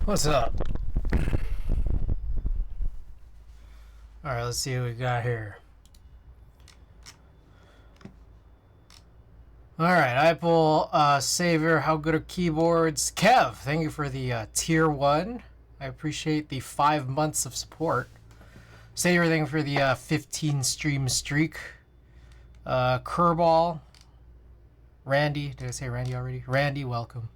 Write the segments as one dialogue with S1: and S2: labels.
S1: What's up? Alright, let's see what we got here. Alright, Apple Savior, how good are keyboards? Kev, thank you for the tier 1. I appreciate the 5 months of support. Savior, thank you for the 15 stream streak. Kerball. Randy, did I say Randy already? Randy, welcome.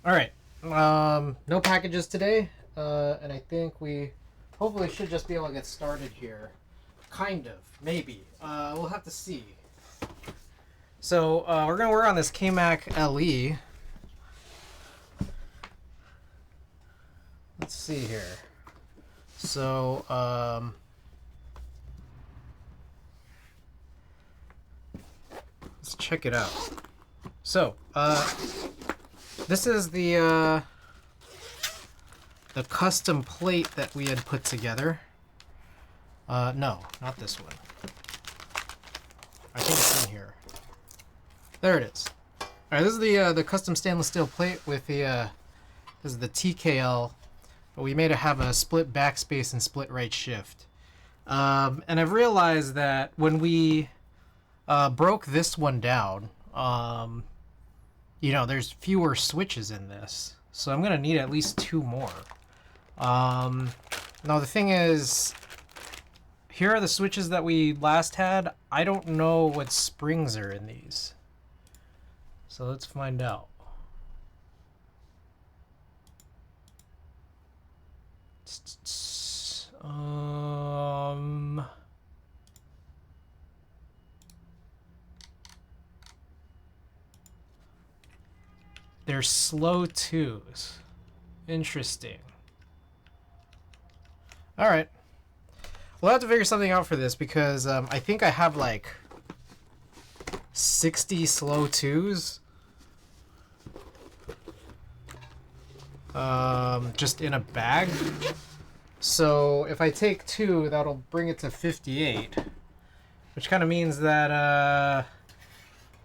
S1: Alright, no packages today, and I think we hopefully should just be able to get started here. Kind of, maybe. We'll have to see. So, we're going to work on this kmac LE. Let's see here. So, let's check it out. So, this is the custom plate that we had put together. No, not this one. I think it's in here. There it is. All right, this is the custom stainless steel plate with the this is the TKL, but we made it have a split backspace and split right shift. And I've realized that when we broke this one down, you know, there's fewer switches in this, so I'm gonna need at least 2 more. Now the thing is, here are the switches that we last had. I don't know what springs are in these. So let's find out. They're slow 2s. Interesting. All right. We'll have to figure something out for this because I think I have like 60 slow 2s. Just in a bag. So if I take 2, that'll bring it to 58, which kind of means that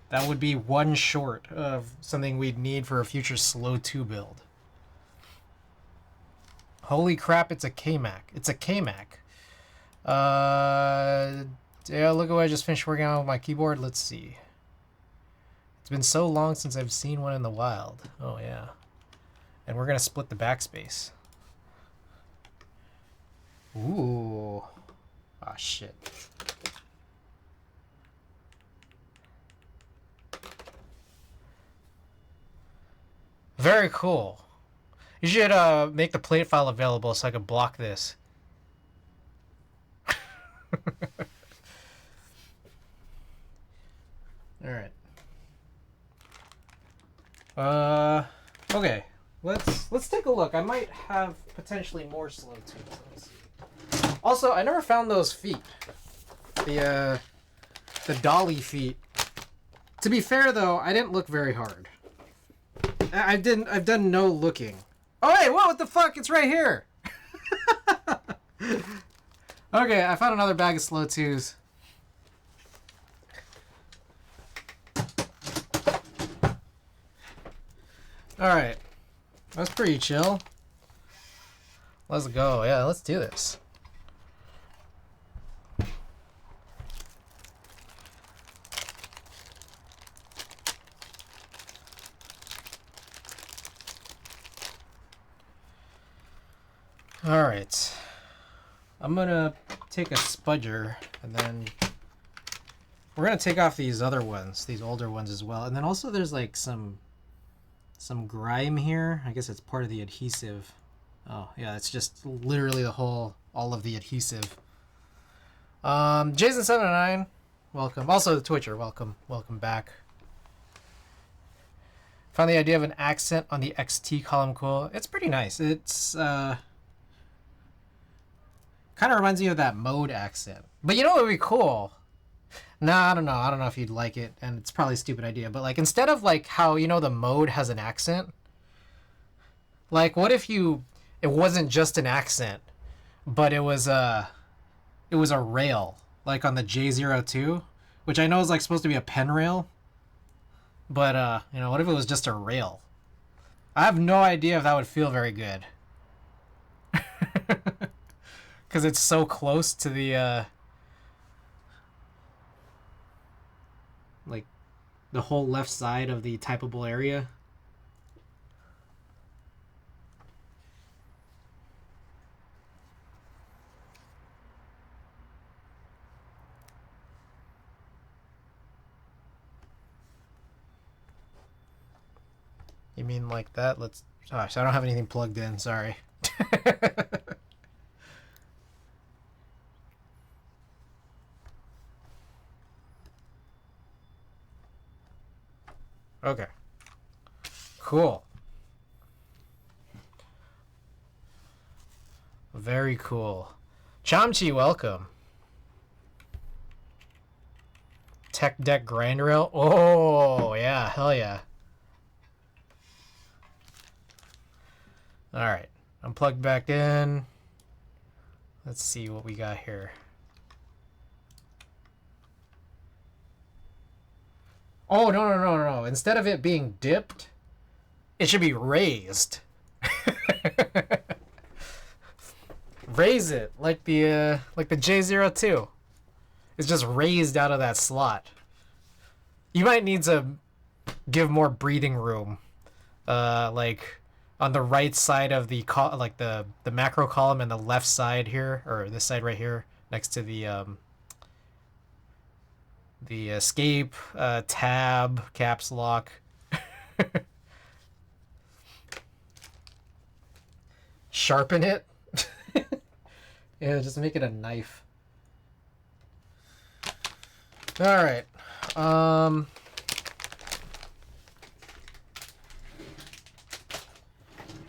S1: that would be 1 short of something we'd need for a future slow 2 build. Holy crap, it's a kmac. It's a kmac. Yeah, look at what I just finished working on with my keyboard. Let's see. It's been so long since I've seen one in the wild. Oh yeah. And we're gonna split the backspace. Ooh. Ah, shit. Very cool. You should make the plate file available so I can block this. Alright. Okay. Let's take a look. I might have potentially more slow 2s. Let's see. Also, I never found those feet. The dolly feet. To be fair though, I didn't look very hard. I've done no looking. Oh hey, what the fuck? It's right here. Okay, I found another bag of slow 2s. Alright. That's pretty chill. Let's go. Yeah, let's do this. Alright. I'm gonna take a spudger and then we're gonna take off these other ones, these older ones as well. And then also there's like some grime here. I guess it's part of the adhesive. Oh yeah, it's just literally all of the adhesive. Jason79, welcome. Also the Twitcher, welcome back. Found the idea of an accent on the XT column cool. It's pretty nice. It's kind of reminds me of that mode accent. But you know what would be cool? Nah, I don't know. I don't know if you'd like it, and it's probably a stupid idea. But like, instead of like how, you know, the mode has an accent, like what if it wasn't just an accent, but it was a rail, like on the J02, which I know is like supposed to be a pen rail, but you know, what if it was just a rail? I have no idea if that would feel very good. Because it's so close to the, like, the whole left side of the typable area. You mean like that? Let's... Gosh, I don't have anything plugged in. Sorry. Okay. Cool. Very cool. Chamchi, welcome. Tech deck grind rail. Oh, yeah. Hell yeah. Alright. I'm plugged back in. Let's see what we got here. Oh, no. Instead of it being dipped, it should be raised. Raise it like the J02. It's just raised out of that slot. You might need to give more breathing room. Like on the right side of the the macro column and the left side here, or this side right here, next to the escape, tab, caps lock. Sharpen it. Yeah, just make it a knife. Alright.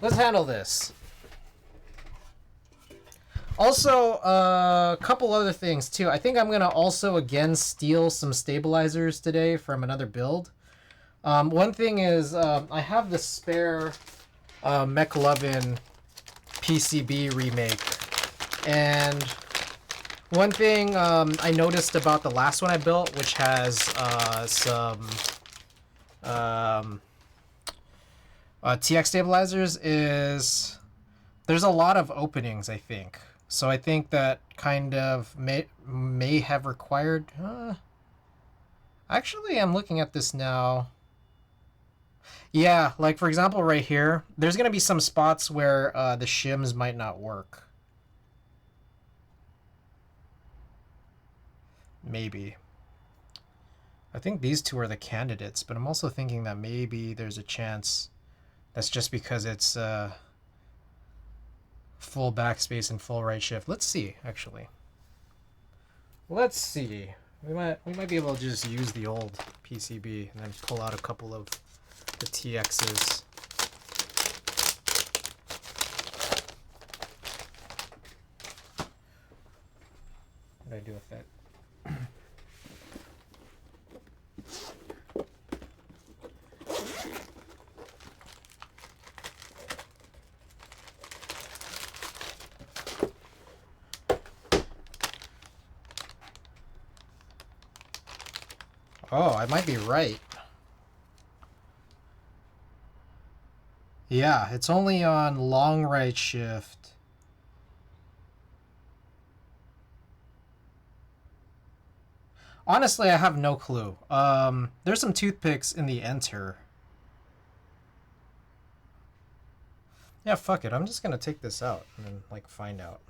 S1: Let's handle this. Also, a couple other things too. I think I'm going to also again steal some stabilizers today from another build. One thing is I have the spare McLovin PCB remake. And one thing I noticed about the last one I built, which has some TX stabilizers, is there's a lot of openings, I think. So I think that kind of may have required... actually, I'm looking at this now. Yeah, like for example right here, there's going to be some spots where the shims might not work. Maybe. I think these two are the candidates, but I'm also thinking that maybe there's a chance that's just because it's full backspace and full right shift. Let's see, actually. Let's see. We might be able to just use the old PCB and then pull out a couple of the TXs. What did I do with that? Oh, I might be right. Yeah, it's only on long right shift. Honestly, I have no clue. There's some toothpicks in the enter. Yeah, fuck it. I'm just gonna take this out and then, like, find out.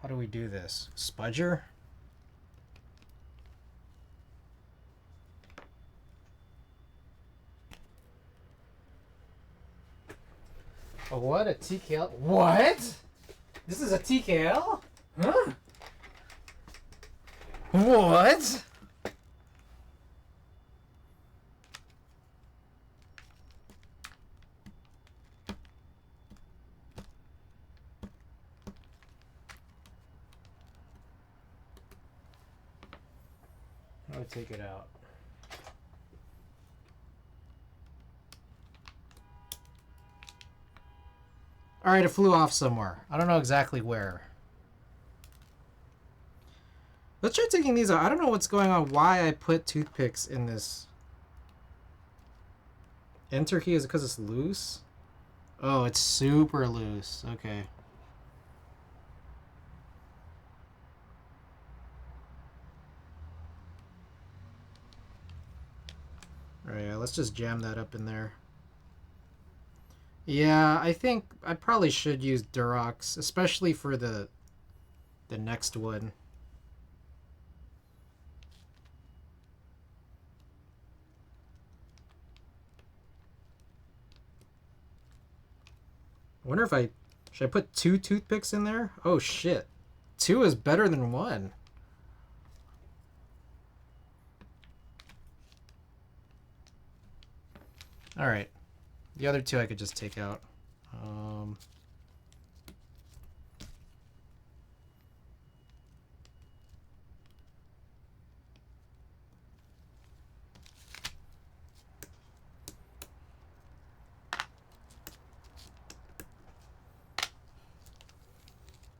S1: How do we do this? Spudger? Oh, what? A TKL? What? This is a TKL? Huh? What? I would take it out. Alright, it flew off somewhere. I don't know exactly where. Let's try taking these out. I don't know what's going on. Why I put toothpicks in this. Enter key, is it because it's loose? Oh, it's super loose. Okay. Alright, yeah, let's just jam that up in there. Yeah, I think I probably should use Durox, especially for the next one. I wonder if should I put 2 toothpicks in there? Oh shit. 2 is better than 1. Alright. The other 2 I could just take out.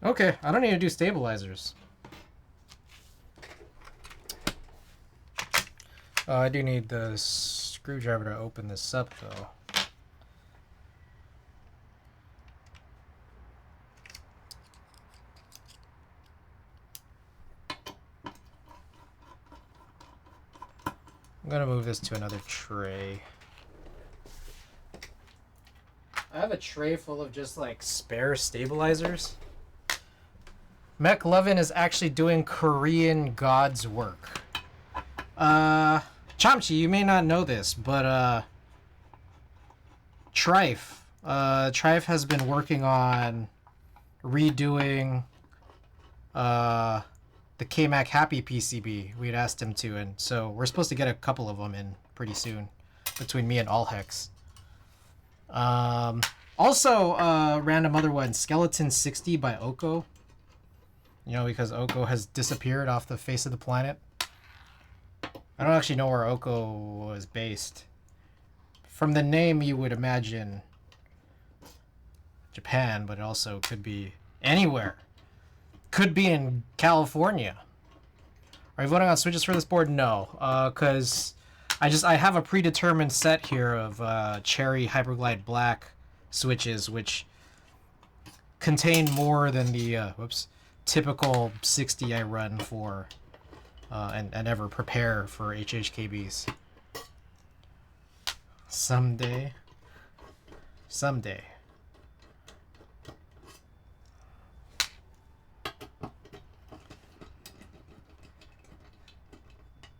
S1: Okay, I don't need to do stabilizers. I do need the screwdriver to open this up, though. I'm gonna move this to another tray. I have a tray full of just like spare stabilizers. McLovin is actually doing Korean God's work. Chomchi, you may not know this, but Trife has been working on redoing the kmac Happy PCB. We'd asked him to, and so we're supposed to get a couple of them in pretty soon between me and Allhex. Also, random other one, Skeleton 60 by Oko. You know, because Oko has disappeared off the face of the planet. I don't actually know where Oko was based. From the name, you would imagine Japan, but it also could be anywhere. Could be in California. Are you voting on switches for this board? No, because I have a predetermined set here of Cherry Hyperglide Black switches, which contain more than the typical 60 I run for and ever prepare for HHKBs. Someday.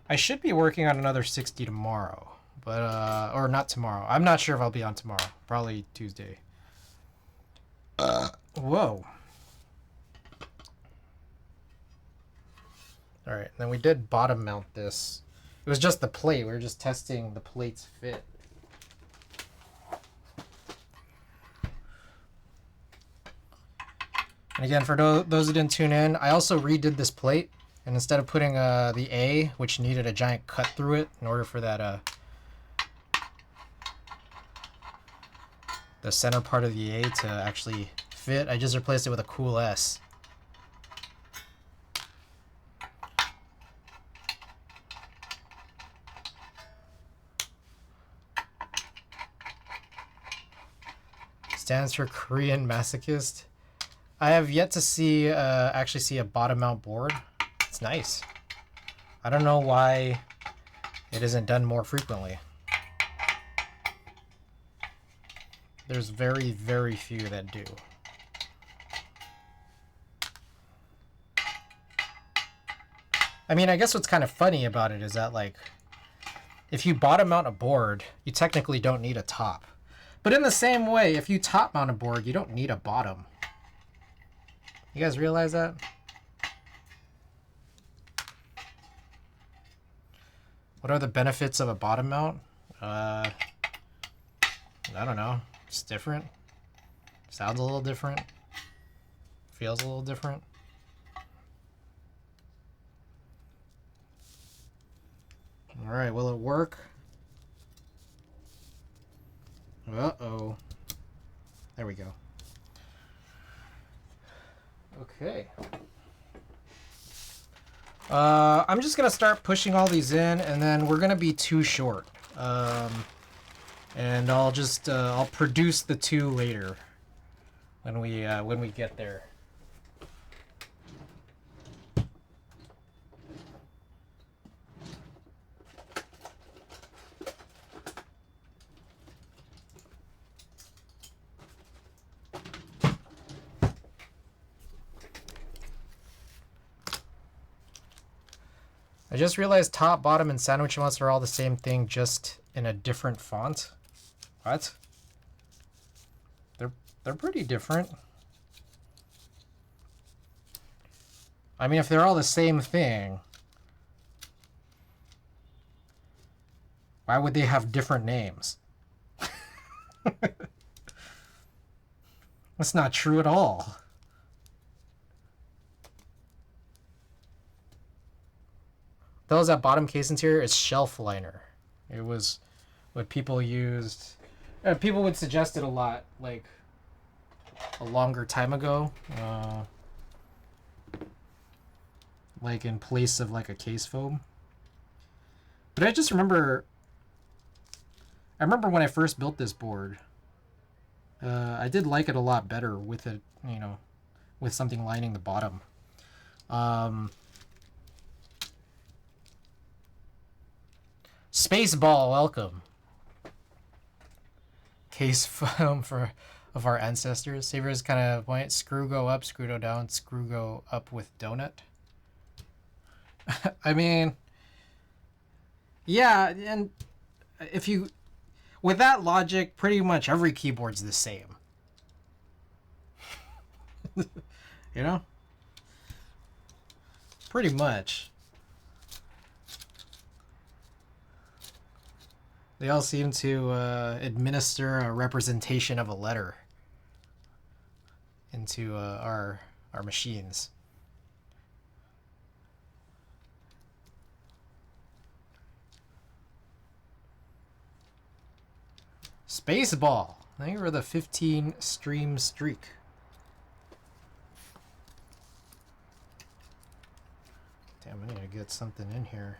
S1: I should be working on another 60 tomorrow, but or not tomorrow. I'm not sure if I'll be on tomorrow. Probably Tuesday. Whoa. Alright, then we did bottom mount this. It was just the plate. We were just testing the plate's fit. And again, for those who didn't tune in, I also redid this plate. And instead of putting the A, which needed a giant cut through it in order for that the center part of the A to actually fit, I just replaced it with a cool S. Stands for Korean Masochist. I have yet to see actually see a bottom mount board. It's nice. I don't know why it isn't done more frequently. There's very, very few that do. I mean, I guess what's kind of funny about it is that, like, if you bottom mount a board, you technically don't need a top. But in the same way, if you top mount a board, you don't need a bottom. You guys realize that? What are the benefits of a bottom mount? I don't know. It's different. Sounds a little different. Feels a little different. All right, will it work? Uh-oh. There we go. Okay. I'm just gonna start pushing all these in, and then we're gonna be too short. And I'll just I'll produce the 2 later when we get there. I just realized top, bottom, and sandwich amounts are all the same thing, just in a different font. What? They're pretty different. I mean, if they're all the same thing, why would they have different names? That's not true at all. Those at bottom case interior is shelf liner. It was what people used. People would suggest it a lot, like a longer time ago, like in place of like a case foam. But I just remember. I remember when I first built this board. I did like it a lot better with it, you know, with something lining the bottom. Spaceball, welcome. Case foam of our ancestors. Saver's kind of point. Screw go up, screw go down, screw go up with donut. I mean, yeah, and if you, with that logic, pretty much every keyboard's the same. You know? Pretty much. They all seem to administer a representation of a letter into our machines. Spaceball. Thank you for the 15 stream streak. Damn, I need to get something in here.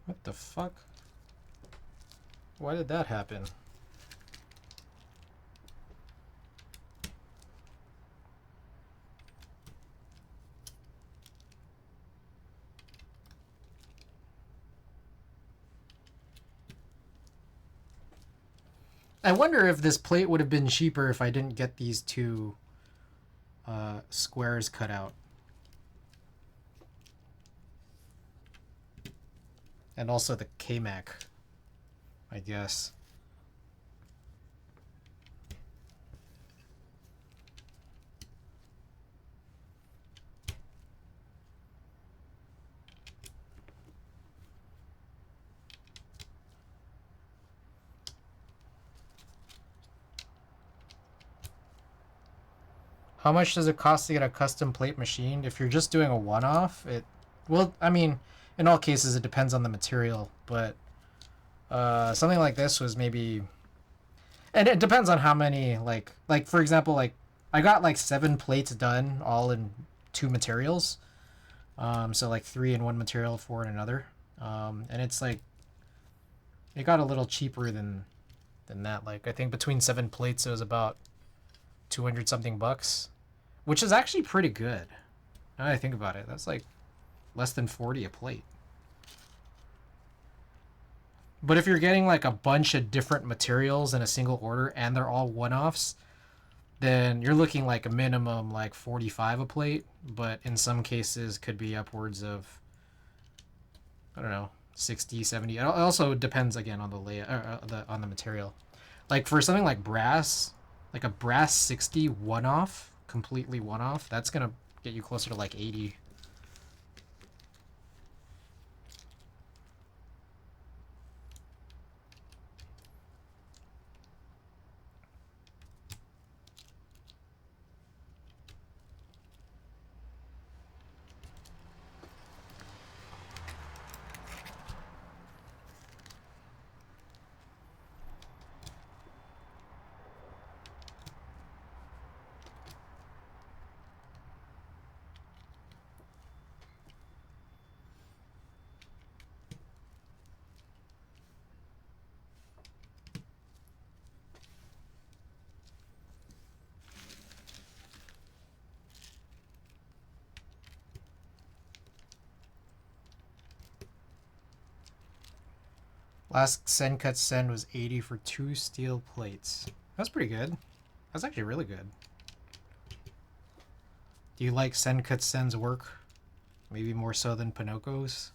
S1: What the fuck? Why did that happen? I wonder if this plate would have been cheaper if I didn't get these 2 squares cut out. And also the kmac, I guess. How much does it cost to get a custom plate machined? If you're just doing a one-off, well, I mean, in all cases it depends on the material, but something like this was maybe, and it depends on how many, like for example, like I got like 7 plates done all in 2 materials, so like 3 in one material, 4 in another, and it's like it got a little cheaper than that. Like I think between 7 plates it was about 200 something bucks, which is actually pretty good. Now that I think about it, that's like less than 40 a plate. But if you're getting like a bunch of different materials in a single order and they're all one-offs, then you're looking like a minimum like 45 a plate, but in some cases could be upwards of, I don't know, 60, 70. It also depends again on the layout, on the material. Like for something like brass, like a brass 60 one-off, completely one-off, that's gonna get you closer to like 80. Last send cut send was 80 for 2 steel plates. That's pretty good. That's actually really good. Do you like send cut send's work? Maybe more so than Pinoco's?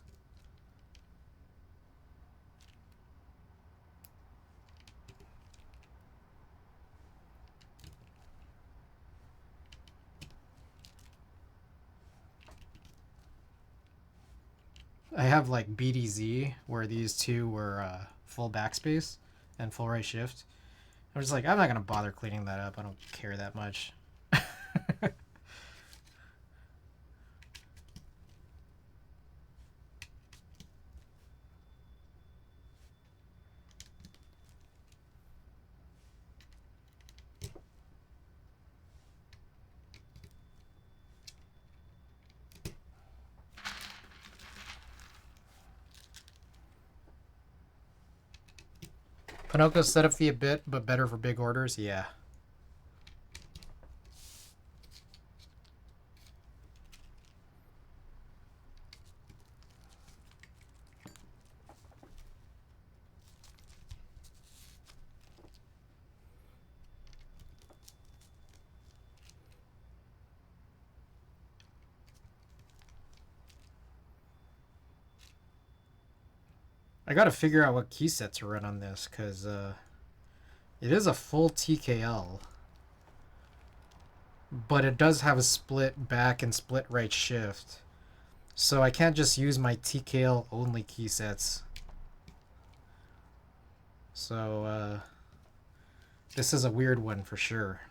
S1: I have like BDZ where these two were full backspace and full right shift. I'm just like, I'm not gonna bother cleaning that up. I don't care that much. Pinoco's setup fee a bit, but better for big orders. Yeah. I gotta figure out what key set to run on this, because it is a full TKL. But it does have a split back and split right shift. So I can't just use my TKL only key sets. So this is a weird one for sure.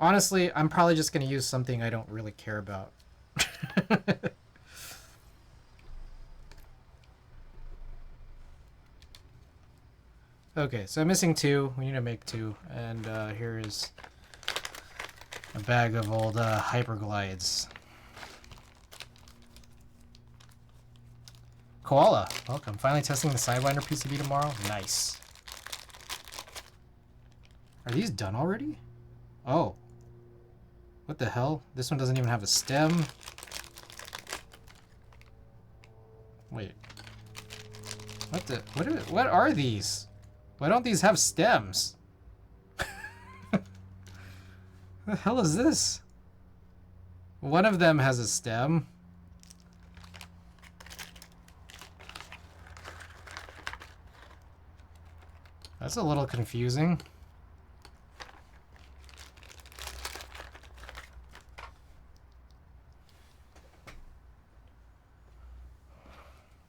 S1: Honestly, I'm probably just going to use something I don't really care about. Okay, so I'm missing 2. We need to make 2. And here is a bag of old Hyperglides. Koala, welcome. Finally testing the Sidewinder PCB tomorrow. Nice. Are these done already? Oh. What the hell? This one doesn't even have a stem. Wait. What are these? Why don't these have stems? The hell is this? One of them has a stem. That's a little confusing.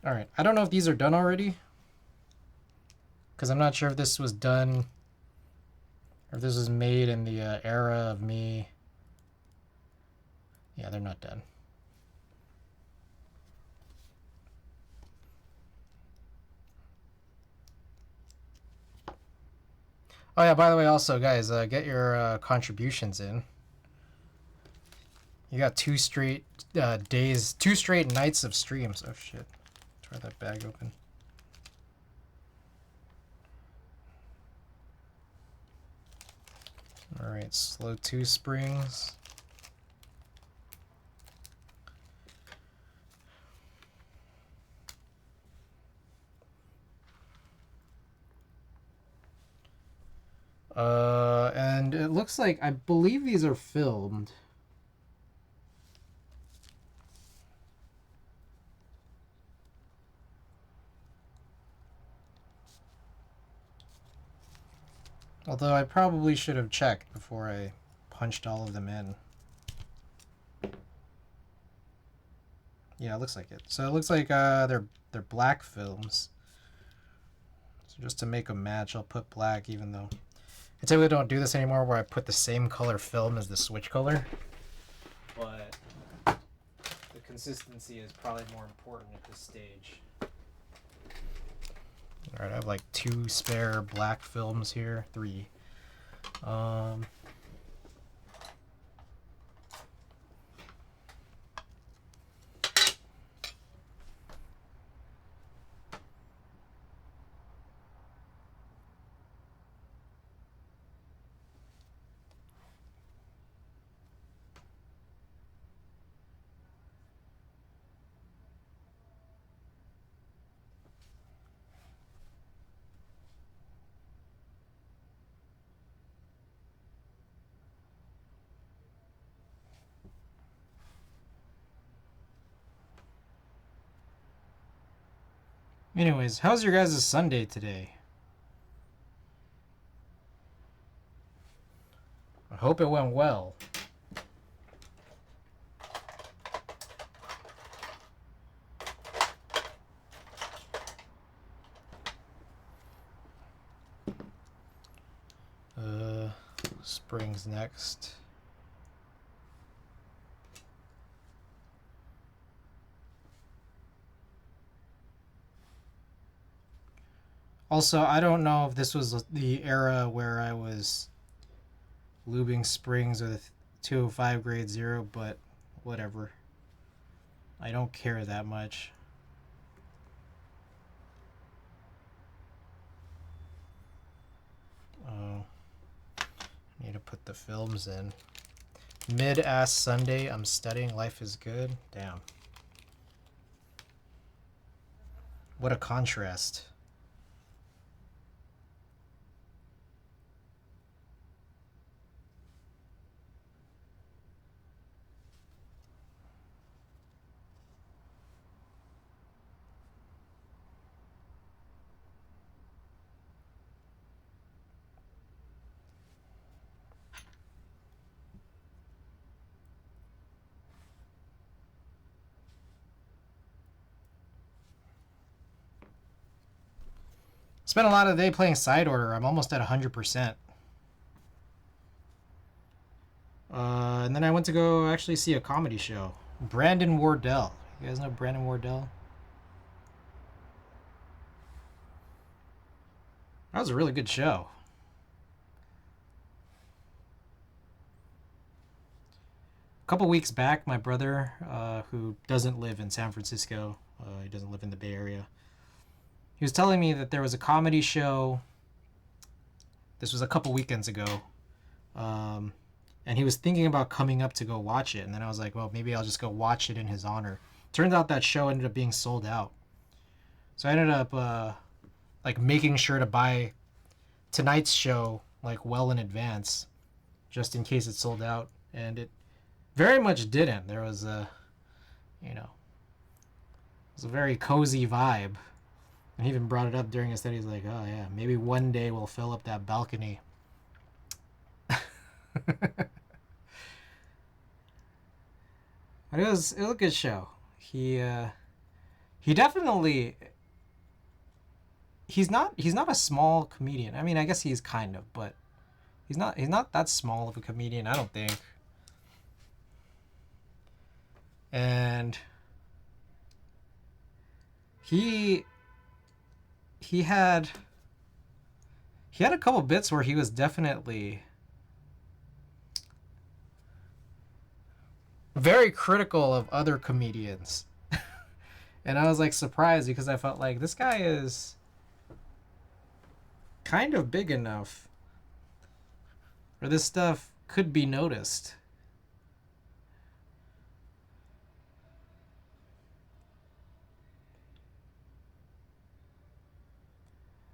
S1: Alright, I don't know if these are done already. Because I'm not sure if this was done, or if this was made in the era of me. Yeah, they're not done. Oh yeah, by the way, also guys, get your contributions in. You got 2 straight days, 2 straight nights of streams. Oh shit, try that bag open. Alright, slow 2 springs. And it looks like, I believe these are filmed. Although I probably should have checked before I punched all of them in. Yeah, it looks like it. So it looks like they're black films. So just to make them match, I'll put black, even though I typically don't do this anymore where I put the same color film as the switch color. But the consistency is probably more important at this stage. Alright, I have like 2 spare black films here. 3. Anyways, how's your guys' Sunday today? I hope it went well. Springs next. Also, I don't know if this was the era where I was lubing springs with 205 grade 0, but whatever. I don't care that much. Oh, need to put the films in. Mid-ass Sunday, I'm studying, life is good. Damn. What a contrast. Spent a lot of the day playing Side Order. I'm almost at 100%. And then I went to go actually see a comedy show. Brandon Wardell. You guys know Brandon Wardell? That was a really good show. A couple weeks back, my brother, who doesn't live in San Francisco, he doesn't live in the Bay Area, he was telling me that there was a comedy show. This was a couple weekends ago. And he was thinking about coming up to go watch it. And then I was like, well, maybe I'll just go watch it in his honor. Turns out that show ended up being sold out. So I ended up like making sure to buy tonight's show like well in advance, just in case it sold out. And it very much didn't. There was a, it was a very cozy vibe. And he even brought it up during his study. He's like, oh yeah, maybe one day we'll fill up that balcony. But it was a good show. He definitely, he's not a small comedian. I mean, I guess he's kind of, but he's not that small of a comedian, I don't think. And he had a couple bits where he was definitely very critical of other comedians. And I was like surprised because I felt like this guy is kind of big enough where this stuff could be noticed.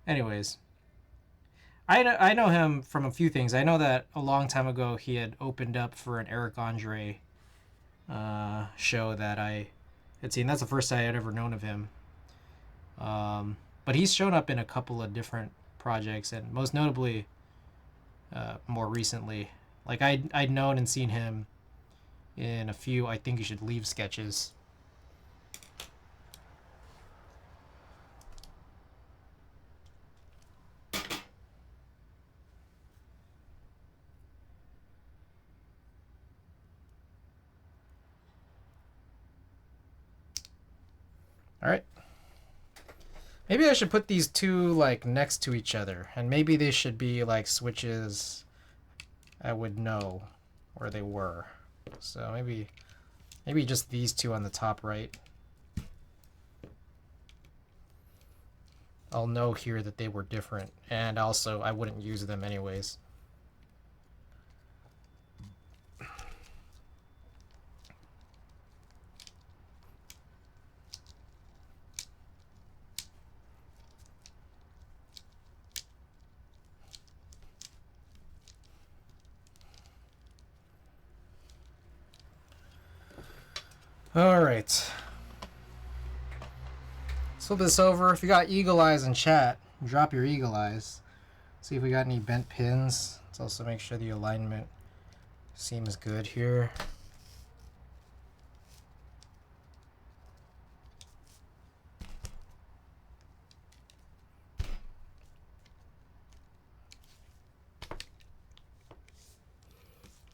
S1: Anyways, I know him from a few things. I know that a long time ago he had opened up for an Eric Andre show that I had seen. That's the first I had ever known of him. But he's shown up in a couple of different projects, and most notably, more recently, like I'd known and seen him in a few I Think You Should Leave sketches. All right. Maybe I should put these two like next to each other, and maybe they should be like switches I would know where they were. So maybe just these two on the top right. I'll know here that they were different, and also I wouldn't use them anyways. All right. flip this over. If you got eagle eyes in chat, drop your eagle eyes. See if we got any bent pins. Let's also make sure the alignment seems good here.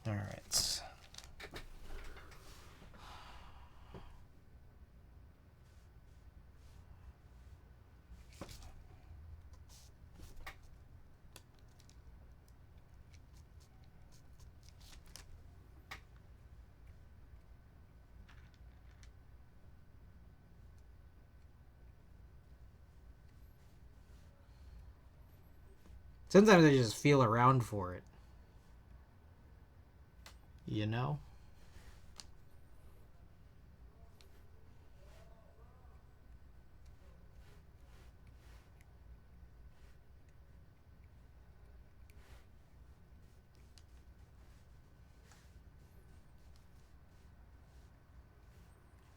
S1: All right. Sometimes I just feel around for it. You know?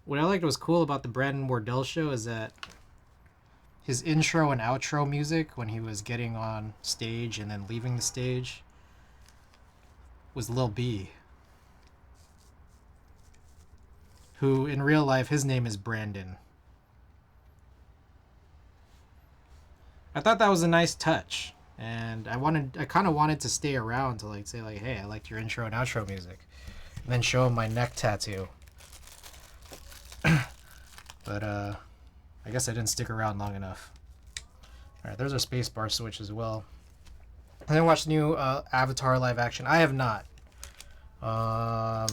S1: What I liked was cool about the Brandon Wardell show is that his intro and outro music when he was getting on stage and then leaving the stage was Lil B, who in real life his name is Brandon. I thought that was a nice touch, and I kind of wanted to stay around to like say like, hey, I liked your intro and outro music, and then show him my neck tattoo. But I guess I didn't stick around long enough. Alright, there's a spacebar switch as well. I didn't watch the new Avatar live action. I have not. Yeah,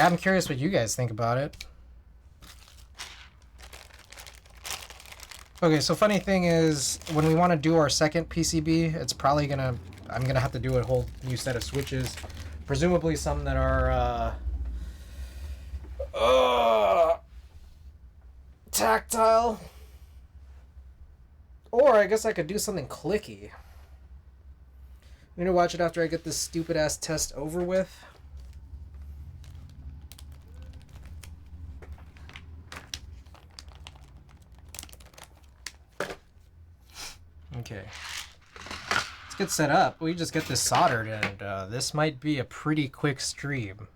S1: I'm curious what you guys think about it. Okay, so funny thing is, when we want to do our second PCB, it's probably I'm gonna have to do a whole new set of switches. Presumably some that are tactile. Or I guess I could do something clicky. I'm gonna watch it after I get this stupid ass test over with. Okay. Let's get set up. We just get this soldered, and this might be a pretty quick stream.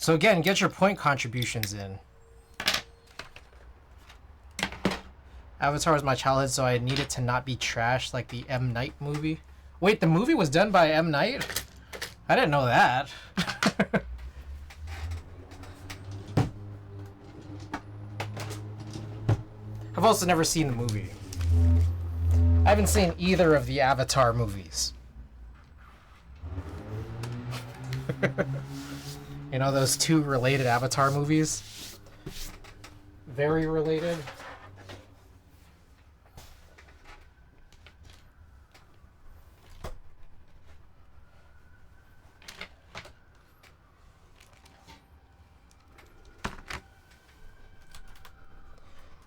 S1: So again, get your point contributions in. Avatar was my childhood, so I needed to not be trashed like the M. Night movie. Wait, the movie was done by M. Night? I didn't know that. I've also never seen the movie. I haven't seen either of the Avatar movies. You know, those two related Avatar movies? Very related.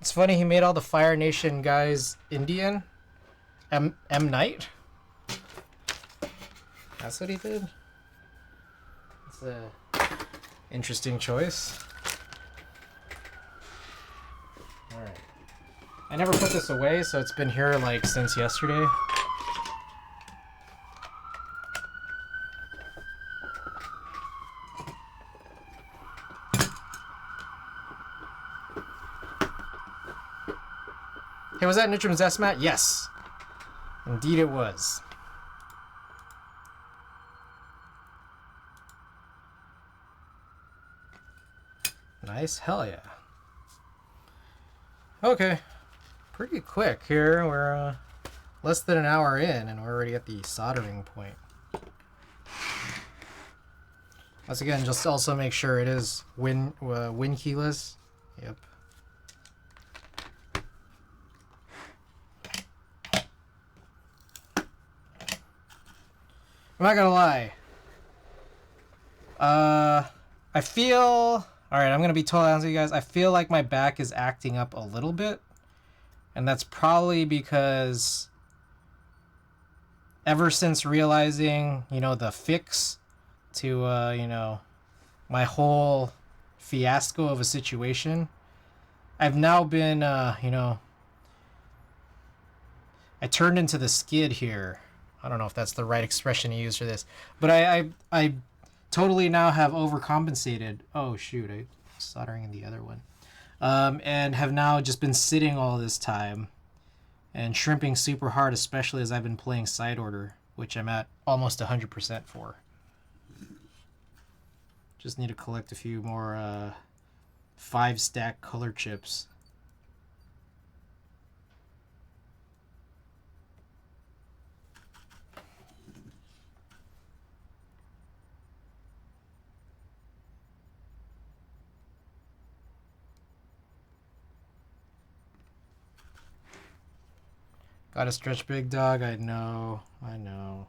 S1: It's funny, he made all the Fire Nation guys Indian. M. Night? That's what he did? That's a interesting choice. Alright. I never put this away, so it's been here like since yesterday. Hey, was that Nitram Zestmat? Yes. Indeed it was. Nice, hell yeah. Okay. Pretty quick here. We're less than an hour in and we're already at the soldering point. Once again, just also make sure it is win keyless. Yep. I'm not gonna lie. I feel... Alright, I'm gonna be totally honest with you guys. I feel like my back is acting up a little bit. And that's probably because... ever since realizing, you know, the fix to, you know, my whole fiasco of a situation, I've now been, you know, I turned into the skid here. I don't know if that's the right expression to use for this, but I totally now have overcompensated. Oh shoot, I'm soldering in the other one. And have now just been sitting all this time and shrimping super hard, especially as I've been playing side order, which I'm at almost 100% for. Just need to collect a few more 5-stack color chips. Gotta stretch, big dog. I know. I know.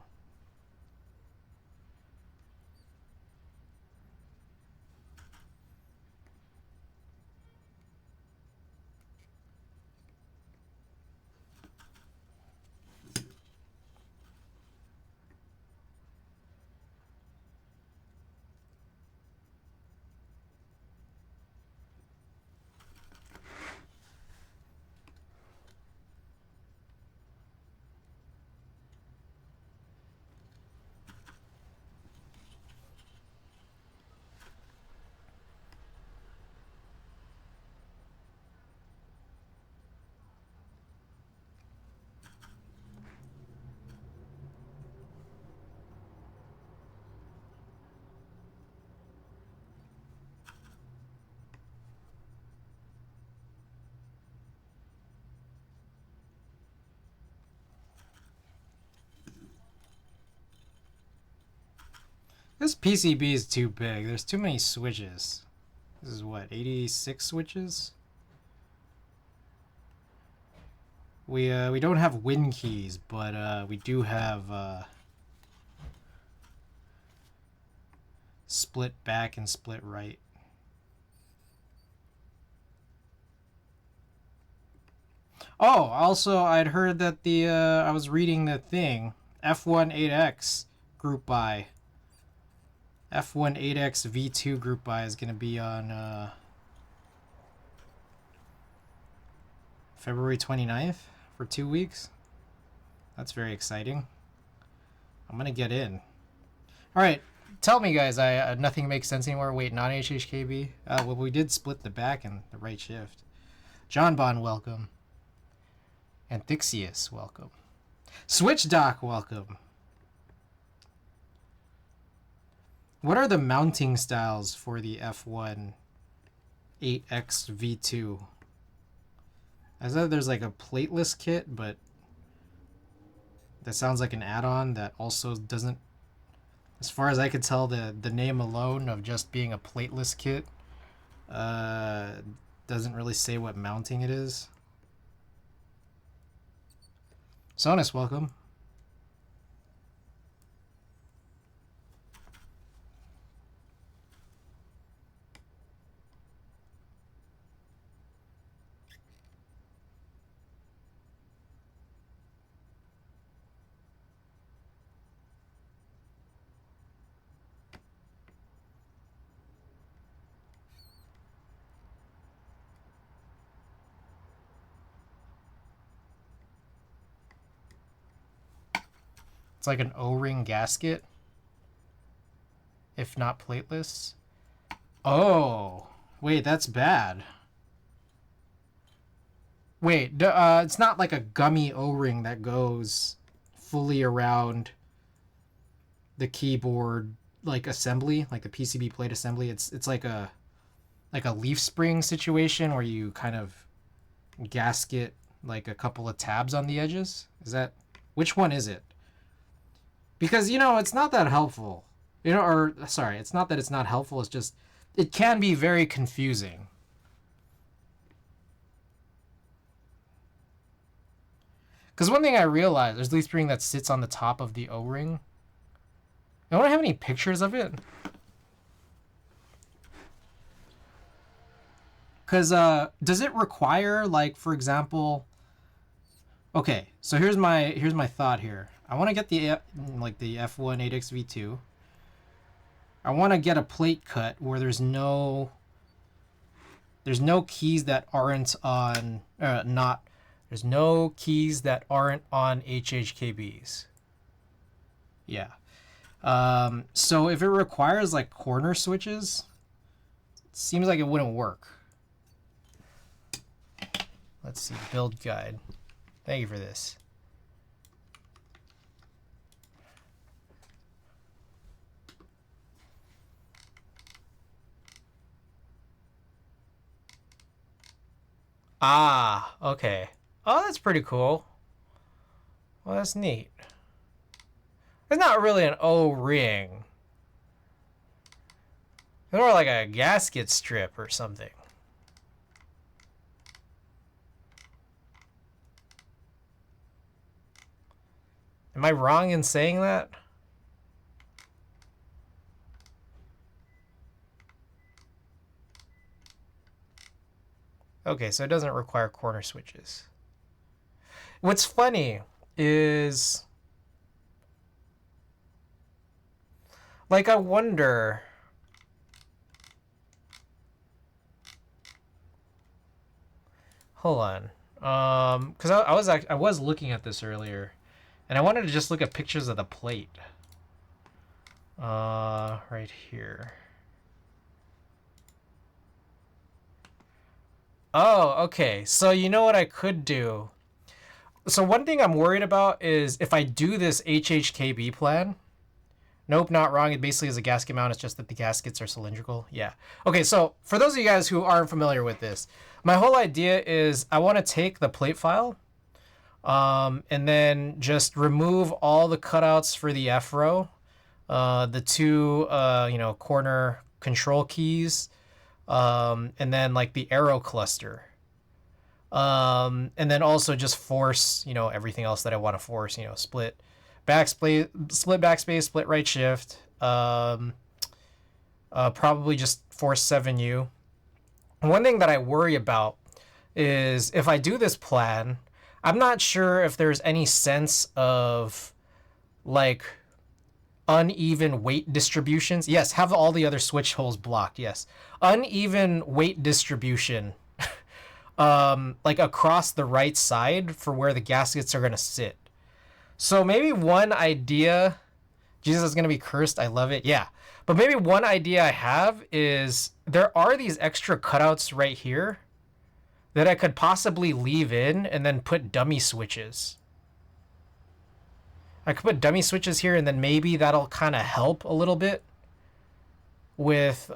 S1: This PCB is too big. There's too many switches. This is what, 86 switches? We don't have win keys, but we do have split back and split right. Oh, also I'd heard that the I was reading the thing, F18X group buy. F18X V2 group buy is going to be on February 29th for 2 weeks. That's very exciting. I'm going to get in. All right, tell me, guys. Nothing makes sense anymore. Wait, not HHKB? Well, we did split the back and the right shift. John Bond, welcome. Antixius, welcome. Switch Doc, welcome. What are the mounting styles for the F1 8X V2? I said there's like a plateless kit, but that sounds like an add-on that also doesn't, as far as I could tell, the name alone of just being a plateless kit doesn't really say what mounting it is. Sonus, welcome. It's like an O-ring gasket, if not plateless. Oh, wait, that's bad. Wait, it's not like a gummy O-ring that goes fully around the keyboard, like assembly, like the PCB plate assembly. It's like a leaf spring situation where you kind of gasket like a couple of tabs on the edges. Is that, which one is it? Because, you know, it's not that helpful. You know, or, sorry, it's not that it's not helpful, it's just, it can be very confusing. Because one thing I realized, there's leaf spring that sits on the top of the O-ring. I don't have any pictures of it. Because, does it require, like, for example... Okay, so here's my thought here. I want to get the F1 8X V2. I want to get a plate cut where there's no there's no keys that aren't on there's no keys that aren't on HHKBs. Yeah. So if it requires like corner switches, it seems like it wouldn't work. Let's see, build guide. Thank you for this. Ah, okay. Oh, that's pretty cool. Well, that's neat. It's not really an O-ring. It's more like a gasket strip or something. Am I wrong in saying that? Okay, so it doesn't require corner switches. What's funny is, like, I wonder, hold on, because I was looking at this earlier, and I wanted to just look at pictures of the plate. Right here. Oh, okay. So you know what I could do? So one thing I'm worried about is if I do this HHKB plan. Nope, not wrong. It basically is a gasket mount. It's just that the gaskets are cylindrical. Yeah. Okay, so for those of you guys who aren't familiar with this, my whole idea is I want to take the plate file and then just remove all the cutouts for the F row, the two, corner control keys, and then like the arrow cluster. And then also just force, everything else that I want to force, split backspace, split right shift, probably just force 7U. One thing that I worry about is if I do this plan, I'm not sure if there's any sense of like uneven weight distributions. Yes, have all the other switch holes blocked. Yes. Uneven weight distribution like across the right side for where the gaskets are going to sit. So maybe one idea, Jesus is going to be cursed. I love it. Yeah. But maybe one idea I have is there are these extra cutouts right here that I could possibly leave in and then put dummy switches. I could put dummy switches here and then maybe that'll kind of help a little bit with,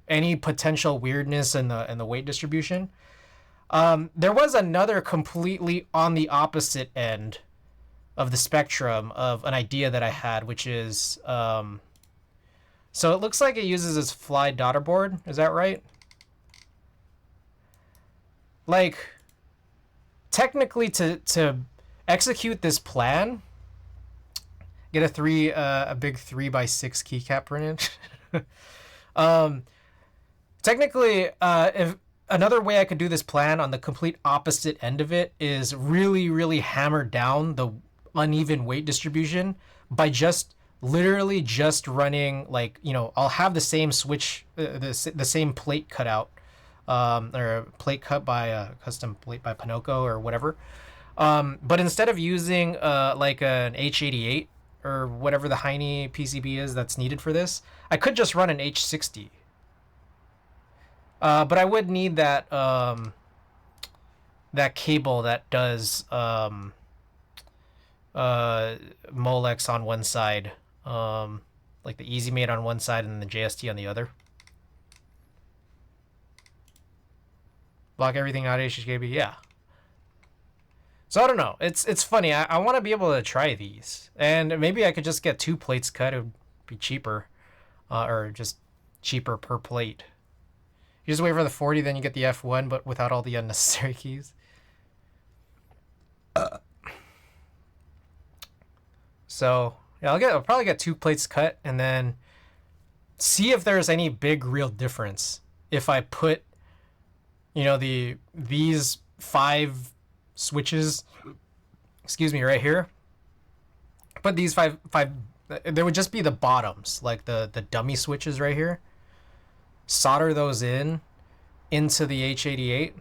S1: any potential weirdness in the weight distribution. There was another completely on the opposite end of the spectrum of an idea that I had, which is, so it looks like it uses this fly daughter board. Is that right? Like, technically to execute this plan, get a big 3x6 keycap printed. Technically, if another way I could do this plan on the complete opposite end of it is really, really hammer down the uneven weight distribution by literally just running I'll have the same switch, the same plate cutout, or plate cut by a custom plate by Pinocchio or whatever. But instead of using like an H88 or whatever the Heine PCB is that's needed for this, I could just run an H60. But I would need that that cable that does Molex on one side, like the EasyMate on one side and the JST on the other. Block everything out HHKB, yeah. So I don't know. It's funny. I want to be able to try these, and maybe I could just get 2 plates cut. It would be cheaper, or just cheaper per plate. You just wait for the 40, then you get the F1, but without all the unnecessary keys. So yeah, I'll probably get 2 plates cut, and then see if there's any big real difference if I put, these 5 switches, right here. Put these five. There would just be the bottoms, like the dummy switches right here. Solder those in into the H88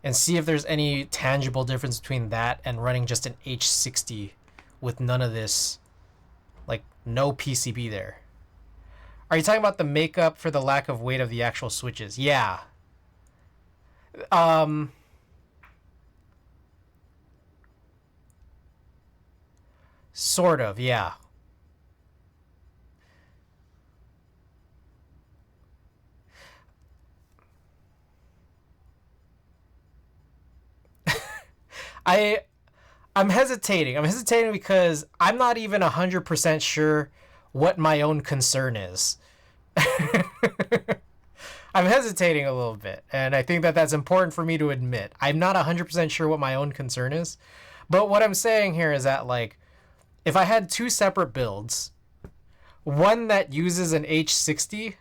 S1: and see if there's any tangible difference between that and running just an H60 with none of this, like no PCB there. Are you talking about the makeup for the lack of weight of the actual switches? Yeah. Sort of, yeah. I I'm hesitating. I'm hesitating because I'm not even 100% sure what my own concern is. I'm hesitating a little bit, and I think that that's important for me to admit. I'm not 100% sure what my own concern is, but what I'm saying here is that, like, if I had two separate builds, one that uses an H60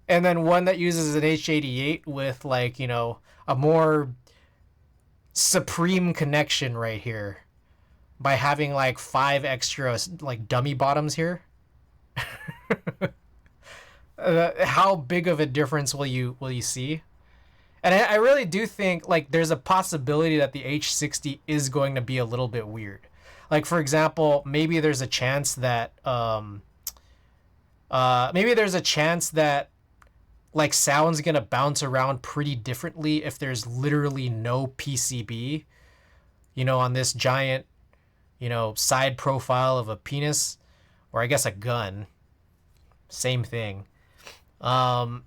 S1: and then one that uses an H88 with, like, you know, a more supreme connection right here by having like 5 extra like dummy bottoms here. How big of a difference will you see? And I really do think like there's a possibility that the H60 is going to be a little bit weird. Like, for example, maybe there's a chance that like sound's gonna bounce around pretty differently if there's literally no PCB, you know, on this giant, you know, side profile of a penis, or I guess a gun. Same thing. How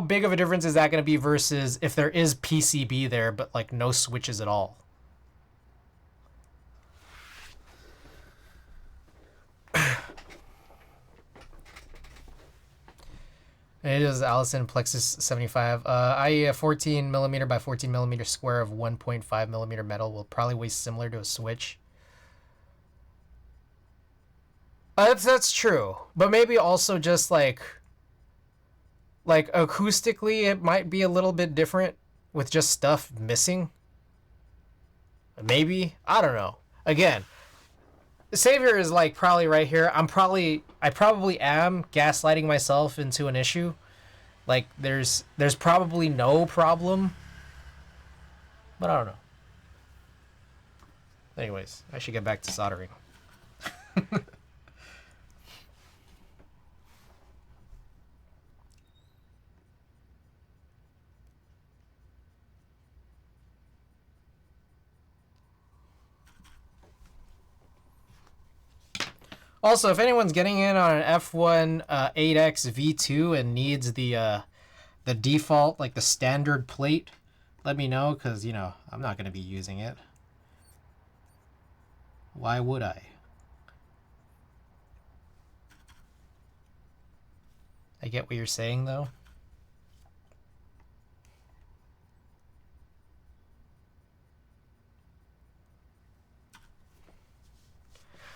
S1: big of a difference is that going to be versus if there is PCB there but like no switches at all? It is Allison Plexus 75. I.e. a 14 millimeter by 14 millimeter square of 1.5 millimeter metal will probably weigh similar to a switch. That's true, but maybe also just like acoustically it might be a little bit different with just stuff missing. Maybe, I don't know. Again, the savior is like probably right here. I probably am gaslighting myself into an issue. Like there's probably no problem, but I don't know. Anyways, I should get back to soldering. Also, if anyone's getting in on an F1 8X V2 and needs the default, like the standard plate, let me know, because, you know, I'm not going to be using it. Why would I? I get what you're saying, though.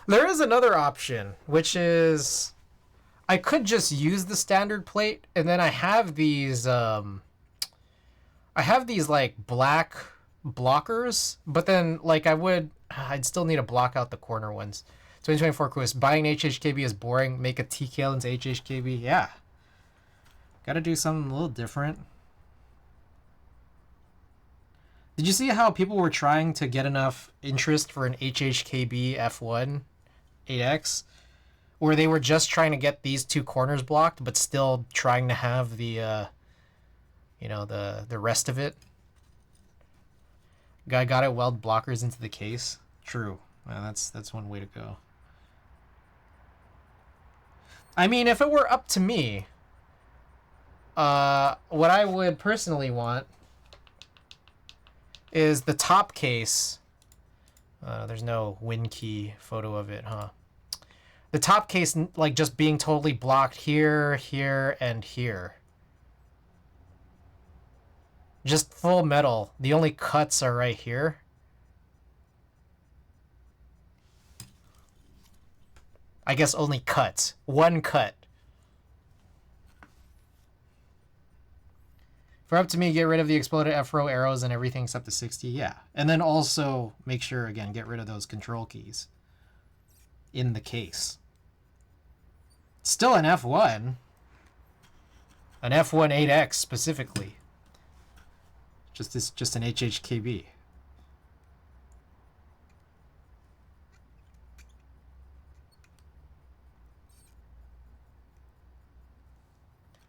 S1: There is another option, which is I could just use the standard plate, and then I have these like black blockers, but then like I'd still need to block out the corner ones. 2024 quiz. Buying HHKB is boring. Make a TKL into HHKB. Yeah. Gotta do something a little different. Did you see how people were trying to get enough interest for an HHKB F1 8X? Where they were just trying to get these two corners blocked, but still trying to have the, you know, the rest of it. Guy got it, weld blockers into the case. True. That's one way to go. I mean, if it were up to me, what I would personally want is the top case. There's no WinKey photo of it, huh? The top case, like, just being totally blocked here, here, and here. Just full metal. The only cuts are right here. I guess only cuts. One cut. For up to me, get rid of the exploded F-row arrows and everything except the 60. Yeah. And then also make sure, again, get rid of those control keys in the case. Still an F1. An F18X specifically. Just an HHKB.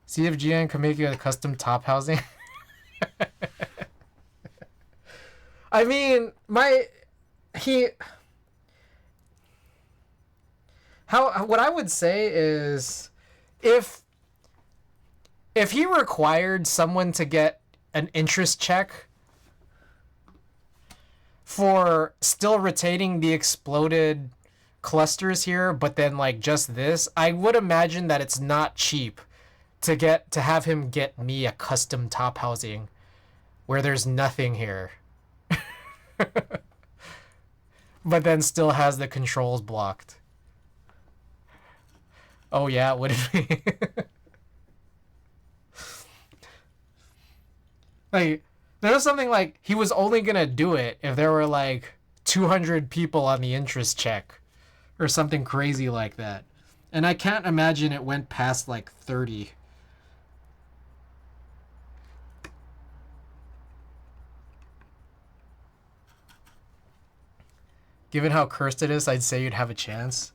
S1: See if GN can make you a custom top housing. I mean, what I would say is if he required someone to get an interest check for still retaining the exploded clusters here, but then like just this, I would imagine that it's not cheap to have him get me a custom top housing where there's nothing here. But then still has the controls blocked. Oh yeah, would it be? Like, there was something like he was only gonna do it if there were like 200 people on the interest check or something crazy like that. And I can't imagine it went past like 30. Given how cursed it is, I'd say you'd have a chance.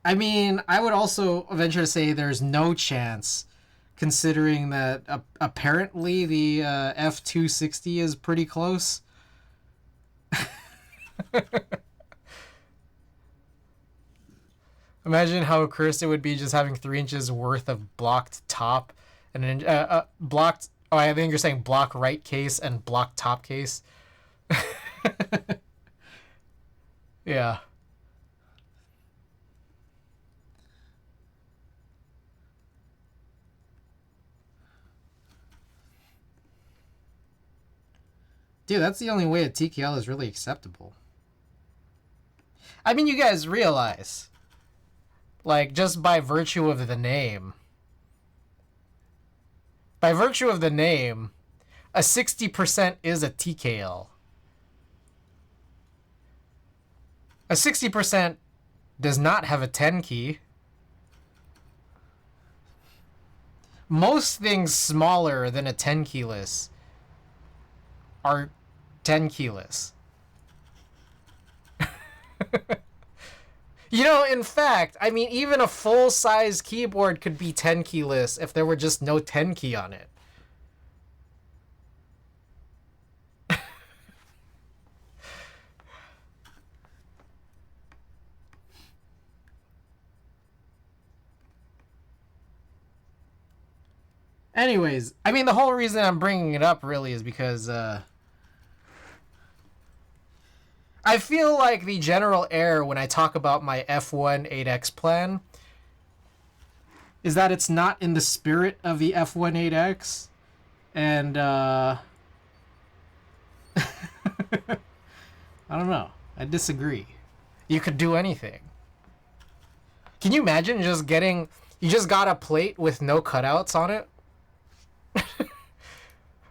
S1: I mean, I would also venture to say there's no chance, considering that apparently the F260 is pretty close. Imagine how cursed it would be just having 3 inches worth of blocked top and an blocked. Oh, I think you're saying block right case and block top case. Yeah. Dude, that's the only way a TKL is really acceptable. I mean, you guys realize, like, just by virtue of the name, a 60% is a TKL. A 60% does not have a 10 key. Most things smaller than a 10 keyless are 10 keyless. You know, in fact, I mean, even a full-size keyboard could be 10 keyless if there were just no 10 key on it. Anyways, I mean, the whole reason I'm bringing it up really is because I feel like the general error when I talk about my F1 8X plan is that it's not in the spirit of the F1 8X. And I don't know. I disagree. You could do anything. Can you imagine just getting... You just got a plate with no cutouts on it?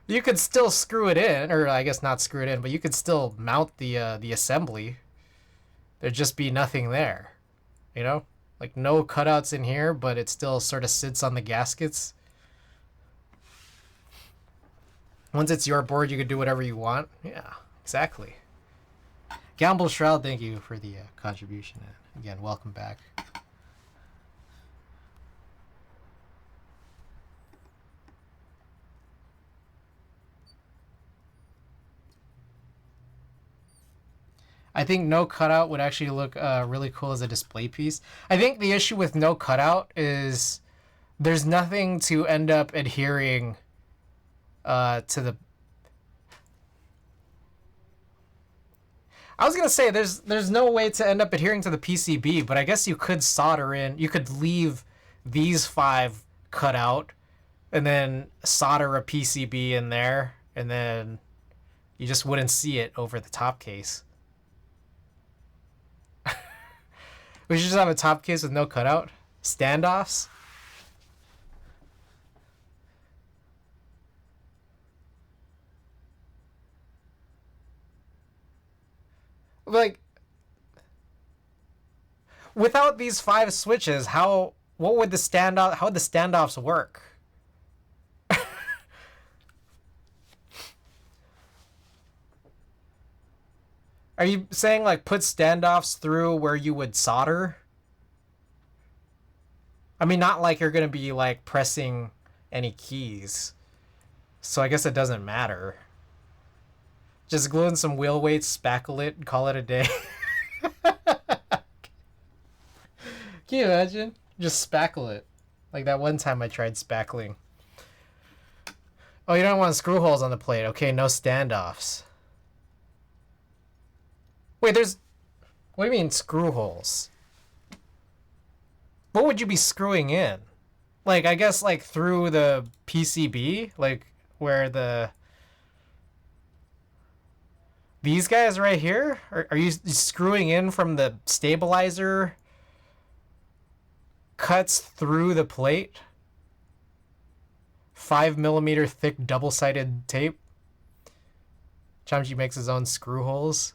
S1: You could still screw it in, or I guess not screw it in, but you could still mount the assembly. There'd just be nothing there, you know, like no cutouts in here, but it still sort of sits on the gaskets. Once it's your board, you could do whatever you want. Yeah, exactly. Gamble Shroud, thank you for the contribution. Again, welcome back. I think no cutout would actually look really cool as a display piece. I think the issue with no cutout is there's nothing to end up adhering to the... I was going to say there's no way to end up adhering to the PCB, but I guess you could solder in... You could leave these 5 cut out and then solder a PCB in there, and then you just wouldn't see it over the top case. We should just have a top case with no cutout. Standoffs. Like, without these 5 switches, how would the standoffs work? Are you saying like put standoffs through where you would solder? I mean, not like you're gonna be like pressing any keys. So I guess it doesn't matter. Just glue in some wheel weights, spackle it, and call it a day. Can you imagine? Just spackle it. Like that one time I tried spackling. Oh, you don't want screw holes on the plate. Okay, no standoffs. Wait, there's... What do you mean screw holes? What would you be screwing in? Like, I guess, like, through the PCB? Like, where the... These guys right here? Are you screwing in from the stabilizer cuts through the plate? 5mm thick double-sided tape? Chamchi makes his own screw holes.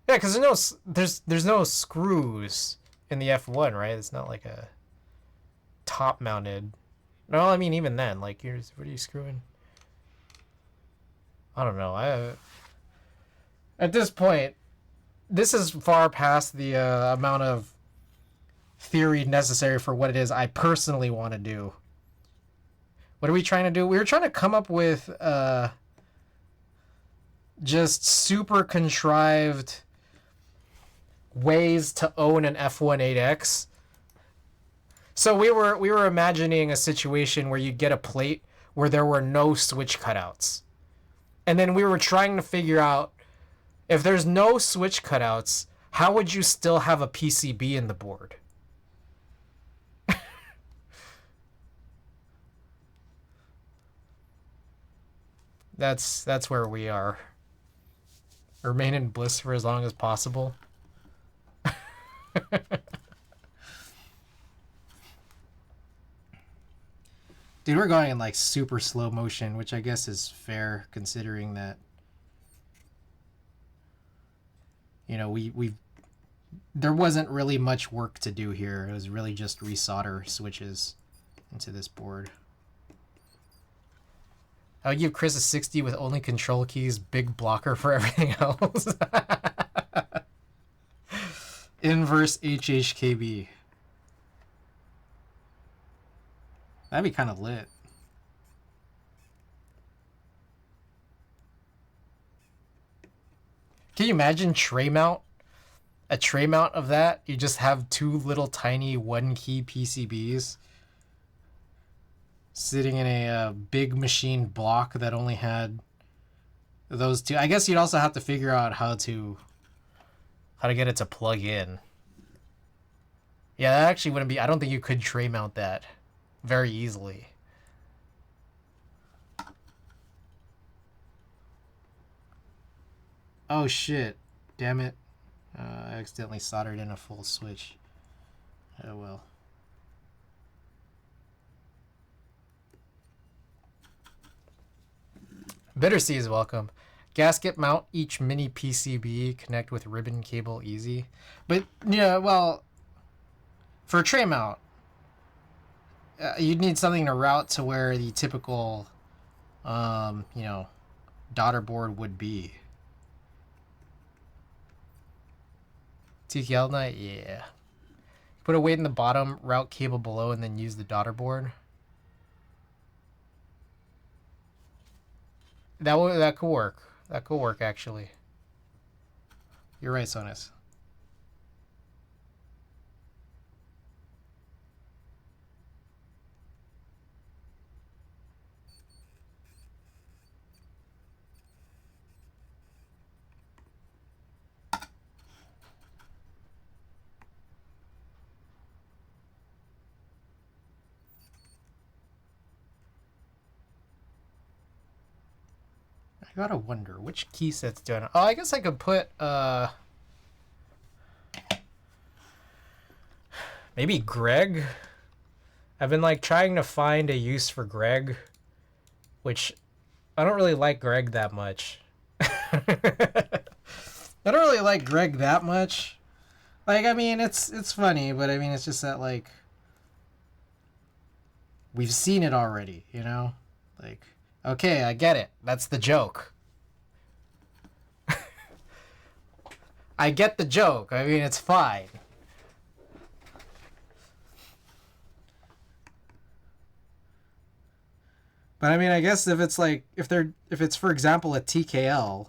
S1: Yeah, because there's no screws in the F1, right? It's not like a top-mounted. No, I mean even then, like what are you screwing? I don't know. At this point, this is far past the amount of theory necessary for what it is I personally want to do. What are we trying to do? We were trying to come up with just super contrived ways to own an F18X. So we were imagining a situation where you get a plate where there were no switch cutouts. And then we were trying to figure out, if there's no switch cutouts, how would you still have a PCB in the board? That's where we are. Remain in bliss for as long as possible. Dude, we're going in like super slow motion, which I guess is fair considering that, you know, there wasn't really much work to do here. It was really just resolder switches into this board. I would give Chris a 60 with only control keys, big blocker for everything else. Inverse HHKB. That'd be kind of lit. Can you imagine tray mount? A tray mount of that? You just have two little tiny one-key PCBs sitting in a big machine block that only had those two. I guess you'd also have to figure out how to get it to plug in. Yeah, that actually wouldn't be... I don't think you could tray mount that very easily. Oh shit. Damn it. I accidentally soldered in a full switch. Oh well. Bitter C is welcome. Gasket mount each mini PCB, connect with ribbon cable easy. But, yeah, well, for a tray mount, you'd need something to route to where the typical, you know, daughter board would be. TKL night? Yeah. Put a weight in the bottom, route cable below, and then use the daughter board. That could work. That could work, actually. You're right, Sonus. I gotta wonder, which key set's doing it? Oh, I guess I could put, maybe Greg? I've been, like, trying to find a use for Greg, which I don't really like Greg that much. I don't really like Greg that much. Like, I mean, it's funny, but I mean, it's just that, like, we've seen it already, you know? Like... Okay, I get it. That's the joke. I get the joke. I mean, it's fine. But I mean, I guess if it's like, if it's, for example, a TKL,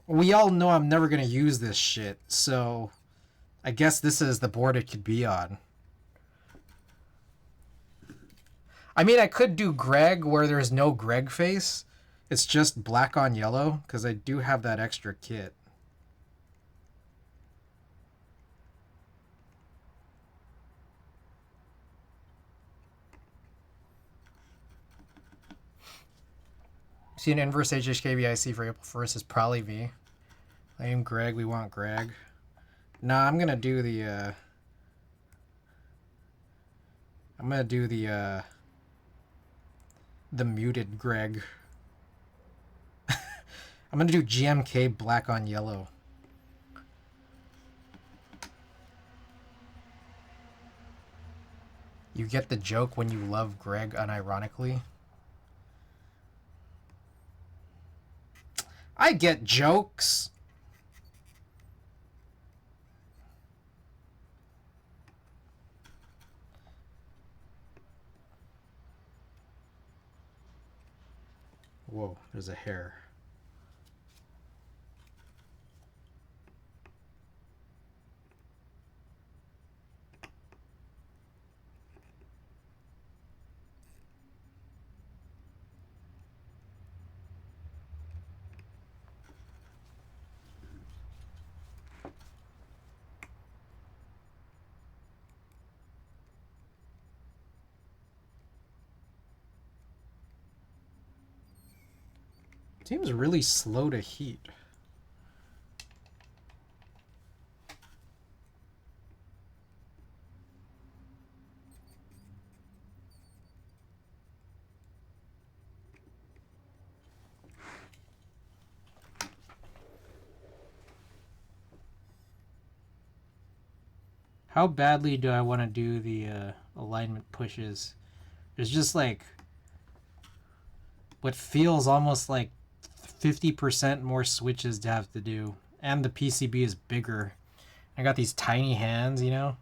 S1: we all know I'm never going to use this shit, so I guess this is the board it could be on. I mean, I could do Greg where there's no Greg face. It's just black on yellow, because I do have that extra kit. See an inverse HHKBIC for April 1st is probably me. I am Greg. We want Greg. Nah, I'm gonna do the. I'm gonna do the muted Greg. I'm gonna do GMK black on yellow. You get the joke when you love Greg unironically. I get jokes. Whoa, there's a hair. Seems really slow to heat. How badly do I want to do the alignment pushes? There's just like what feels almost like 50% more switches to have to do. And the PCB is bigger. I got these tiny hands, you know?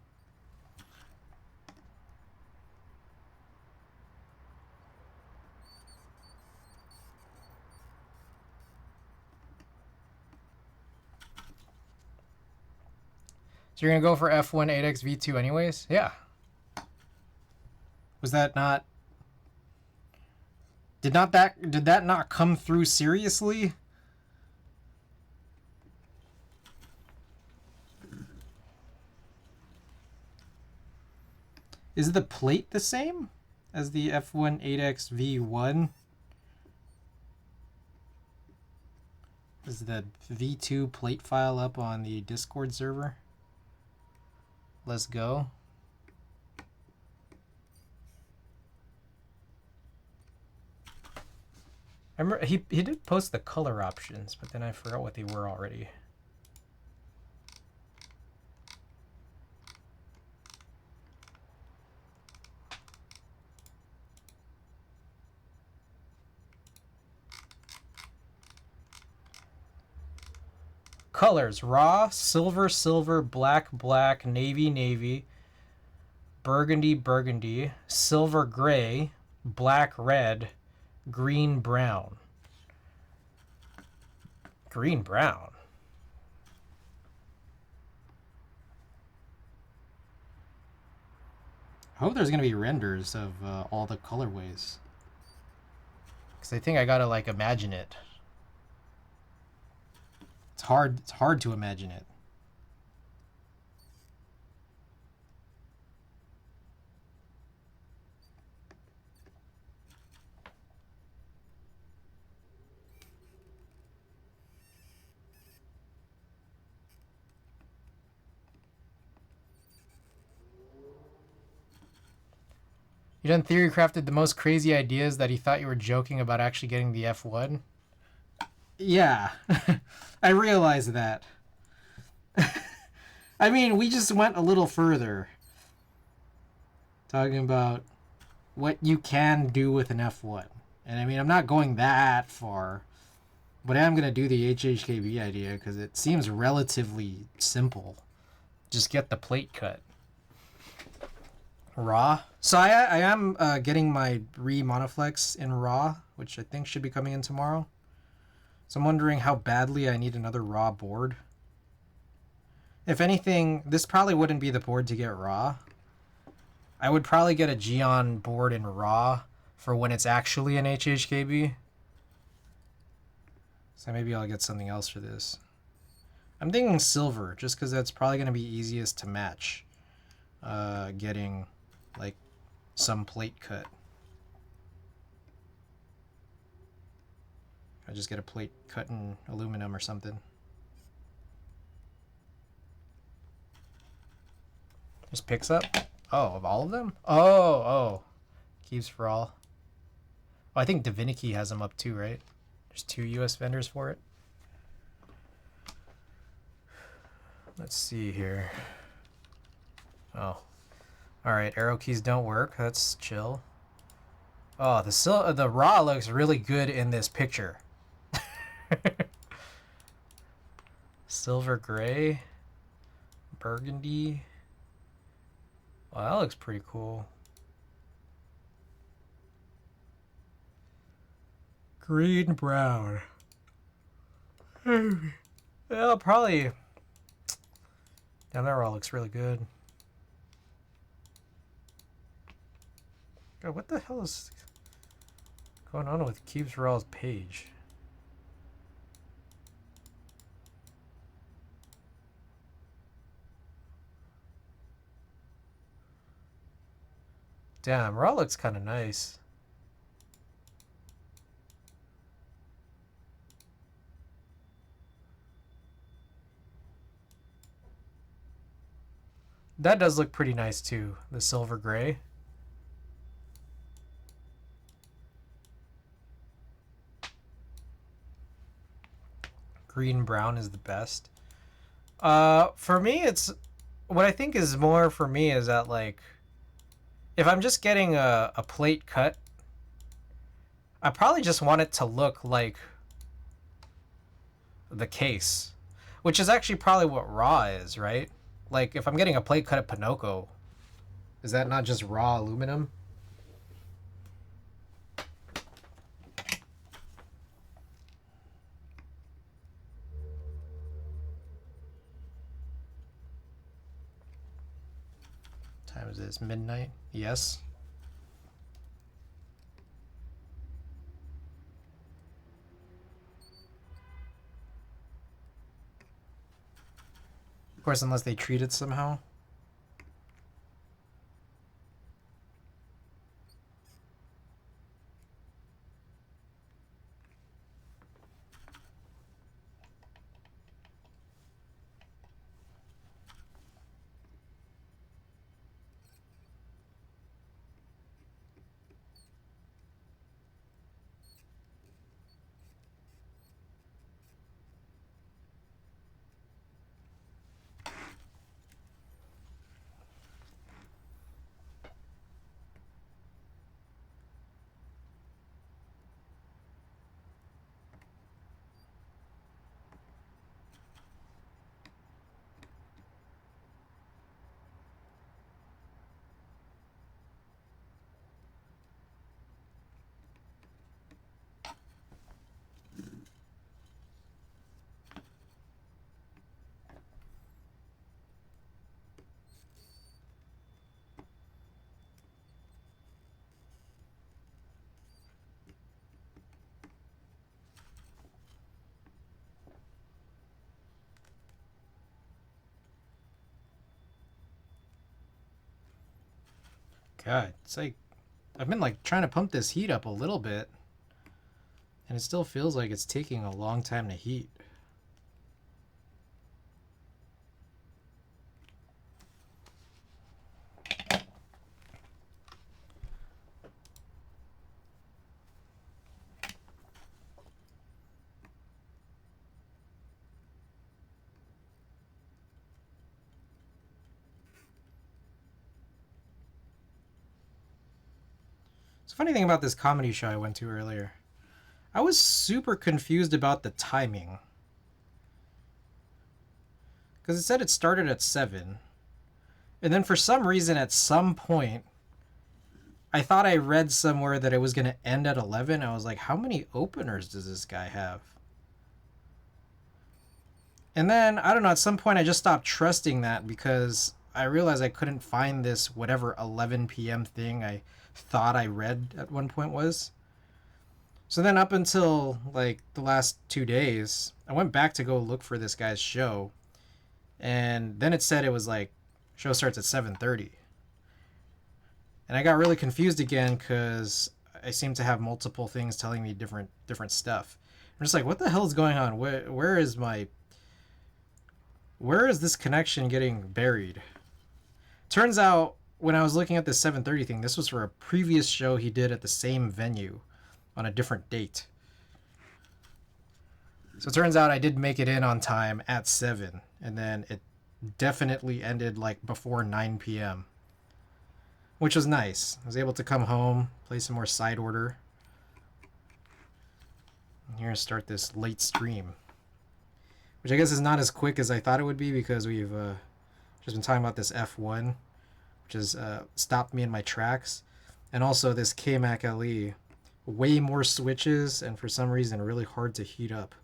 S1: So you're going to go for F1 8X V2 anyways? Yeah. Was that not... Did that not come through seriously? Is the plate the same as the F1 8X V1? Is the V2 plate file up on the Discord server? Let's go. I remember he did post the color options, but then I forgot what they were already. Colors: raw, silver, silver, black, black, navy, navy, burgundy, burgundy, silver, gray, black, red, green, brown. Green, brown. I hope there's going to be renders of all the colorways. Because I think I got to, like, imagine it. It's hard to imagine it. You done theory crafted the most crazy ideas that he thought you were joking about actually getting the F1? Yeah, I realize that. I mean, we just went a little further. Talking about what you can do with an F1. And I mean, I'm not going that far. But I am going to do the HHKB idea because it seems relatively simple. Just get the plate cut. Raw. So I am getting my Monoflex in raw, which I think should be coming in tomorrow. So I'm wondering how badly I need another raw board. If anything, this probably wouldn't be the board to get raw. I would probably get a Geon board in raw for when it's actually an HHKB. So maybe I'll get something else for this. I'm thinking silver, just because that's probably going to be easiest to match. Getting, like, some plate cut. I just get a plate cut in aluminum or something. Just picks up? Oh, of all of them? Oh. Keeps for all. Oh, I think Divinity has them up too, right? There's 2 US vendors for it. Let's see here. Oh. Alright, arrow keys don't work. That's chill. Oh, the raw looks really good in this picture. Silver gray. Burgundy. Oh, that looks pretty cool. Green brown. Well, probably. Damn, that raw looks really good. God, what the hell is going on with Keeps Raw's page? Damn, raw looks kind of nice. That does look pretty nice too, the silver gray. Green brown is the best. For me, it's what I think is more for me is that, like, if I'm just getting a plate cut, I probably just want it to look like the case, which is actually probably what raw is, right? Like, if I'm getting a plate cut at Pinocchio, is that not just raw aluminum? Time is this? Midnight? Yes. Of course, unless they treat it somehow. God, it's like I've been like trying to pump this heat up a little bit, and it still feels like it's taking a long time to heat. It's a funny thing about this comedy show I went to earlier. I was super confused about the timing. Because it said it started at 7. And then for some reason, at some point, I thought I read somewhere that it was going to end at 11. I was like, how many openers does this guy have? And then, I don't know, at some point I just stopped trusting that because I realized I couldn't find this whatever 11 p.m. thing I thought I read at one point was. So then up until like the last 2 days, I went back to go look for this guy's show. And then it said it was like, show starts at 7:30. And I got really confused again because I seem to have multiple things telling me different stuff. I'm just like, what the hell is going on? Where is this connection getting buried? Turns out, when I was looking at this 7:30 thing, this was for a previous show he did at the same venue on a different date. So it turns out I did make it in on time at 7, and then it definitely ended like before 9 p.m., which was nice. I was able to come home, play some more Side Order. I'm here to start this late stream, which I guess is not as quick as I thought it would be because we've just been talking about this F1, which has stopped me in my tracks, and also this kmac LE. Way more switches, and for some reason really hard to heat up.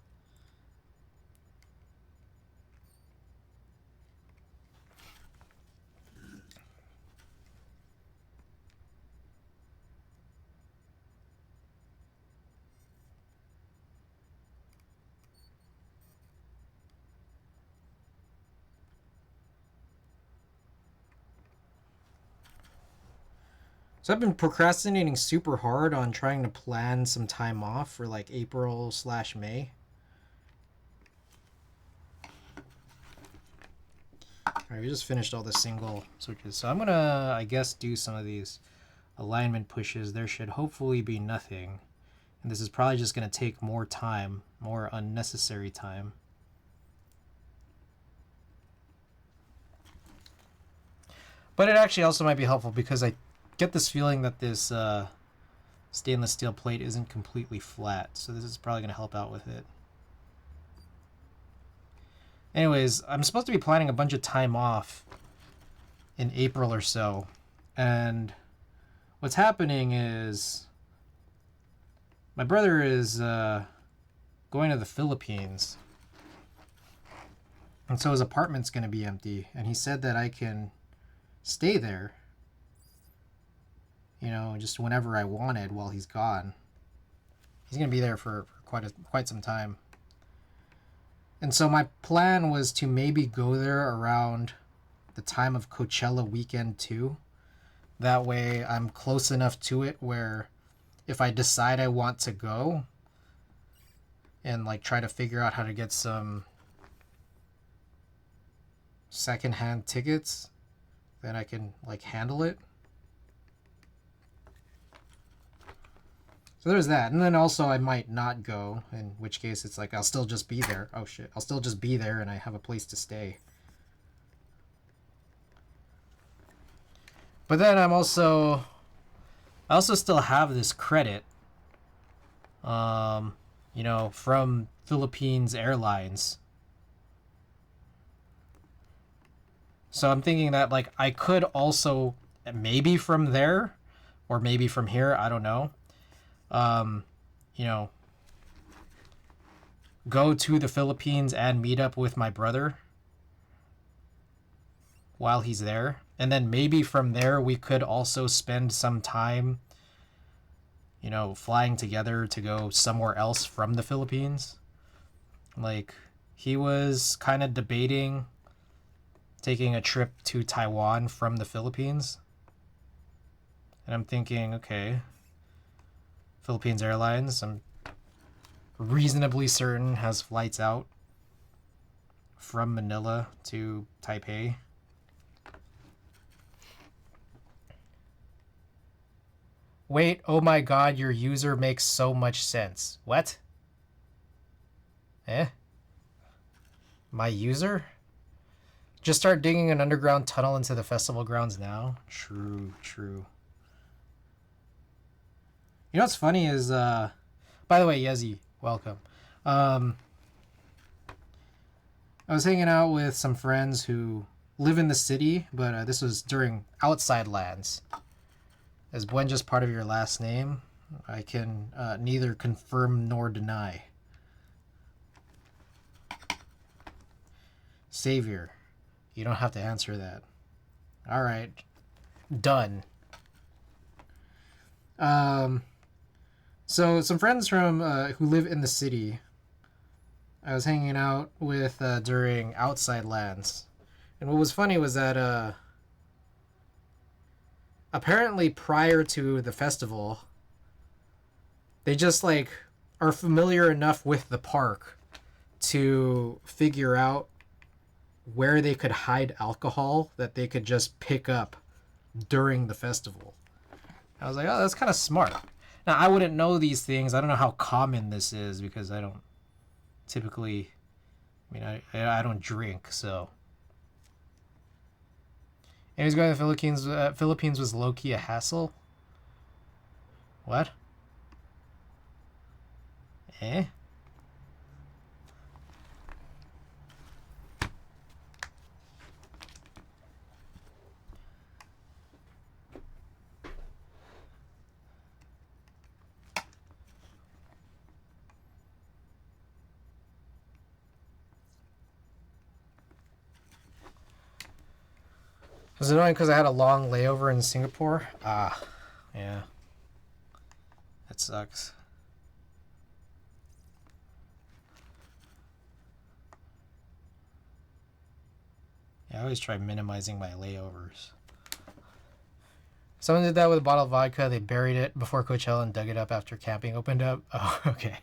S1: So I've been procrastinating super hard on trying to plan some time off for like April/May. Alright, we just finished all the single switches. So I'm gonna, I guess, do some of these alignment pushes. There should hopefully be nothing. And this is probably just gonna take more time, more unnecessary time. But it actually also might be helpful because I get this feeling that this stainless steel plate isn't completely flat, so this is probably going to help out with it. Anyways, I'm supposed to be planning a bunch of time off in April or so, and what's happening is my brother is going to the Philippines, and so his apartment's going to be empty, and he said that I can stay there, you know, just whenever I wanted while he's gone. He's going to be there for quite some time. And so my plan was to maybe go there around the time of Coachella weekend too. That way I'm close enough to it where if I decide I want to go and like try to figure out how to get some secondhand tickets, then I can like handle it. So there's that. And then also I might not go, in which case it's like I'll still just be there. Oh shit. I'll still just be there and I have a place to stay. But then I also still have this credit, you know, from Philippines Airlines. So I'm thinking that like I could also, maybe from there or maybe from here, I don't know, you know, go to the Philippines and meet up with my brother while he's there. And then maybe from there we could also spend some time, you know, flying together to go somewhere else from the Philippines. Like, he was kind of debating taking a trip to Taiwan from the Philippines. And I'm thinking, okay, Philippines Airlines, I'm reasonably certain, has flights out from Manila to Taipei. Wait, oh my god, your user makes so much sense. What? My user? Just start digging an underground tunnel into the festival grounds now? True. You know what's funny is, By the way, Yezi, welcome. I was hanging out with some friends who live in the city, but this was during outside lands. Is Buen just part of your last name? I can neither confirm nor deny. Savior, you don't have to answer that. All right, done. So some friends from who live in the city, I was hanging out with during outside lands, and what was funny was that apparently prior to the festival, they just like are familiar enough with the park to figure out where they could hide alcohol that they could just pick up during the festival. I was like, oh, that's kind of smart. Now, I wouldn't know these things. I don't know how common this is because I don't typically, I don't drink, so. Anyways, going to the Philippines was low-key a hassle. What? Eh? It was annoying because I had a long layover in Singapore. Ah, yeah. That sucks. Yeah, I always try minimizing my layovers. Someone did that with a bottle of vodka. They buried it before Coachella and dug it up after camping opened up. Oh, okay.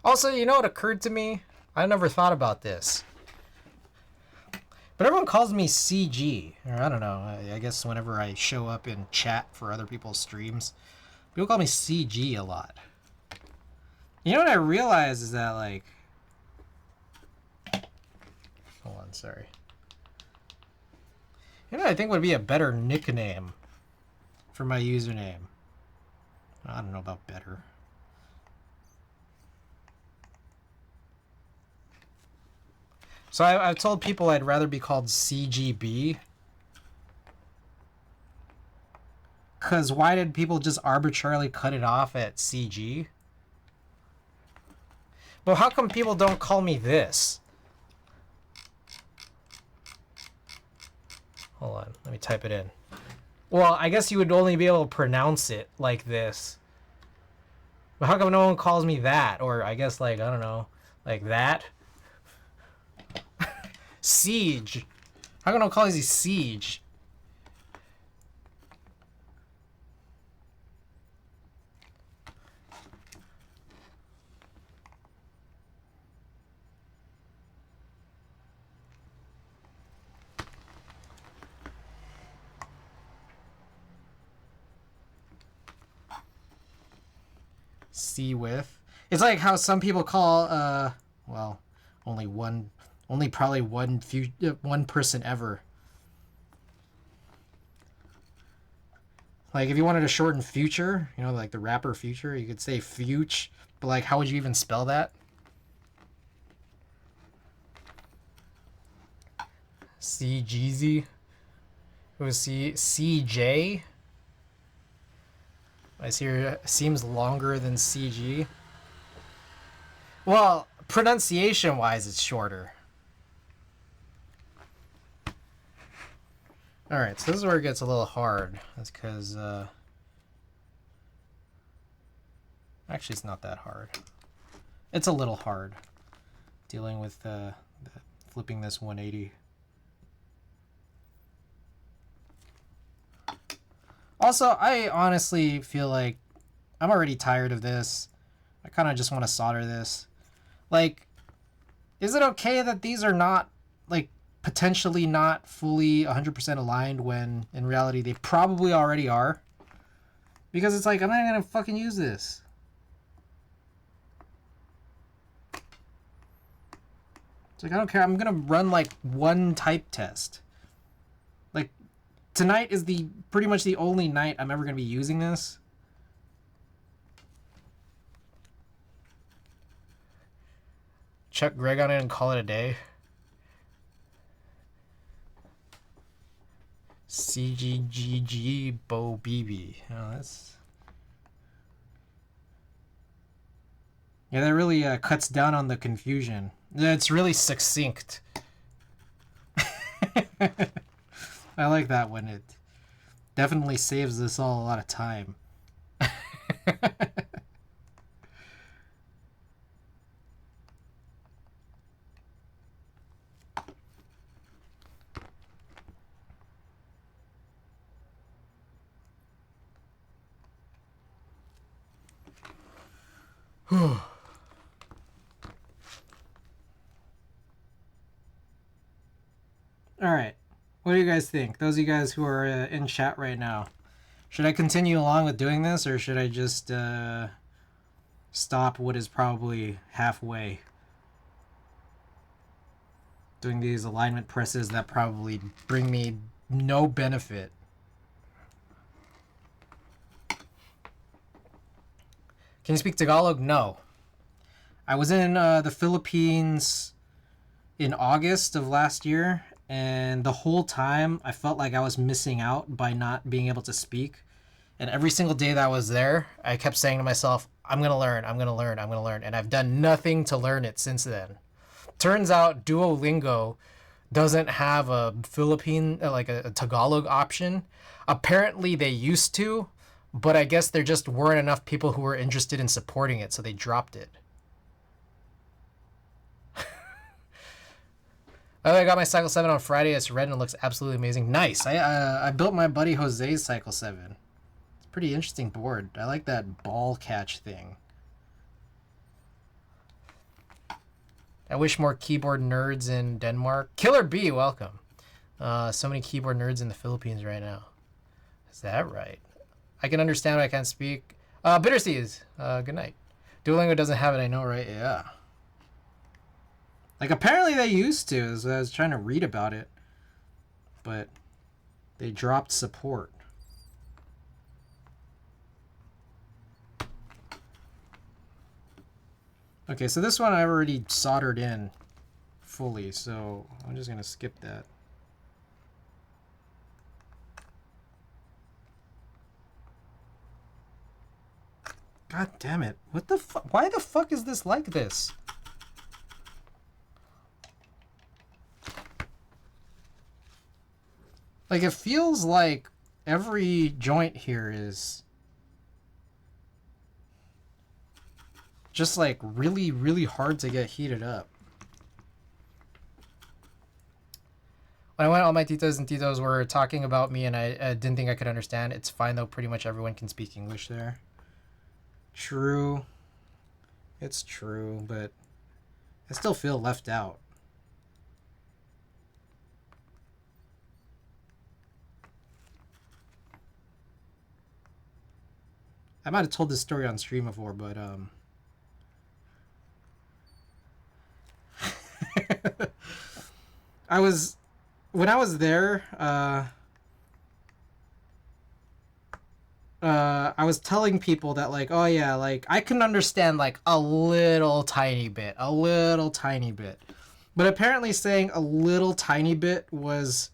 S1: Also, you know what occurred to me? I never thought about this. But everyone calls me CG. Or I don't know. I guess whenever I show up in chat for other people's streams, people call me CG a lot. You know what I realize is that, like... Hold on, sorry. You know what I think would be a better nickname for my username? I don't know about better. So I've told people I'd rather be called CGB. Because why did people just arbitrarily cut it off at CG? But how come people don't call me this? Hold on, let me type it in. Well, I guess you would only be able to pronounce it like this. But how come no one calls me that? Or I guess like, I don't know, like that? Siege. How come no one calls you Siege? C with. It's like how some people call well, only probably one person ever. Like if you wanted to shorten Future, you know, like the rapper Future, you could say Future, but like how would you even spell that? CGZ. It was CJ. I see here seems longer than CG. Well, pronunciation wise it's shorter. Alright, so this is where it gets a little hard. That's because actually it's not that hard. It's a little hard dealing with flipping this 180. Also, I honestly feel like I'm already tired of this. I kind of just want to solder this. Like, is it okay that these are not, like, potentially not fully 100% aligned when in reality they probably already are? Because it's like, I'm not even going to fucking use this. It's like, I don't care. I'm going to run like one type test. Like, tonight is pretty much the only night I'm ever going to be using this. Chuck Greg on it and call it a day. CGGG Bo BB. Oh, that's... Yeah, that really cuts down on the confusion. It's really succinct. I like that one. It definitely saves us all a lot of time. Alright, what do you guys think? Those of you guys who are in chat right now. Should I continue along with doing this, or should I just stop what is probably halfway? Doing these alignment presses that probably bring me no benefit. Can you speak Tagalog? No. I was in the Philippines in August of last year, and the whole time I felt like I was missing out by not being able to speak. And every single day that I was there, I kept saying to myself, I'm going to learn, I'm going to learn, I'm going to learn. And I've done nothing to learn it since then. Turns out Duolingo doesn't have a Philippine, like a Tagalog option. Apparently they used to, but I guess there just weren't enough people who were interested in supporting it, so they dropped it. I got my Cycle 7 on Friday. It's red and it looks absolutely amazing. Nice. I built my buddy Jose's Cycle 7. It's a pretty interesting board. I like that ball catch thing. I wish more keyboard nerds in Denmark. Killer B, welcome. So many keyboard nerds in the Philippines right now. Is that right? I can understand what I can't speak. Bitterseas, good night. Duolingo doesn't have it, I know, right? Yeah. Like, apparently they used to, so I was trying to read about it. But they dropped support. Okay, so this one I've already soldered in fully, so I'm just going to skip that. God damn it. What the fuck? Why the fuck is this like this? Like, it feels like every joint here is just like really, really hard to get heated up. When I went, all my titas and titos were talking about me and I didn't think I could understand. It's fine though, pretty much everyone can speak English there. True. It's true, but I still feel left out. I might have told this story on stream before, but when I was there, I was telling people that, like, oh yeah, like, I can understand like a little tiny bit. But apparently saying a little tiny bit was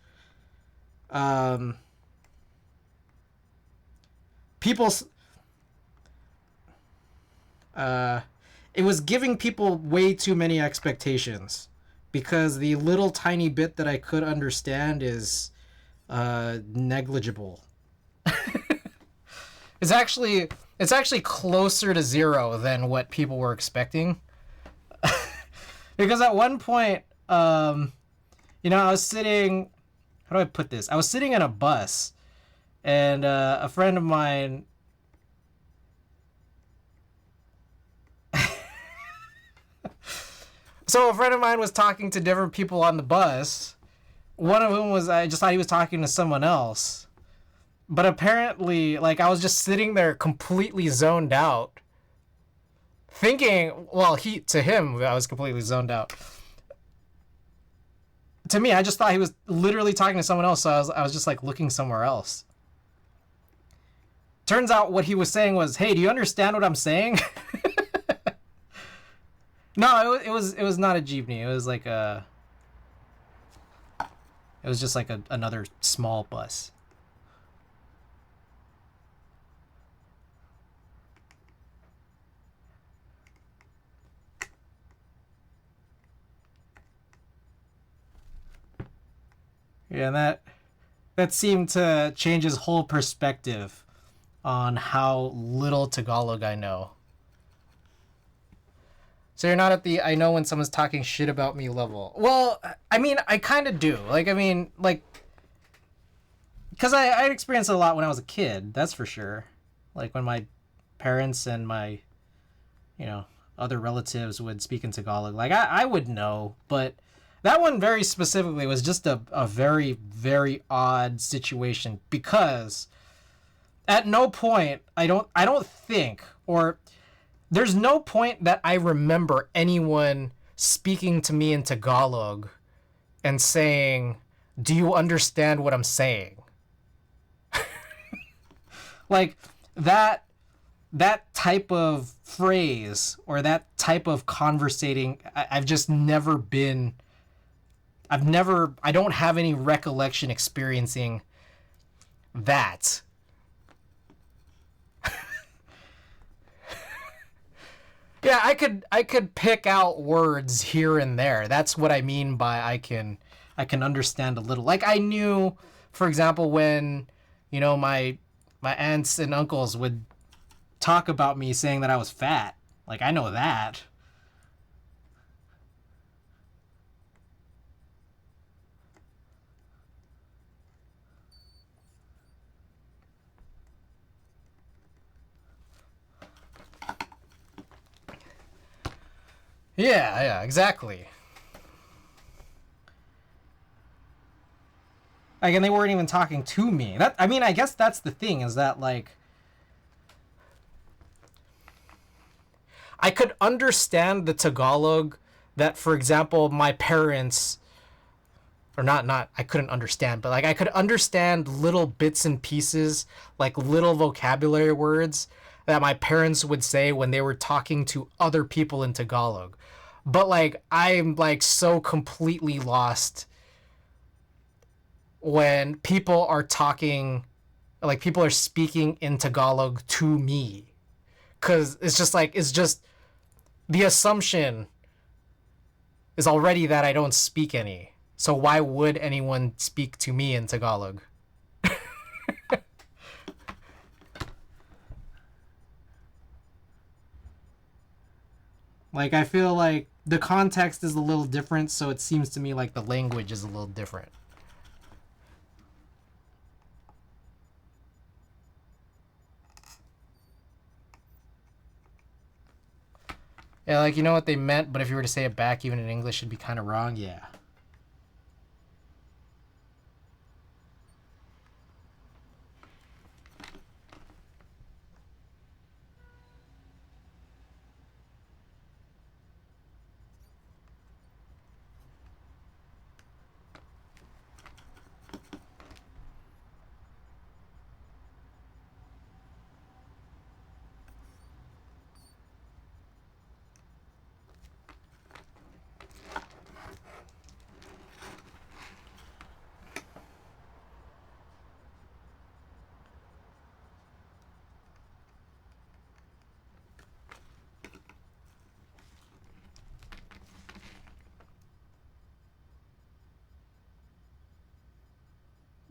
S1: people's it was giving people way too many expectations, because the little tiny bit that I could understand is negligible. It's actually closer to zero than what people were expecting. Because at one point, you know, I was sitting, how do I put this? I was sitting in a bus, and a friend of mine So a friend of mine was talking to different people on the bus. One of whom was, I just thought he was talking to someone else. But apparently, like, I was just sitting there completely zoned out. Thinking, well, to him, I was completely zoned out. to me, I just thought he was literally talking to someone else, so I was just like looking somewhere else. Turns out what he was saying was, "Hey, do you understand what I'm saying?" No, it was not a jeepney. It was like a. It was just like another small bus. Yeah, and that seemed to change his whole perspective on how little Tagalog I know. So you're not at the I know when someone's talking shit about me level. Well, I mean, I kind of do. Like, I mean, like, because I experienced it a lot when I was a kid, that's for sure. Like, when my parents and my, you know, other relatives would speak in Tagalog. Like, I would know, but that one very specifically was just a very, very odd situation because at no point, I don't think, or there's no point that I remember anyone speaking to me in Tagalog and saying, "Do you understand what I'm saying?" Like that type of phrase or that type of conversating, I've just never been. I don't have any recollection experiencing that. Yeah, I could pick out words here and there. That's what I mean by I can understand a little. Like I knew, for example, when you know my aunts and uncles would talk about me saying that I was fat. Like I know that. Yeah, yeah, exactly. Like, and they weren't even talking to me. That I mean, I guess that's the thing is that like I could understand the Tagalog that, for example, my parents or not I couldn't understand, but like I could understand little bits and pieces, like little vocabulary words that my parents would say when they were talking to other people in Tagalog. But like I'm like so completely lost when people are talking like people are speaking in Tagalog to me. Cause it's just like it's just the assumption is already that I don't speak any. So why would anyone speak to me in Tagalog? Like I feel like the context is a little different, so it seems to me like the language is a little different. Yeah, like you know what they meant, but if you were to say it back even in English it'd be kind of wrong. Yeah.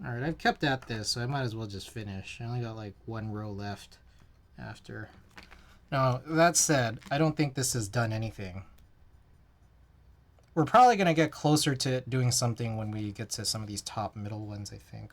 S1: Alright, I've kept at this, so I might as well just finish. I only got like one row left after. Now, that said, I don't think this has done anything. We're probably going to get closer to doing something when we get to some of these top middle ones, I think.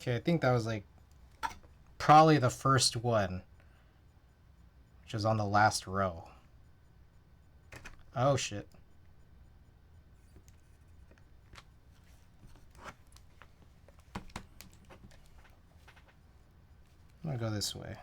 S1: Okay, I think that was like probably the first one, which is on the last row. Oh shit. I'm gonna go this way.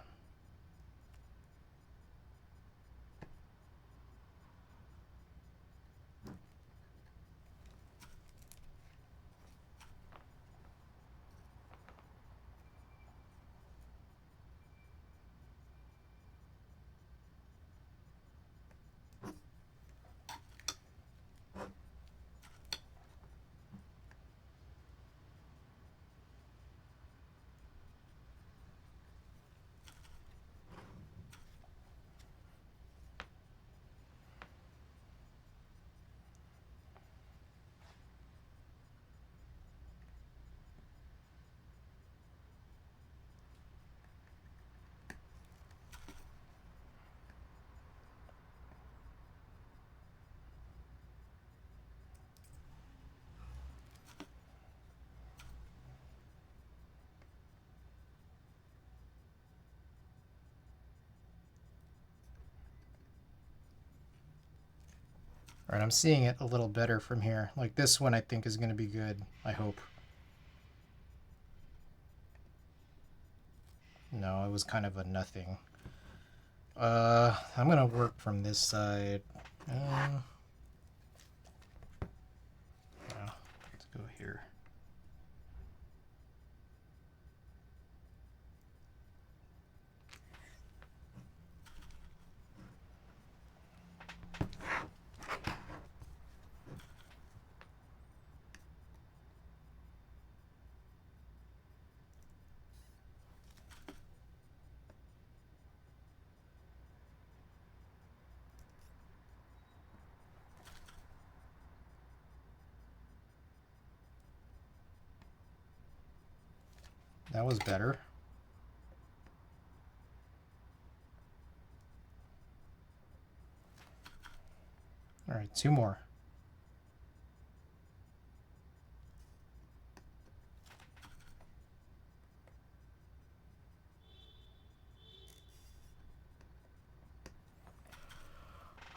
S1: Alright, I'm seeing it a little better from here. Like this one I think is gonna be good, I hope. No, it was kind of a nothing. I'm gonna work from this side. No, let's go here. That was better. All right, two more.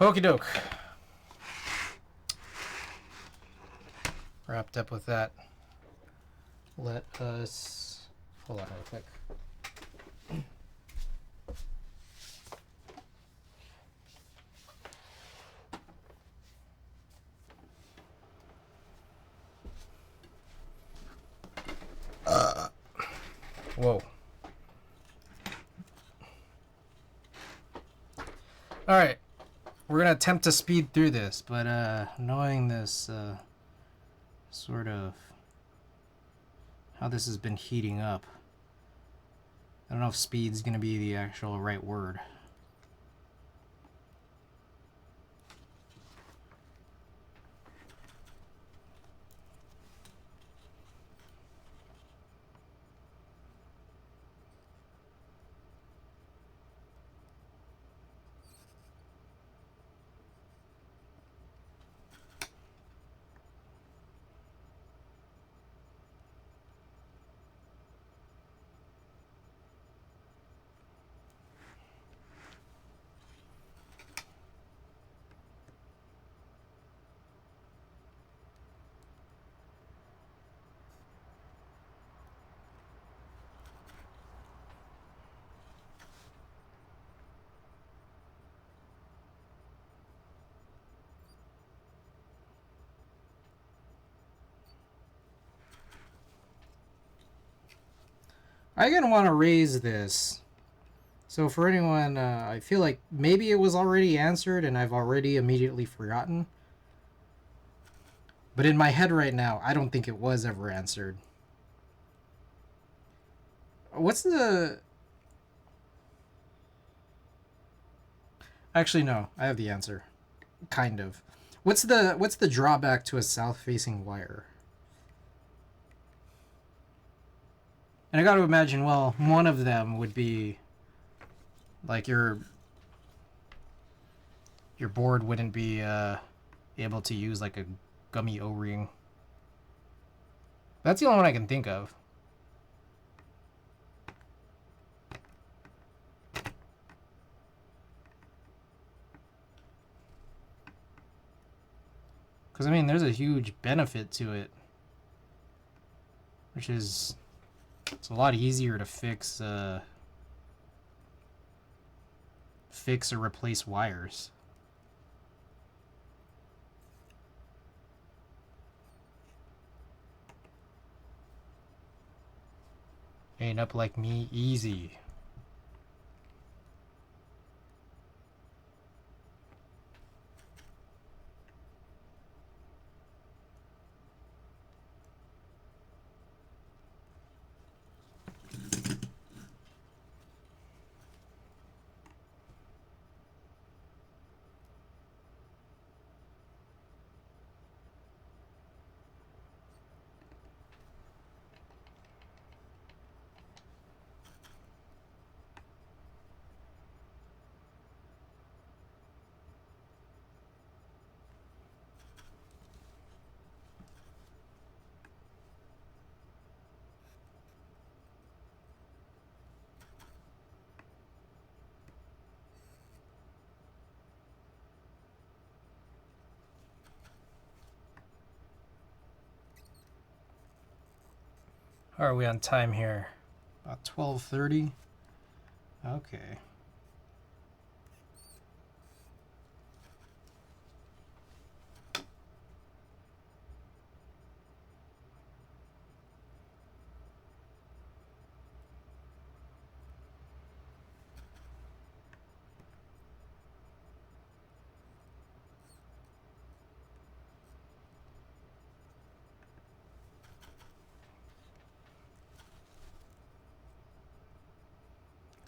S1: Okie doke. Wrapped up with that. Let us... Hold on real quick. Whoa. Alright. We're gonna attempt to speed through this, but knowing this sort of how this has been heating up, I don't know if speed's gonna be the actual right word. I'm gonna want to raise this. So for anyone, I feel like maybe it was already answered and I've already immediately forgotten. But in my head right now, I don't think it was ever answered. What's the... Actually, no. I have the answer. Kind of. What's the drawback to a south-facing wire? And I got to imagine, well, one of them would be like your board wouldn't be able to use like a gummy O-ring. That's the only one I can think of. Because, I mean, there's a huge benefit to it. Which is... It's a lot easier to fix or replace wires. Ain't up like me easy. How are we on time here? About 12:30. Okay.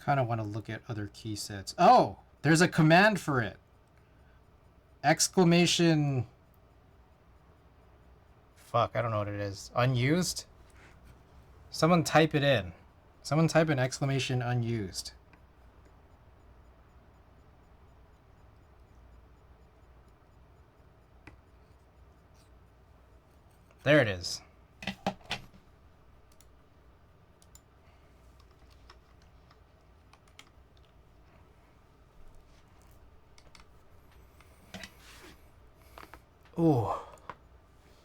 S1: Kind of want to look at other key sets. Oh, there's a command for it. Exclamation. Fuck, I don't know what it is. Unused? Someone type it in. Someone type an exclamation unused. There it is. Ooh.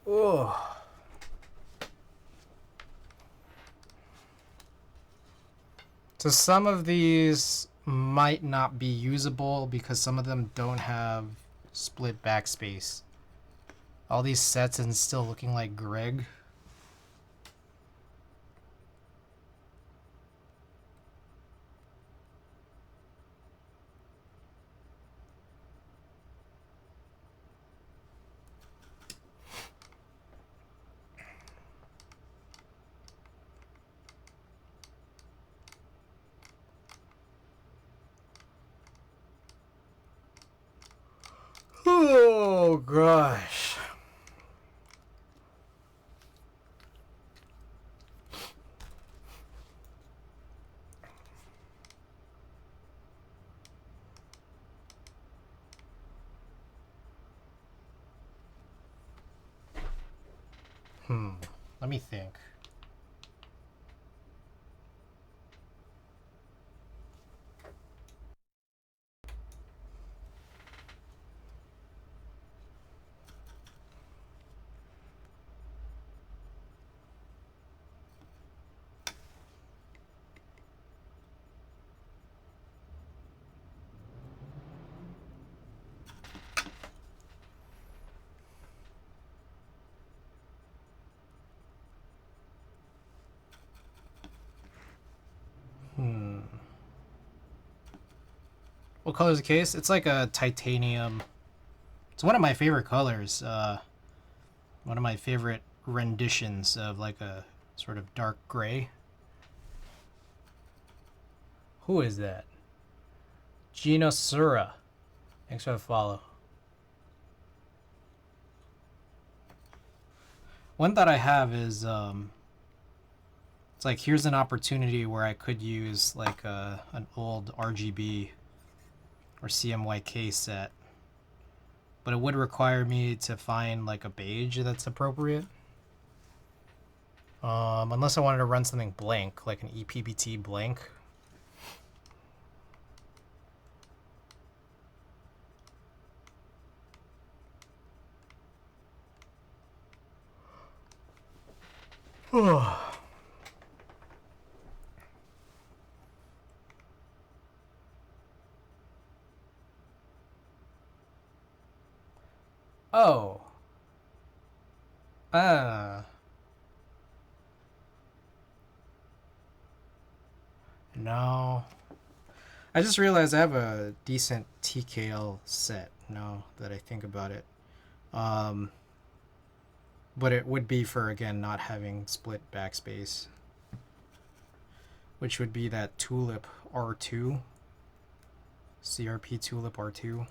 S1: Ooh. So some of these might not be usable because some of them don't have split backspace. All these sets and still looking like Greg. Oh gosh. Let me think. What color is the case? It's like a titanium. It's one of my favorite colors. One of my favorite renditions of like a sort of dark gray. Who is that? Ginosura. Thanks for the follow. One that I have is it's like here's an opportunity where I could use like an old RGB or CMYK set, but it would require me to find like a beige that's appropriate. Unless I wanted to run something blank, like an EPBT blank. Oh. Uh. No. I just realized I have a decent TKL set now that I think about it. Um, but it would be for, again, not having split backspace, which would be that Tulip R2, CRP Tulip R2.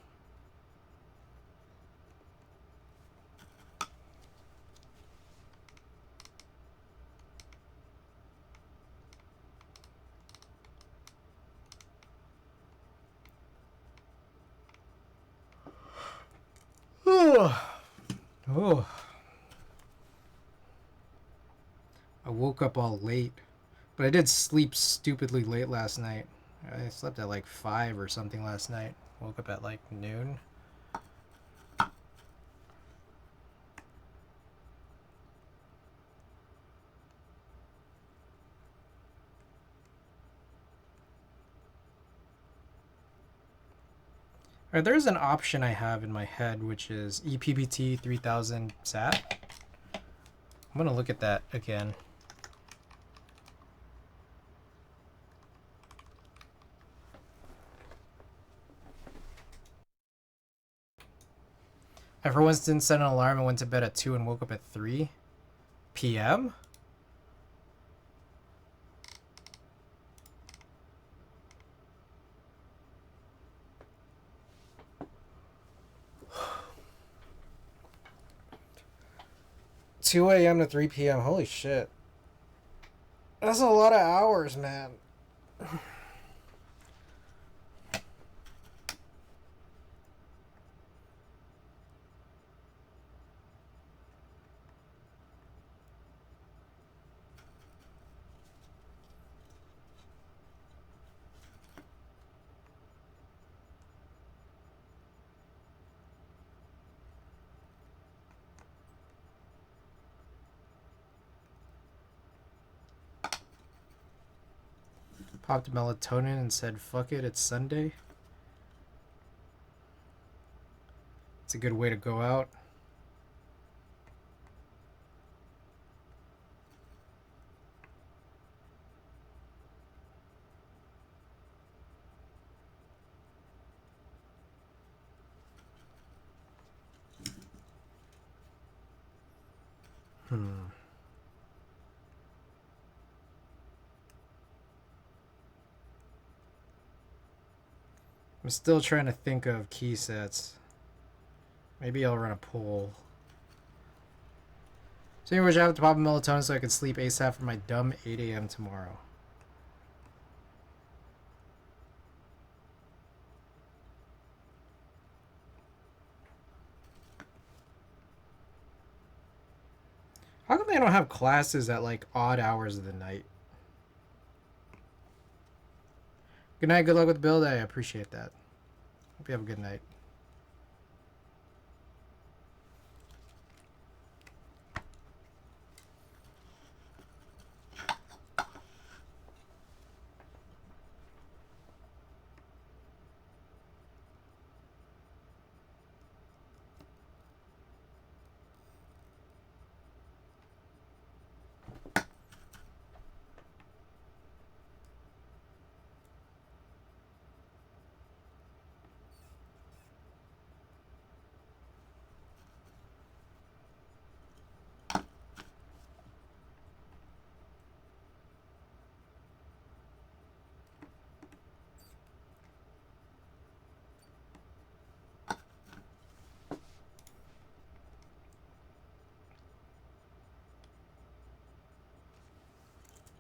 S1: Oh, I woke up all late, but I did sleep stupidly late last night. I slept at like 5 or something last night. Woke up at like noon. Alright, there's an option I have in my head, which is ePBT 3000 SAT. I'm gonna look at that again. I for once didn't set an alarm and went to bed at 2 and woke up at 3 p.m. 2 a.m. to 3 p.m. Holy shit. That's a lot of hours, man. Popped melatonin and said, fuck it, it's Sunday. It's a good way to go out. I'm still trying to think of key sets. Maybe I'll run a poll. So anyway, I have to pop melatonin so I can sleep ASAP for my dumb 8 a.m. tomorrow. How come they don't have classes at like odd hours of the night? Good night, good luck with the build. I appreciate that. Hope you have a good night.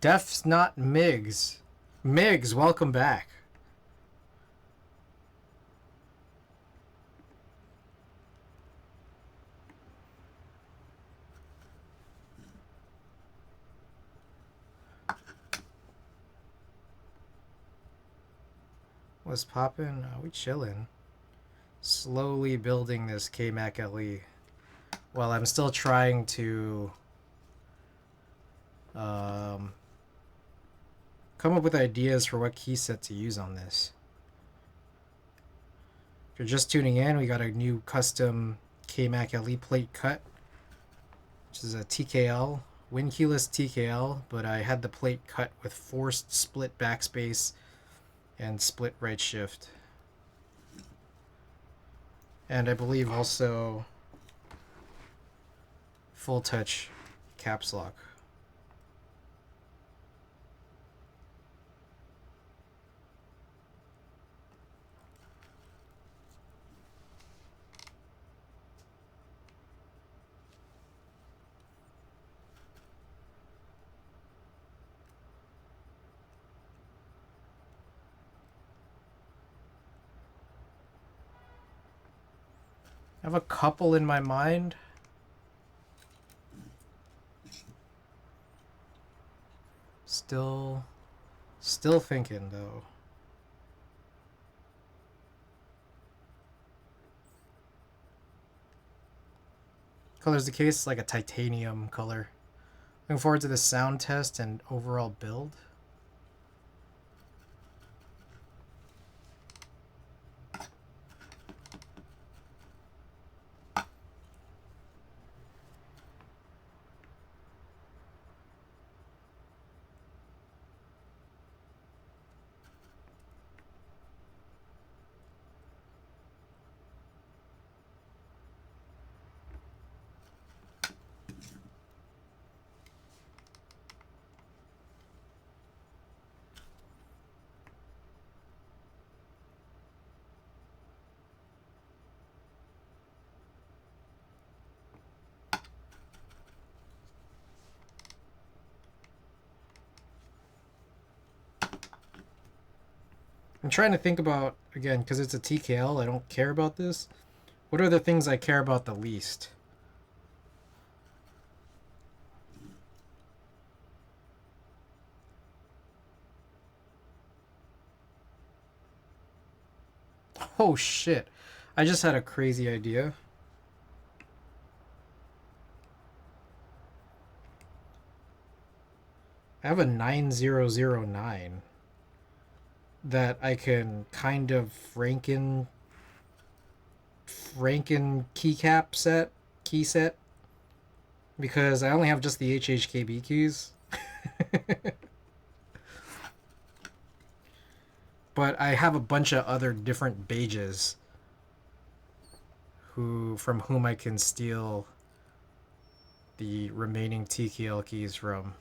S1: Def's not Migs. Migs, welcome back. What's poppin'? We chillin'. Slowly building this kmac LE while I'm still trying to Um, come up with ideas for what key set to use on this. If you're just tuning in, we got a new custom kmac LE plate cut, which is a TKL, win keyless TKL, but I had the plate cut with forced split backspace and split right shift. And I believe also full touch caps lock. I have a couple in my mind. Still thinking though. Color's the case, like a titanium color. Looking forward to the sound test and overall build. I'm trying to think about, again, because it's a TKL, I don't care about this. What are the things I care about the least? Oh shit. I just had a crazy idea. I have a 9009 that I can kind of Franken key set, because I only have just the HHKB keys. But I have a bunch of other different beiges from whom I can steal the remaining TKL keys from.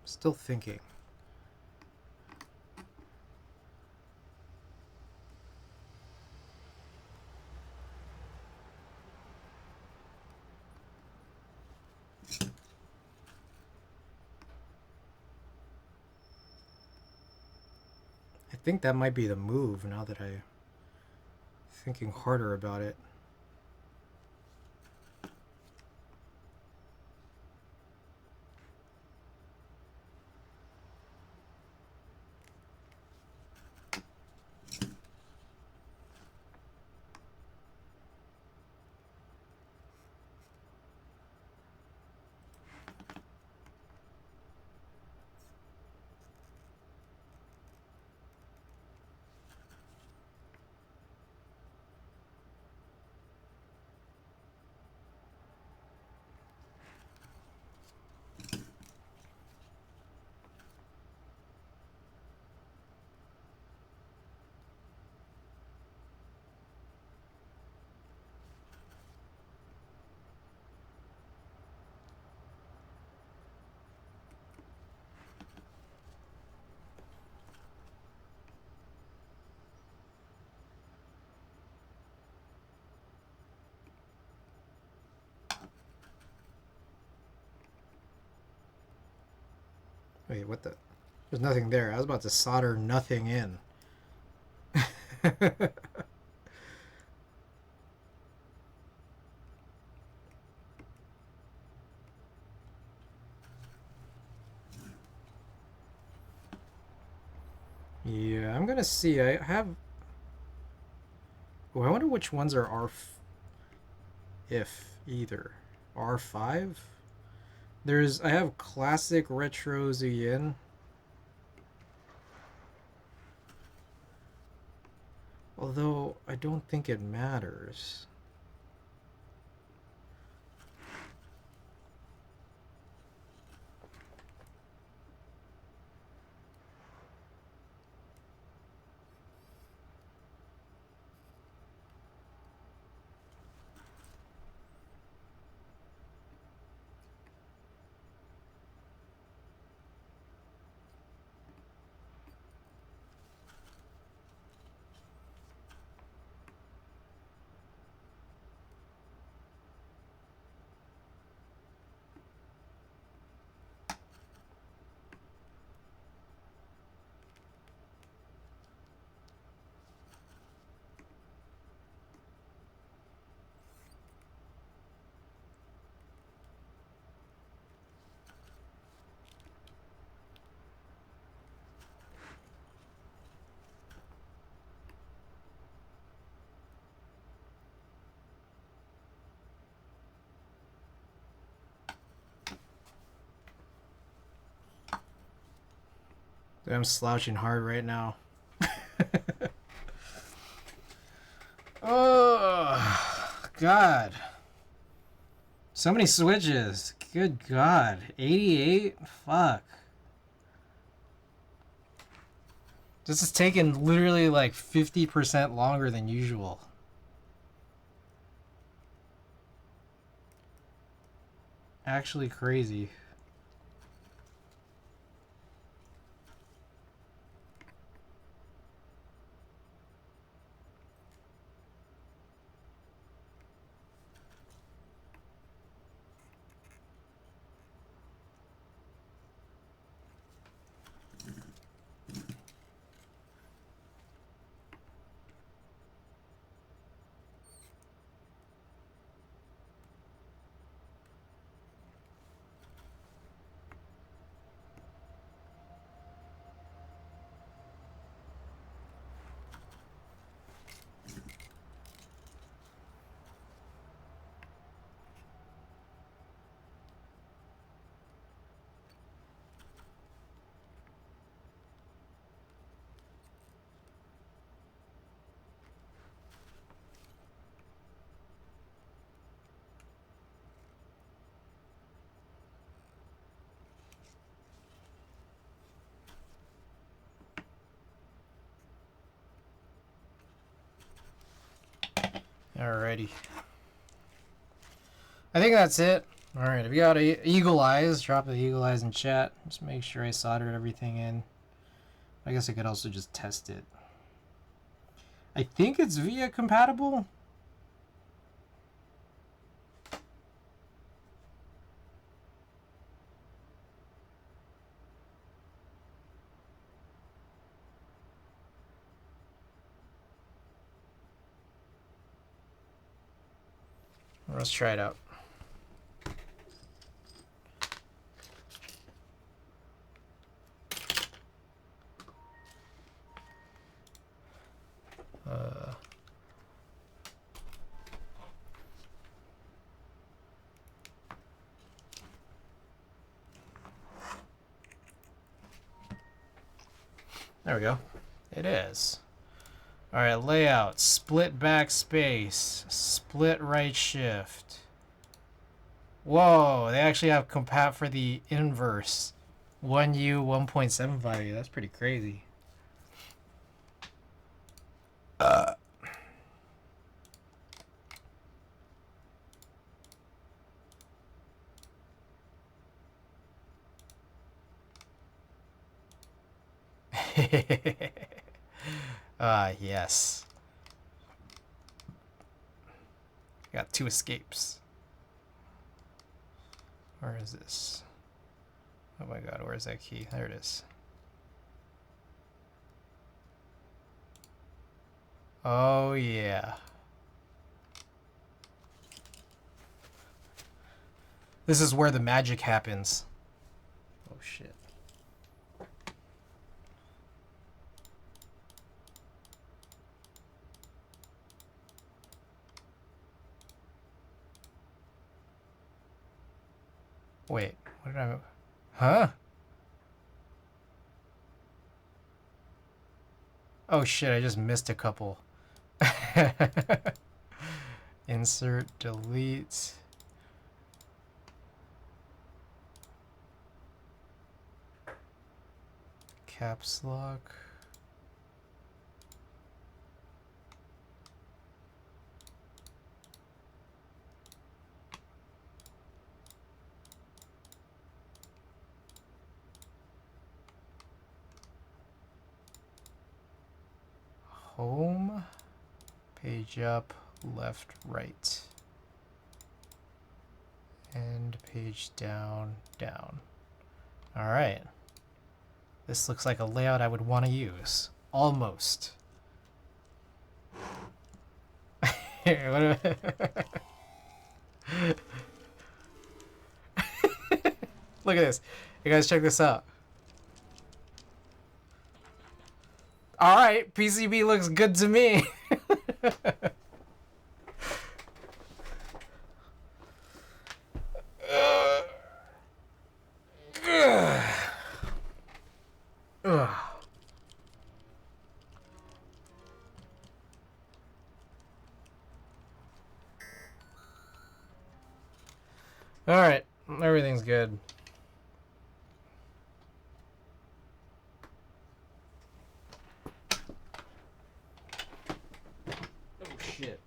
S1: Still thinking. I think that might be the move now that I'm thinking harder about it. Wait, what the? There's nothing there. I was about to solder nothing in. Yeah, I'm gonna see. I have... Oh, I wonder which ones are R... If either. R5? I have classic retro Zuyin. Although, I don't think it matters. I'm slouching hard right now. Oh, God. So many switches. Good God. 88? Fuck. This is taking literally like 50% longer than usual. Actually crazy. Alrighty. I think that's it. Alright, if you got eagle eyes, drop the eagle eyes in chat. Just make sure I soldered everything in. I guess I could also just test it. I think it's VIA compatible. Let's try it out. There we go. It is. Alright, layout. Split backspace. Split right shift. Whoa, they actually have compat for the inverse. 1U, 1.75U. That's pretty crazy. Yes. Got 2 escapes. Where is this? Oh my god, where's that key? There it is. Oh yeah. This is where the magic happens. Oh shit. Wait, what did I... Huh? Oh shit, I just missed a couple. Insert, delete. Caps lock. Home. Page up, left, right. And page down, down. All right. This looks like a layout I would want to use. Almost. Look at this. You guys check this out. All right, PCB looks good to me. All right, everything's good. Oh shit.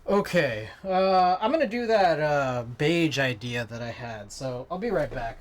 S1: Okay, I'm gonna do that beige idea that I had, so I'll be right back.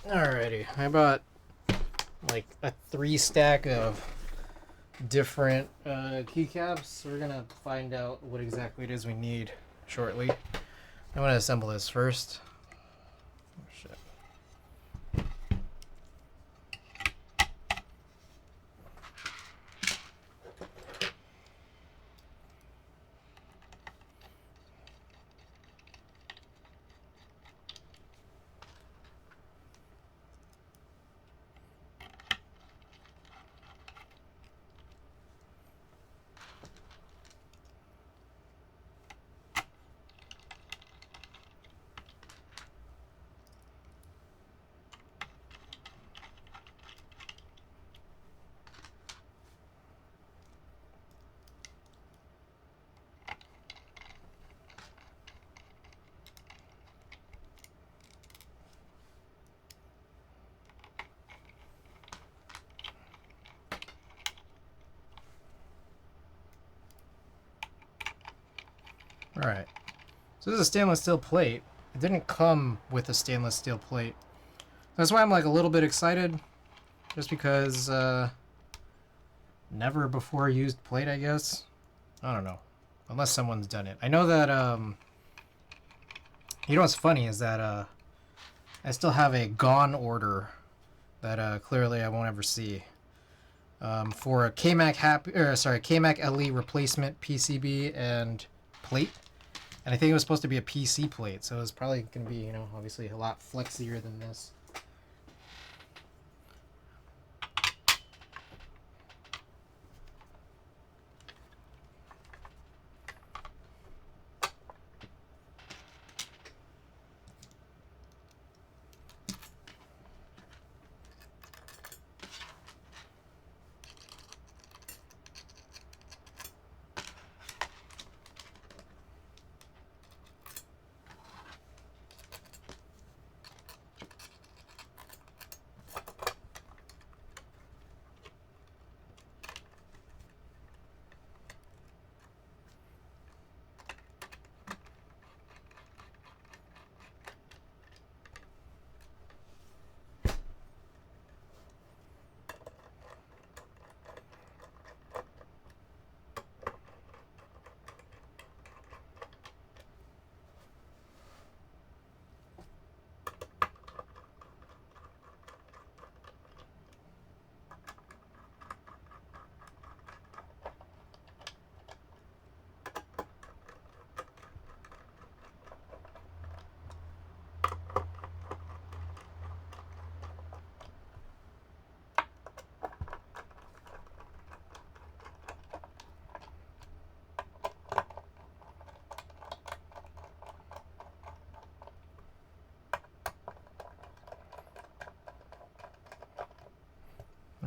S1: Alrighty, I bought like a 3 stack of different keycaps. We're gonna find out what exactly it is we need shortly. I'm gonna assemble this first. Oh, shit. Alright. So this is a stainless steel plate. It didn't come with a stainless steel plate. That's why I'm like a little bit excited. Just because never before used plate, I guess. I don't know. Unless someone's done it. I know that you know what's funny is that I still have a gone order that clearly I won't ever see. For a kmac LE replacement PCB and plate. And I think it was supposed to be a PC plate, so it's probably going to be, you know, obviously a lot flexier than this.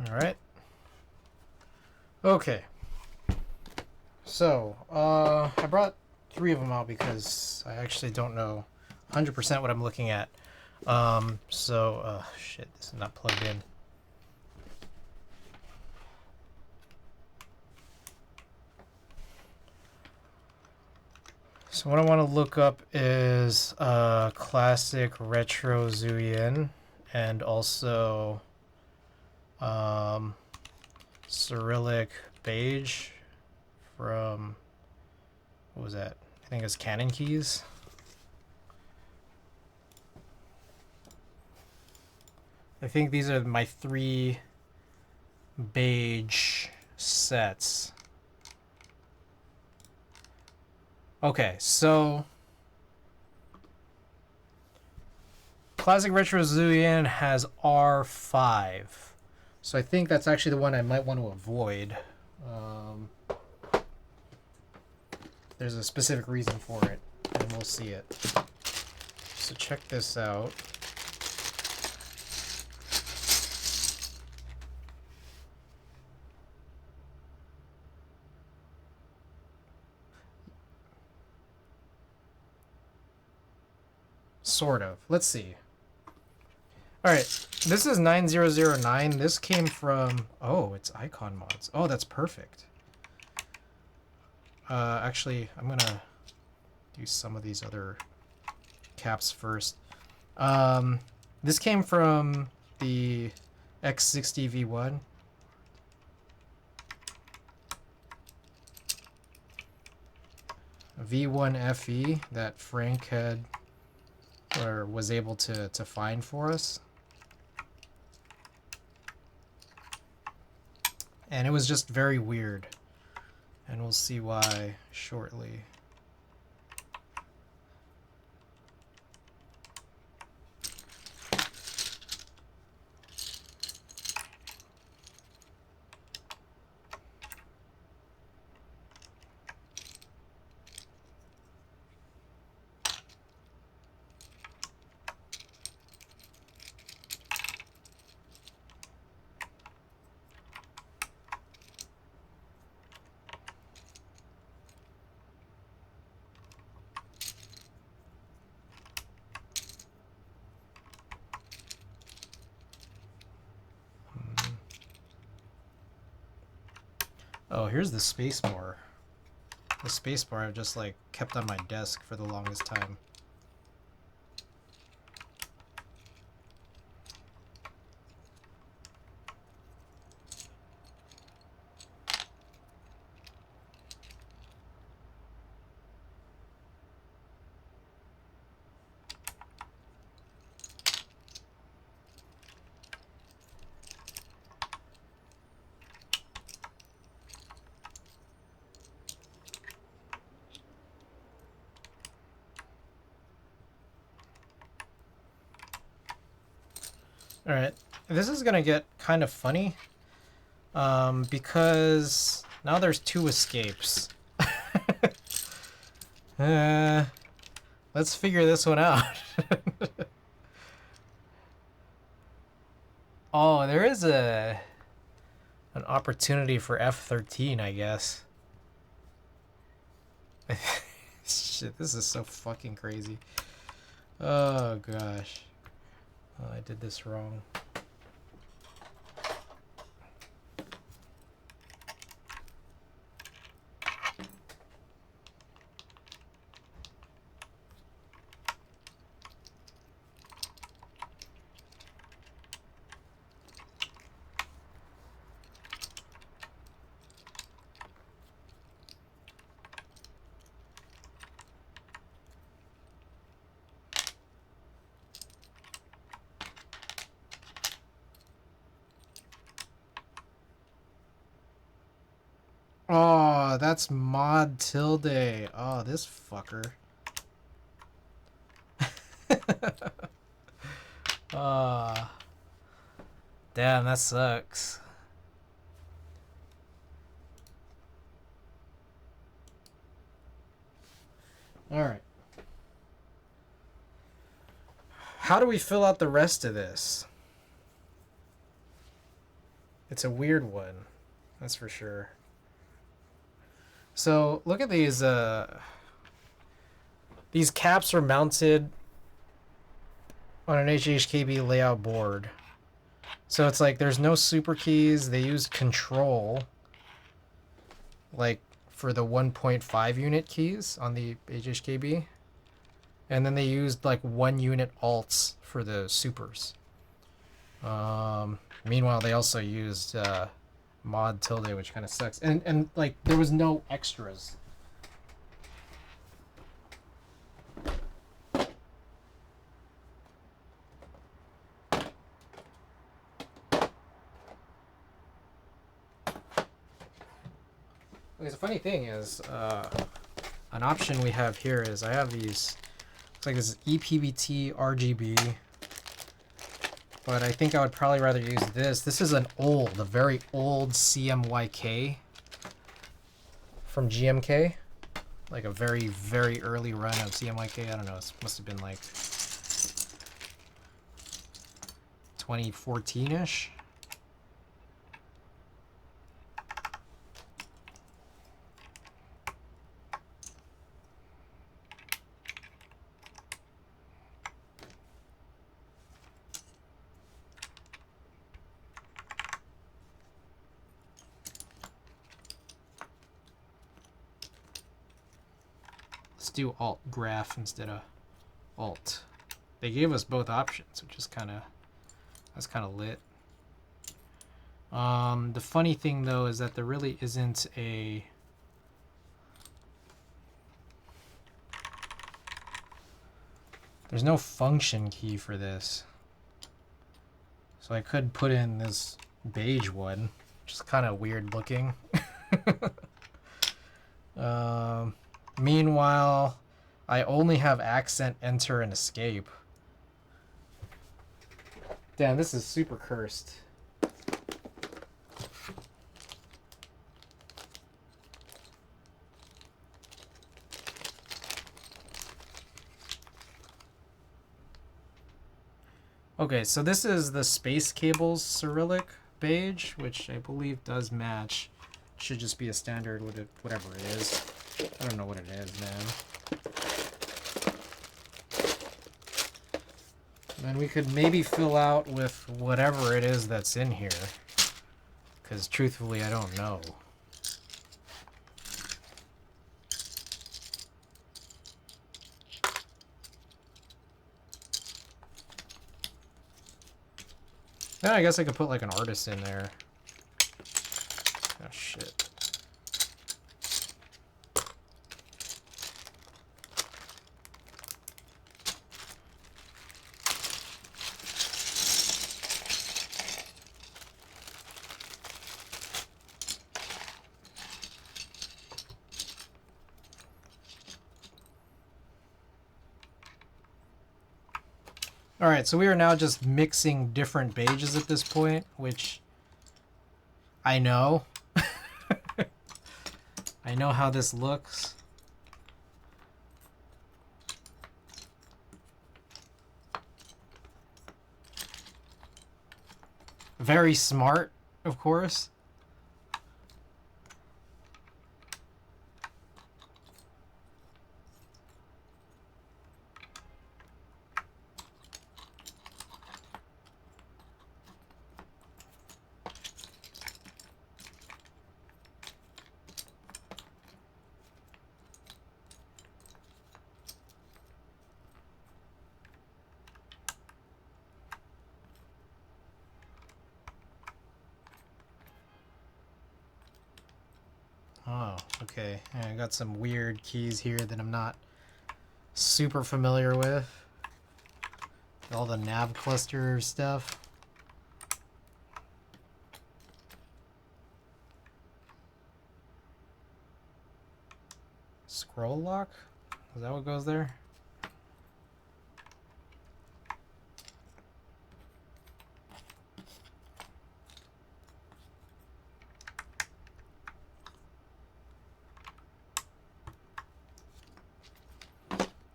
S1: Alright. Okay. So, I brought 3 of them out because I actually don't know 100% what I'm looking at. Shit, this is not plugged in. So what I want to look up is classic retro Zuyin and also Cyrillic beige from, what was that? I think it's Canon Keys. I think these are my 3 beige sets. Okay, so Classic Retro Zuyin has R5. So I think that's actually the one I might want to avoid. There's a specific reason for it, and we'll see it. So check this out. Sort of. Let's see. Alright, this is 9009. This came from... Oh, it's Icon Mods. Oh, that's perfect. Actually, I'm gonna do some of these other caps first. This came from the X60 V1. V1 FE that Frank had or was able to find for us. And it was just very weird. And we'll see why shortly. Oh, here's the space more. The spacebar I've just like kept on my desk for the longest time. Alright, this is gonna get kind of funny, because now there's 2 escapes. Let's figure this one out. Oh, there is an opportunity for F13, I guess. Shit, this is so fucking crazy. Oh gosh. Oh, I did this wrong. Oh, that's mod tilde. Oh, this fucker. Ah, damn, that sucks. Alright. How do we fill out the rest of this? It's a weird one, that's for sure. So look at these caps are mounted on an HHKB layout board. So it's like there's no super keys. They use control like for the 1.5 unit keys on the HHKB. And then they used like 1 unit alts for the supers. Meanwhile, they also used mod tilde, which kind of sucks. And like there was no extras. Because the funny thing is, an option we have here is I have these. Looks like this is ePBT RGB. But I think I would probably rather use this. This is a very old CMYK from GMK. Like a very, very early run of CMYK. I don't know, it must have been like 2014-ish. Let's do alt graph instead of alt. They gave us both options, which is that's kind of lit. The funny thing though is that there really isn't there's no function key for this. So I could put in this beige one, which is kind of weird looking. Meanwhile, I only have accent, enter, and escape. Damn, this is super cursed. Okay, so this is the Space Cables Cyrillic beige, which I believe does match. Should just be a standard with it, whatever it is. I don't know what it is, man. And then we could maybe fill out with whatever it is that's in here. Because truthfully, I don't know. Then I guess I could put like an artist in there. Oh shit. Alright, so we are now just mixing different beiges at this point, which I know. I know how this looks. Very smart, of course. Oh, okay. I got some weird keys here that I'm not super familiar with. All the nav cluster stuff. Scroll lock? Is that what goes there?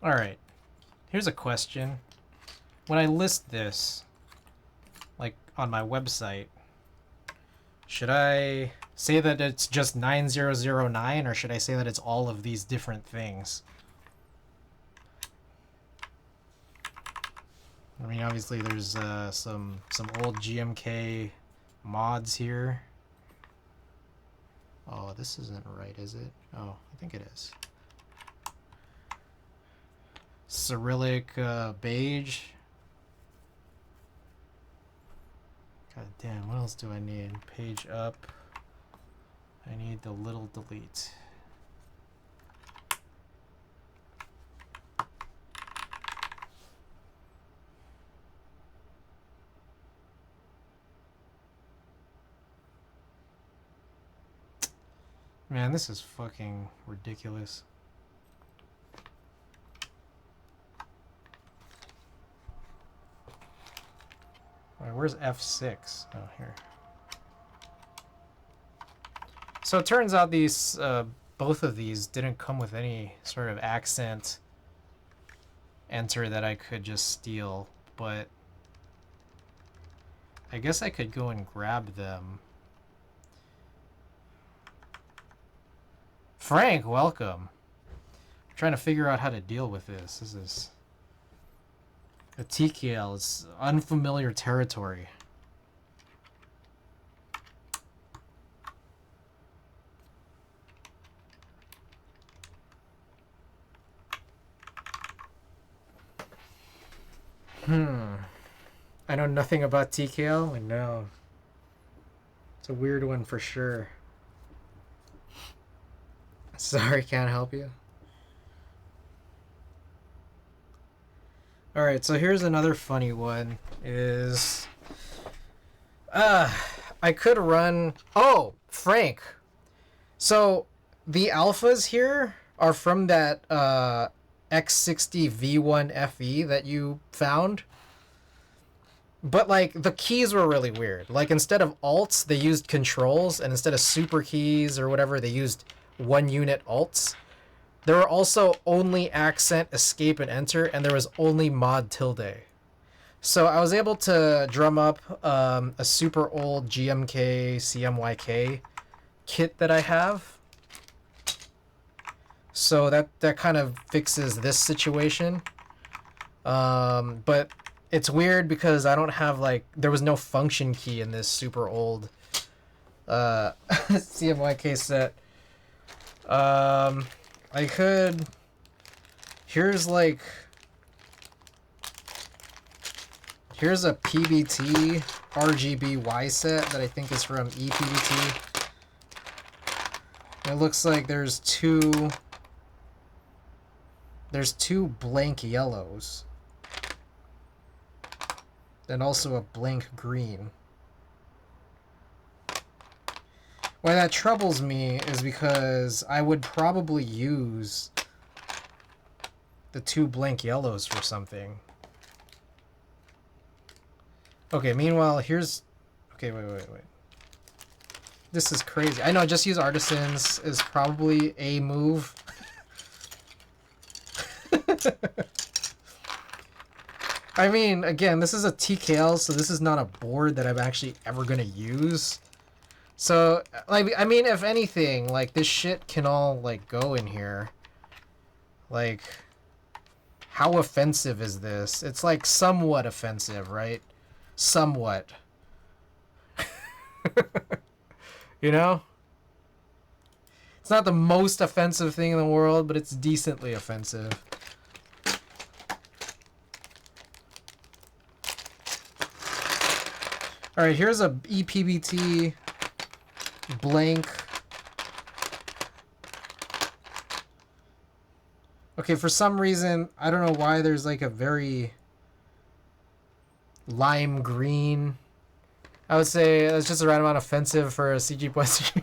S1: Alright, here's a question. When I list this, like on my website, should I say that it's just 9009 or should I say that it's all of these different things? I mean, obviously there's some old GMK mods here. Oh, this isn't right, is it? Oh, I think it is. Cyrillic beige. God damn, what else do I need? Page up. I need the little delete. Man, this is fucking ridiculous. Alright, where's F6? Oh, here. So it turns out these, both of these didn't come with any sort of accent enter that I could just steal, but I guess I could go and grab them. Frank, welcome. I'm trying to figure out how to deal with this. This is a TKL. It's unfamiliar territory. I know nothing about TKL. I know. It's a weird one for sure. Sorry, can't help you. Alright, so here's another funny one. Is I could run... Oh, Frank. So the alphas here are from that X60 V1 FE that you found. But like the keys were really weird. Like instead of alts, they used controls, and instead of super keys or whatever, they used one unit alts. There were also only accent, escape, and enter, and there was only mod tilde. So I was able to drum up a super old GMK CMYK kit that I have. So that kind of fixes this situation. But it's weird because I don't have like, there was no function key in this super old CMYK set. I could, here's a PBT RGB set that I think is from ePBT. It looks like there's two blank yellows. And also a blank green. Why that troubles me is because I would probably use the two blank yellows for something. Okay, meanwhile, here's... Okay, wait. This is crazy. I know, just use Artisans is probably a move. I mean, again, this is a TKL, so this is not a board that I'm actually ever going to use. So, like, I mean, if anything, like, this shit can all, like, go in here. Like, how offensive is this? It's, like, somewhat offensive, right? Somewhat. You know? It's not the most offensive thing in the world, but it's decently offensive. Alright, here's a ePBT blank. Okay, for some reason, I don't know why there's like a very lime green. I would say that's just the right amount offensive for a CG question.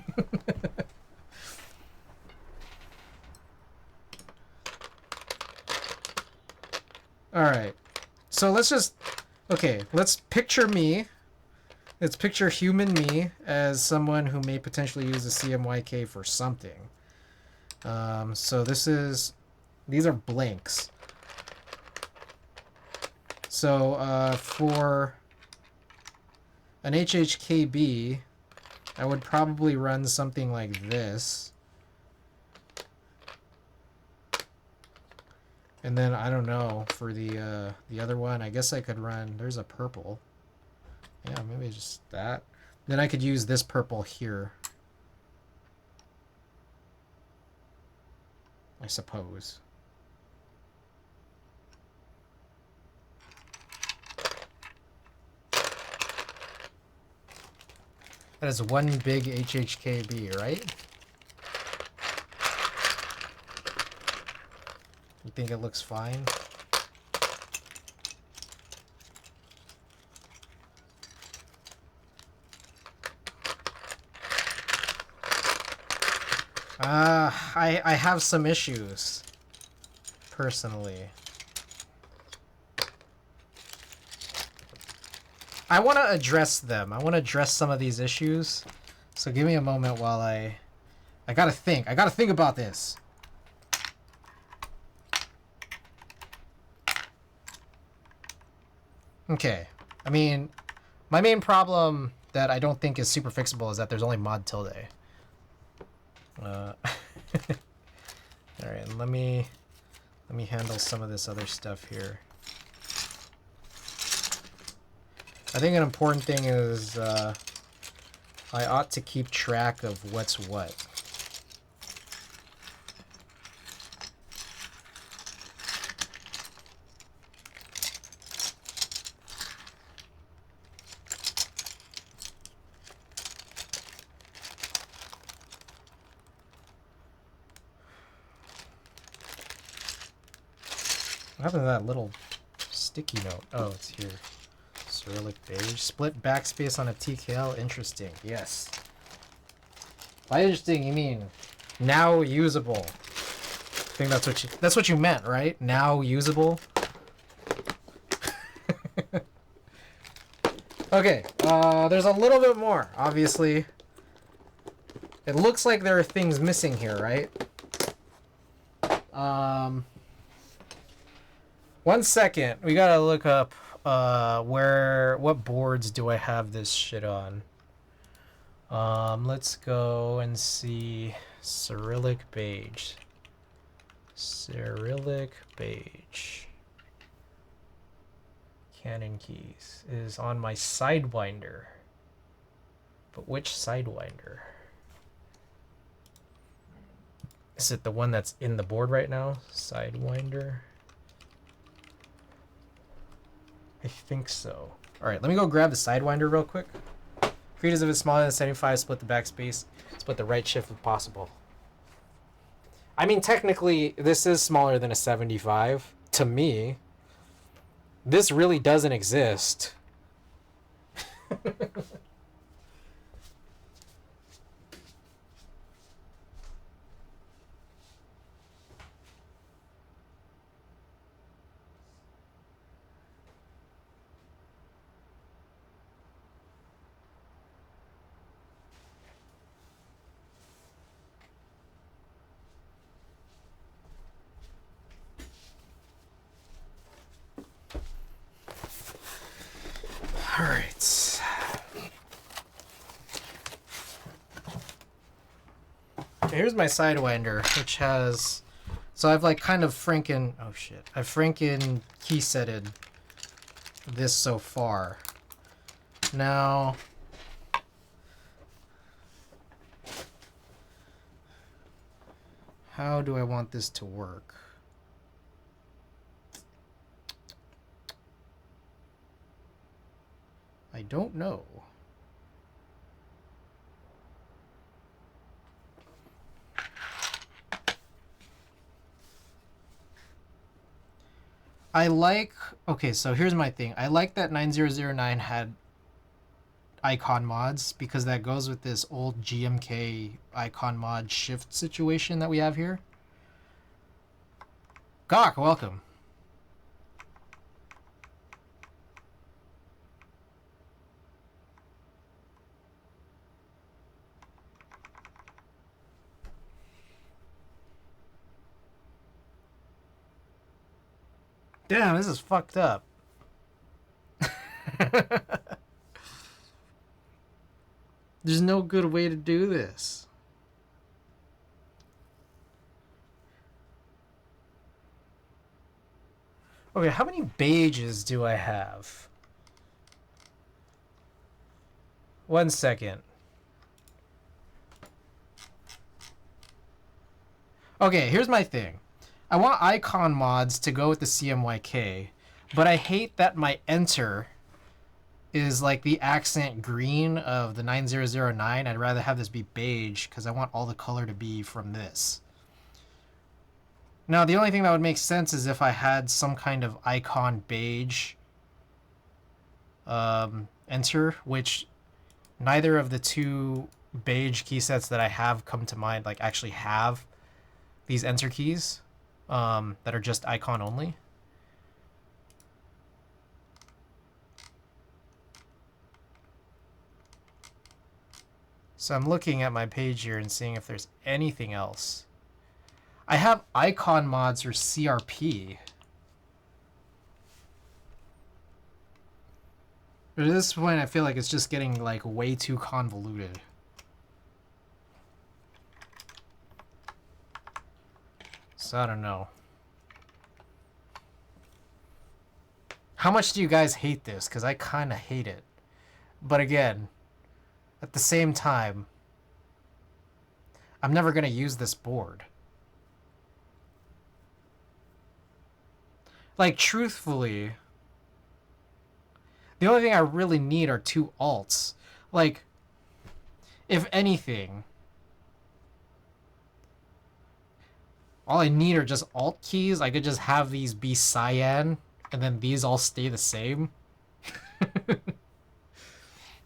S1: Alright, so let's just... Okay, let's picture me. Let's picture human me as someone who may potentially use a CMYK for something. So these are blanks. So for an HHKB, I would probably run something like this. And then, I don't know, for the other one, I guess I could run... There's a purple. Yeah, maybe just that. Then I could use this purple here. I suppose. That is one big HHKB, right? You think it looks fine? I have some issues, personally. I want to address them. I want to address some of these issues. So give me a moment while I gotta think. I gotta think about this. Okay. I mean, my main problem that I don't think is super fixable is that there's only mod tilde. All right, and let me handle some of this other stuff here. I think an important thing is I ought to keep track of what's what. What happened to that little sticky note? Oh, it's here. Cyrillic beige. Split backspace on a TKL. Interesting. Yes. By interesting, you mean now usable. I think that's what you meant, right? Now usable. Okay. There's a little bit more. Obviously, it looks like there are things missing here, right? 1 second. We gotta look up what boards do I have this shit on. Let's go and see Cyrillic beige. Cyrillic beige. Canon keys is on my Sidewinder. But which Sidewinder? Is it the one that's in the board right now? Sidewinder? I think so. Alright, let me go grab the Sidewinder real quick. Creators if it's smaller than 75, split the backspace, split the right shift if possible. I mean, technically, this is smaller than a 75. To me, this really doesn't exist. All right. Okay, here's my Sidewinder, which has... So I've like kind of Franken... Oh shit. I've Franken key setted this so far. Now... How do I want this to work? I don't know. I like... Okay, so here's my thing. I like that 9009 had icon mods because that goes with this old GMK icon mod shift situation that we have here. Gawk, welcome. Damn, this is fucked up. There's no good way to do this. Okay, how many beiges do I have? 1 second. Okay, here's my thing. I want icon mods to go with the CMYK, but I hate that my enter is like the accent green of the 9009. I'd rather have this be beige because I want all the color to be from this. Now, the only thing that would make sense is if I had some kind of icon beige enter, which neither of the two beige key sets that I have come to mind like actually have these enter keys that are just icon only. So I'm looking at my page here and seeing if there's anything else. I have icon mods or CRP. But at this point, I feel like it's just getting like way too convoluted. So I don't know. How much do you guys hate this? Because I kind of hate it. But again, at the same time, I'm never going to use this board. Like, truthfully, the only thing I really need are 2 alts. Like, if anything, all I need are just alt keys. I could just have these be cyan, and then these all stay the same.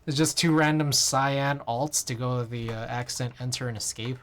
S1: It's just 2 random cyan alts to go with the accent, enter, and escape.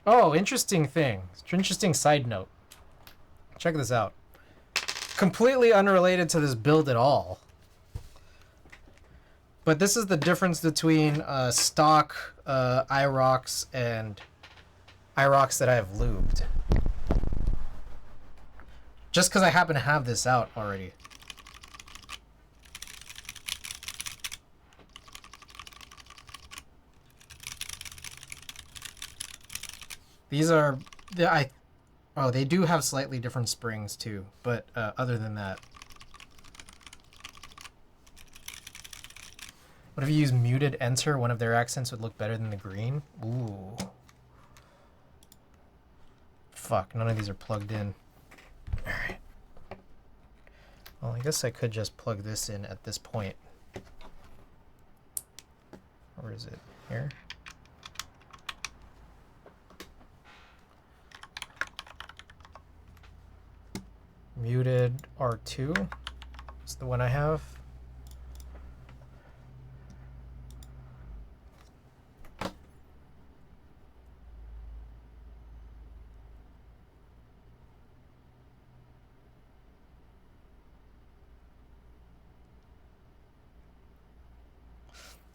S1: Oh, interesting thing. Interesting side note. Check this out. Completely unrelated to this build at all. But this is the difference between stock IROX and IROX that I have lubed. Just because I happen to have this out already. These are... Oh, they do have slightly different springs too, but other than that. What if you use muted enter? One of their accents would look better than the green. Ooh. Fuck, none of these are plugged in. Alright. Well, I guess I could just plug this in at this point. Where is it? Here? Muted R2. It's the one I have.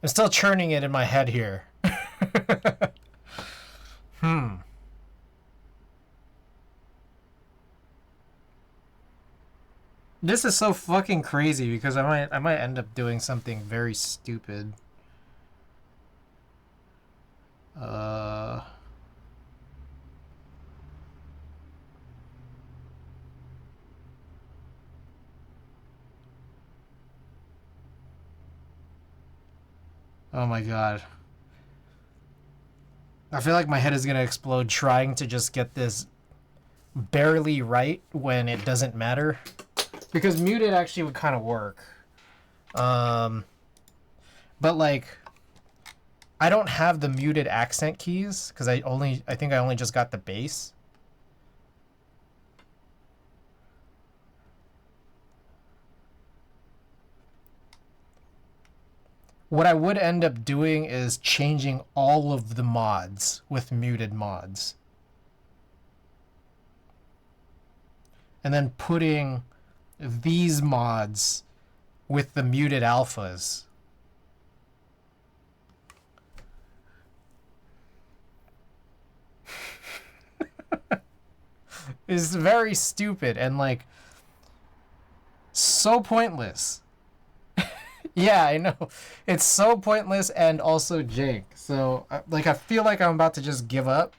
S1: I'm still churning it in my head here. This is so fucking crazy because I might end up doing something very stupid. Oh my god. I feel like my head is gonna explode trying to just get this barely right when it doesn't matter. Because muted actually would kind of work. But like, I don't have the muted accent keys because I think I only just got the bass. What I would end up doing is changing all of the mods with muted mods. And then putting these mods with the muted alphas. It's very stupid and like so pointless. Yeah, I know. It's so pointless and also jank. So, like, I feel like I'm about to just give up.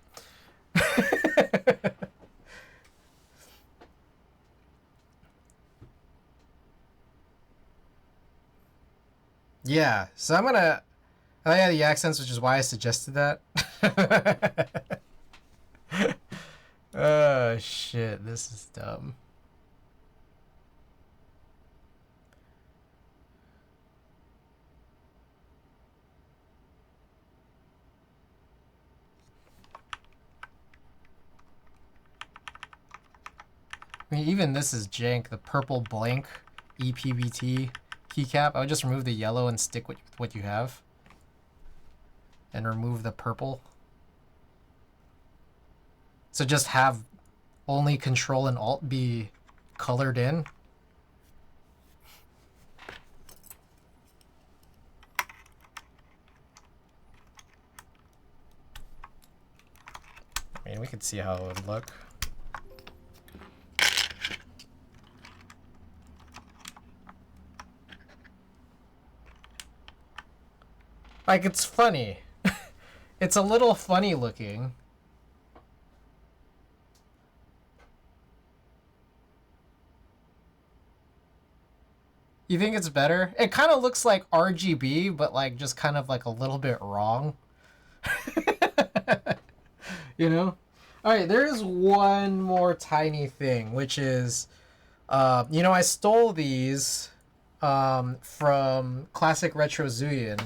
S1: Yeah, so I'm gonna... Oh yeah, the accents, which is why I suggested that. Oh, shit. This is dumb. I mean, even this is jank. The purple blank EPBT keycap. I would just remove the yellow and stick with what you have. And remove the purple. So just have only Control and Alt be colored in. I mean, we could see how it would look. Like, it's funny. It's a little funny looking. You think it's better? It kind of looks like RGB, but like just kind of like a little bit wrong. You know? Alright, there is one more tiny thing, which is, you know, I stole these from Classic Retro Zuyin.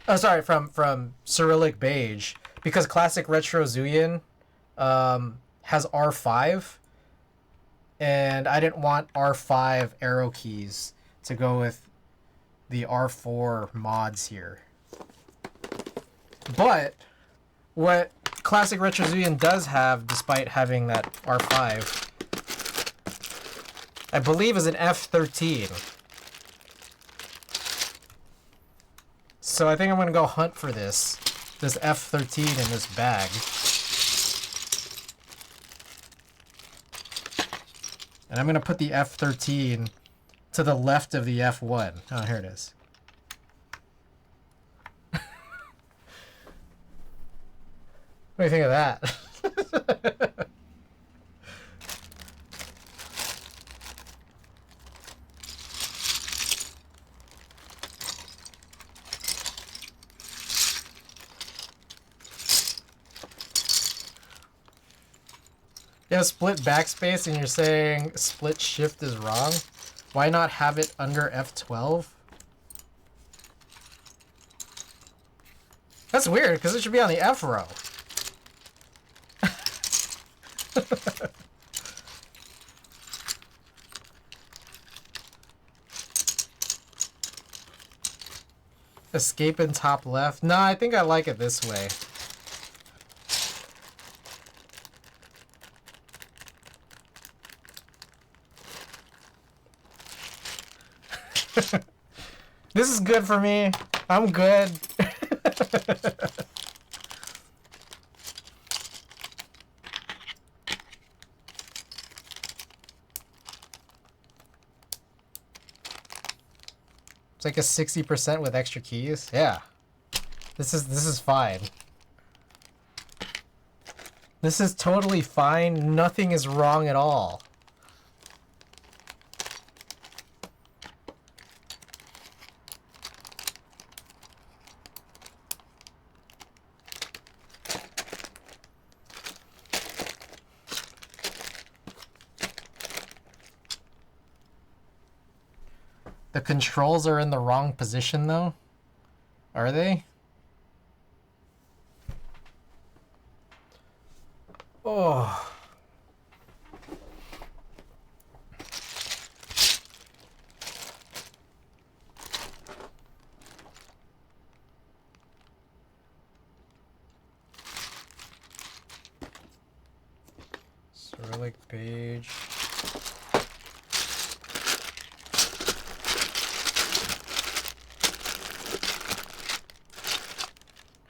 S1: Oh, sorry, from Cyrillic Beige, because Classic Retro Zuyin has R5, and I didn't want R5 arrow keys to go with the R4 mods here. But what Classic Retro Zuyin does have, despite having that R5, I believe is an F13. So I think I'm going to go hunt for this F13 in this bag. And I'm going to put the F13 to the left of the F1. Oh, here it is. What do you think of that? You have split backspace and you're saying split shift is wrong? Why not have it under F12? That's weird, because it should be on the F row. Escape in top left? No, I think I like it this way. This is good for me. I'm good. It's like a 60% with extra keys. Yeah. This is fine. This is totally fine. Nothing is wrong at all. The controls are in the wrong position, though. Are they? Oh. Cyrillic page.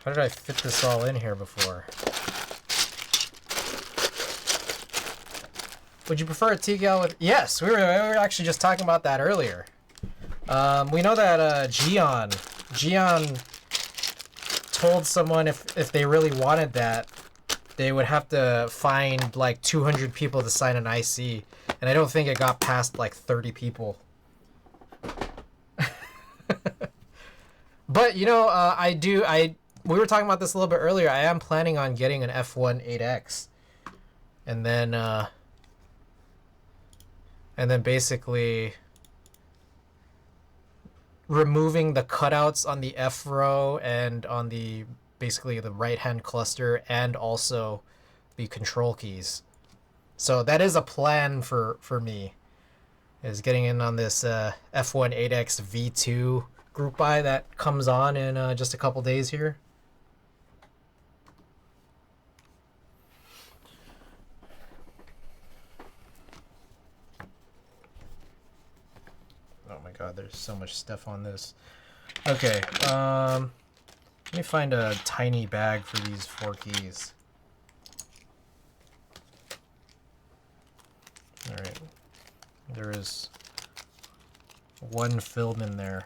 S1: How did I fit this all in here before? Would you prefer a TGL with... Yes, we were actually just talking about that earlier. We know that Gian told someone if they really wanted that, they would have to find like 200 people to sign an IC. And I don't think it got past like 30 people. But, you know, we were talking about this a little bit earlier. I am planning on getting an F1 8X. And then basically removing the cutouts on the F row and on the basically the right hand cluster and also the control keys. So that is a plan for me, is getting in on this F1 8X V2 group buy that comes on in just a couple days here. Oh my god, there's so much stuff on this. Okay, let me find a tiny bag for these 4 keys. Alright, there is 1 film in there.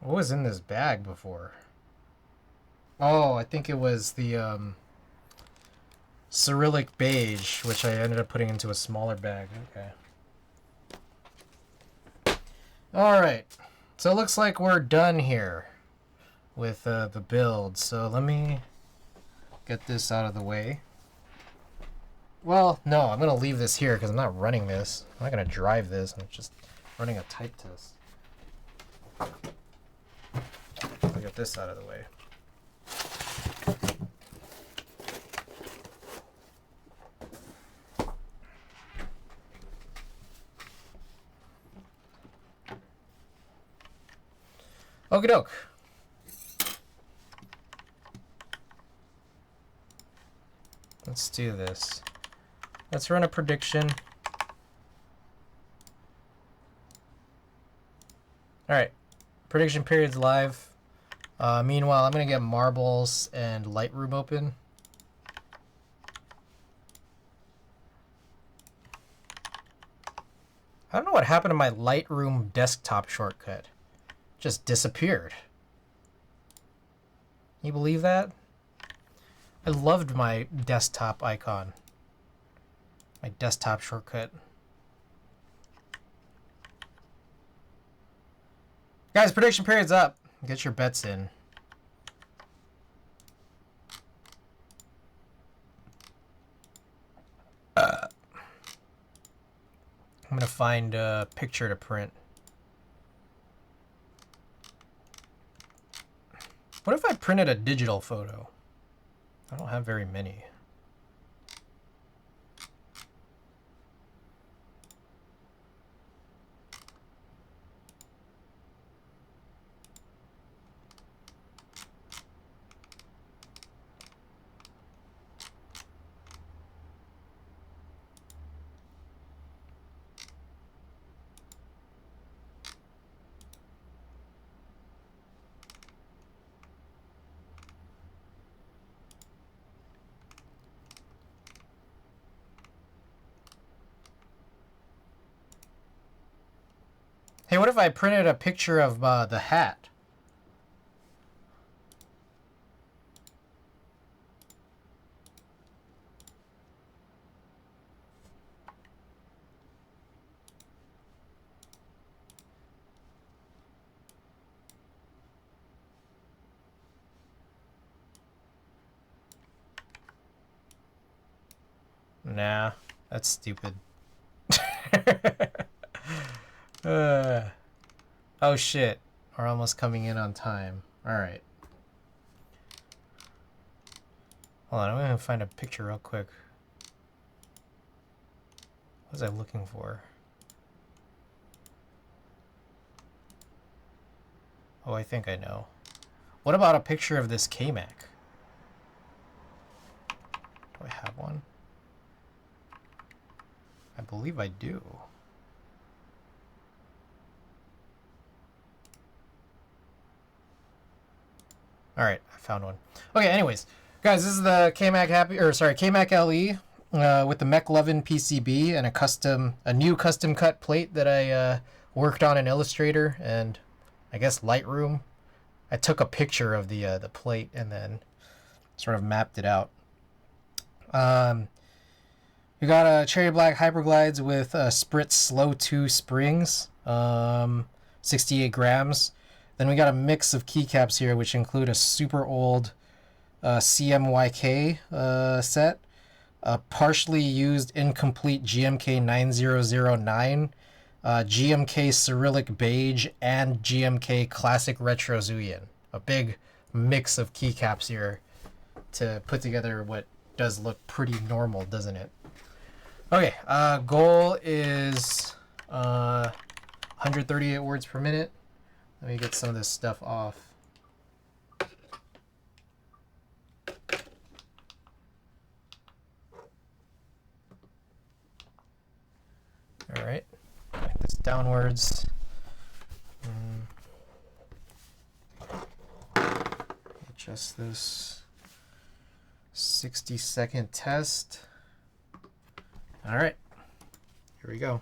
S1: What was in this bag before? Oh, I think it was the Cyrillic beige, which I ended up putting into a smaller bag. Okay. Alright. So it looks like we're done here with the build. So let me get this out of the way. Well, no, I'm going to leave this here because I'm not running this. I'm not going to drive this. I'm just running a type test. I'll get this out of the way. Okie doke. Let's do this. Let's run a prediction. Alright. Prediction period's live. Meanwhile, I'm going to get marbles and Lightroom open. I don't know what happened to my Lightroom desktop shortcut. Just disappeared. Can you believe that? I loved my desktop icon. My desktop shortcut. Guys, prediction period's up. Get your bets in. I'm gonna find a picture to print. What if I printed a digital photo? I don't have very many. Hey, what if I printed a picture of the hat? Nah, that's stupid. Oh shit, we're almost coming in on time. Alright. Hold on, I'm gonna find a picture real quick. What was I looking for? Oh, I think I know. What about a picture of this kmac? Do I have one? I believe I do. All right, I found one. Okay, anyways, guys, this is the kmac LE with the McLovin PCB and a new custom cut plate that I worked on in Illustrator and I guess Lightroom. I took a picture of the plate and then sort of mapped it out. We got a Cherry Black Hyperglides with Spritz Slow 2 springs, 68 grams. Then we got a mix of keycaps here, which include a super old CMYK set, a partially used incomplete GMK 9009, GMK Cyrillic Beige, and GMK Classic Retro Zuyin. A big mix of keycaps here to put together what does look pretty normal, doesn't it? Okay, goal is 138 words per minute. Let me get some of this stuff off. All right, write this downwards. Adjust this 60-second test. All right, here we go.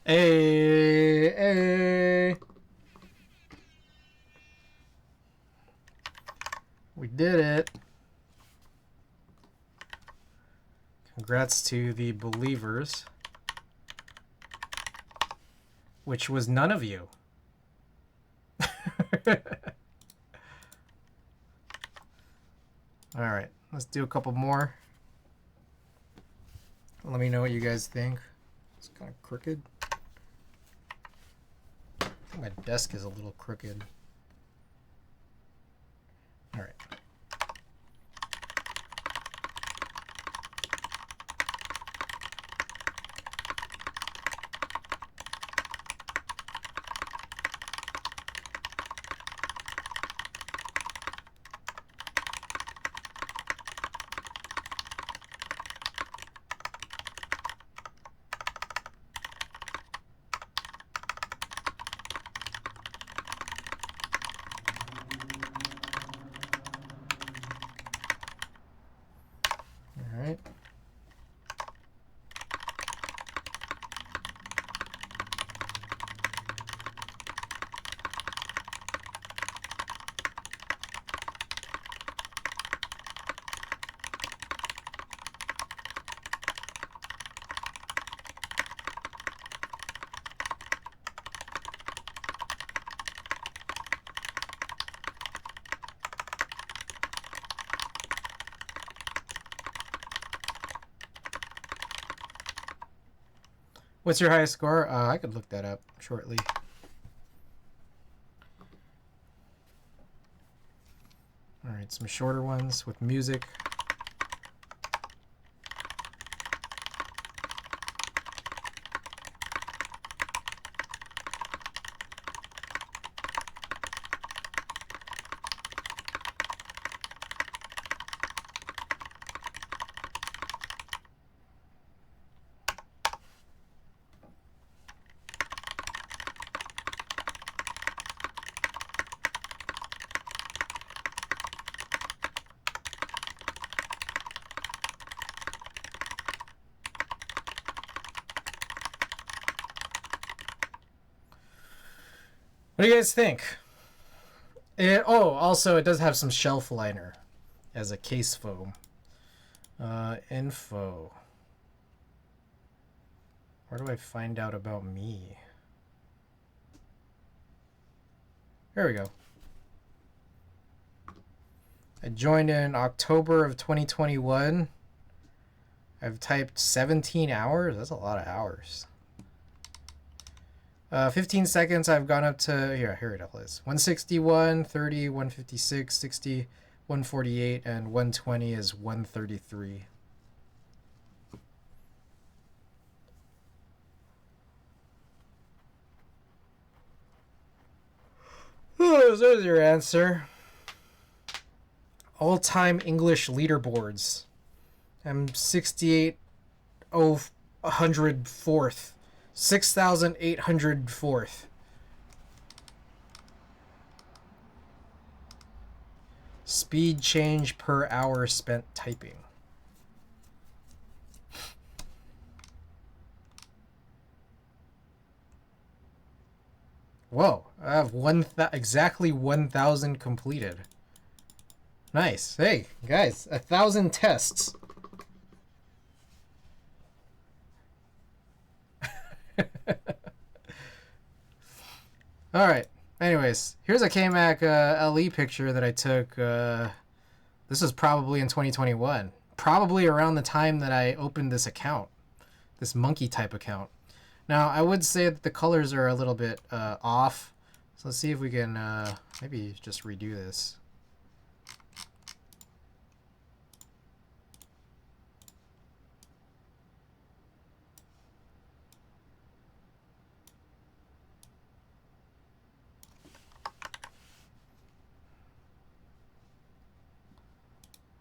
S1: Hey, hey. We did it. Congrats to the believers. Which was none of you. Alright, let's do a couple more. Let me know what you guys think. It's kind of crooked. I think my desk is a little crooked. Alright. Alright. What's your highest score? I could look that up shortly. Alright, some shorter ones with music. What do you guys think? Also, it does have some shelf liner as a case foam. Info. Where do I find out about me? There we go. I joined in October of 2021. I've typed 17 hours. That's a lot of hours. 15 seconds, I've gone up to, here it is. 161, 30, 156, 60, 148, and 120 is 133. Oh, there's your answer. All-time English leaderboards. I'm 68,004th. 6,804th. Speed change per hour spent typing. Whoa, I have exactly 1,000 completed. Nice. Hey, guys, 1,000 tests. Alright, anyways, here's a kmac LE picture that I took. This was probably in 2021. Probably around the time that I opened this account. This monkey type account. Now, I would say that the colors are a little bit off. So let's see if we can maybe just redo this.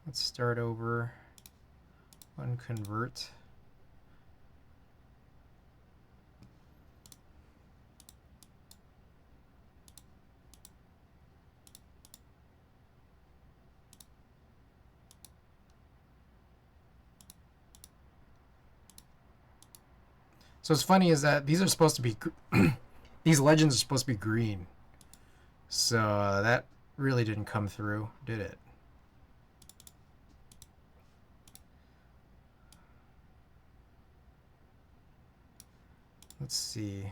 S1: Let's start over. Unconvert. So what's funny is that these are supposed to be these legends are supposed to be green. So that really didn't come through, did it? Let's see.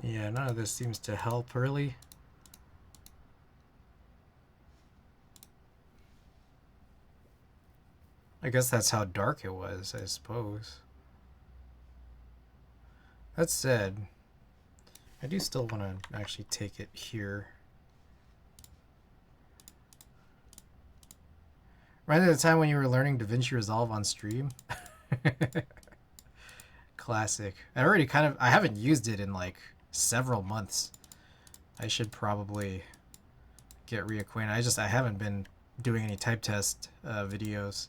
S1: Yeah, none of this seems to help really. I guess that's how dark it was, I suppose. That said, I do still want to actually take it here. Right at the time when you were learning DaVinci Resolve on stream? Classic. I haven't used it in like several months. I should probably get reacquainted. I haven't been doing any type test videos.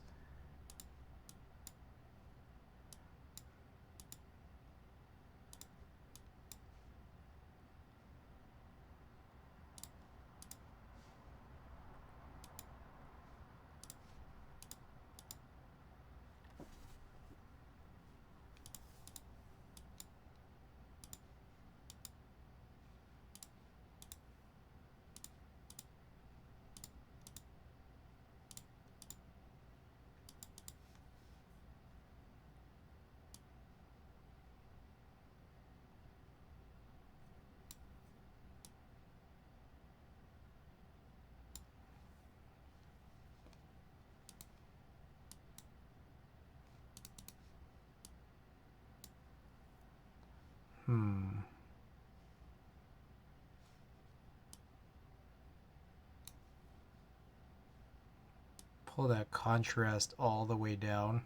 S1: Pull that contrast all the way down.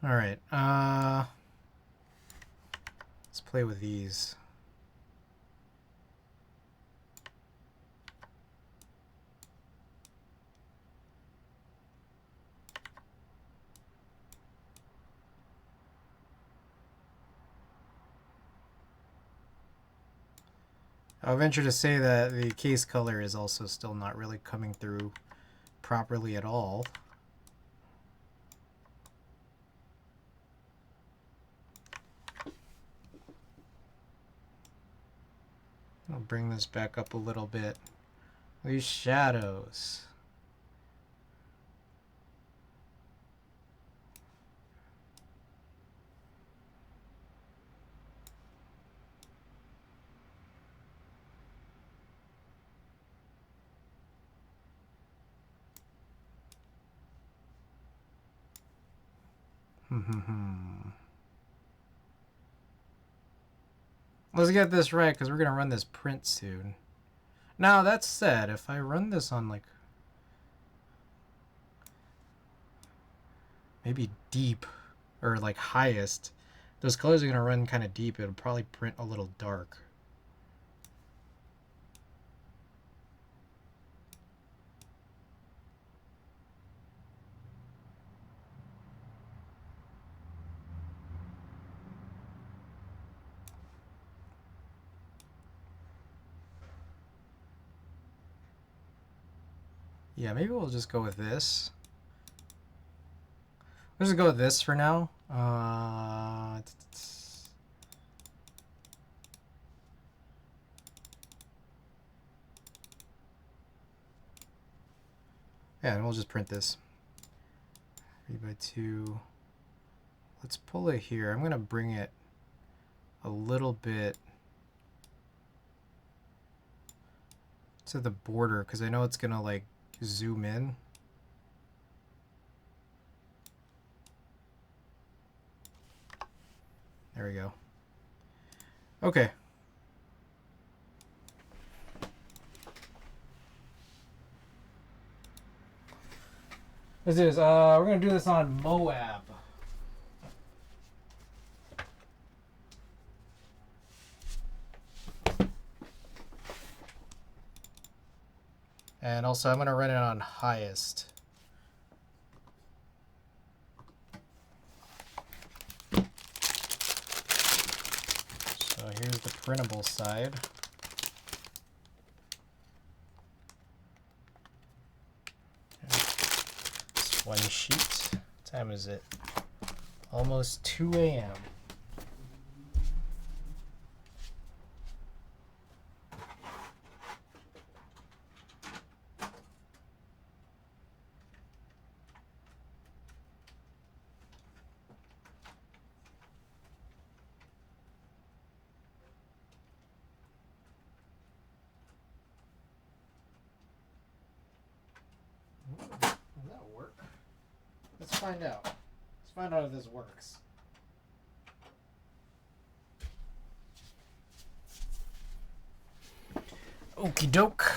S1: All right, let's play with these. I'll venture to say that the case color is also still not really coming through properly at all. I'll bring this back up a little bit. These shadows. Let's get this right, because we're going to run this print soon. Now, that said, if I run this on, like, maybe deep, or, like, highest, those colors are going to run kind of deep. It'll probably print a little dark. Yeah, maybe we'll just go with this. Let's just go with this for now. Yeah, and we'll just print this. 3x2. Let's pull it here. I'm going to bring it a little bit to the border, because I know it's going to, like, zoom in. There we go. Okay. Let's do this. We're gonna do this on Moab. And also, I'm gonna run it on highest. So here's the printable side. It's one sheet. What time is it? Almost 2 a.m. Will that work? Let's find out. Let's find out if this works. Okie doke.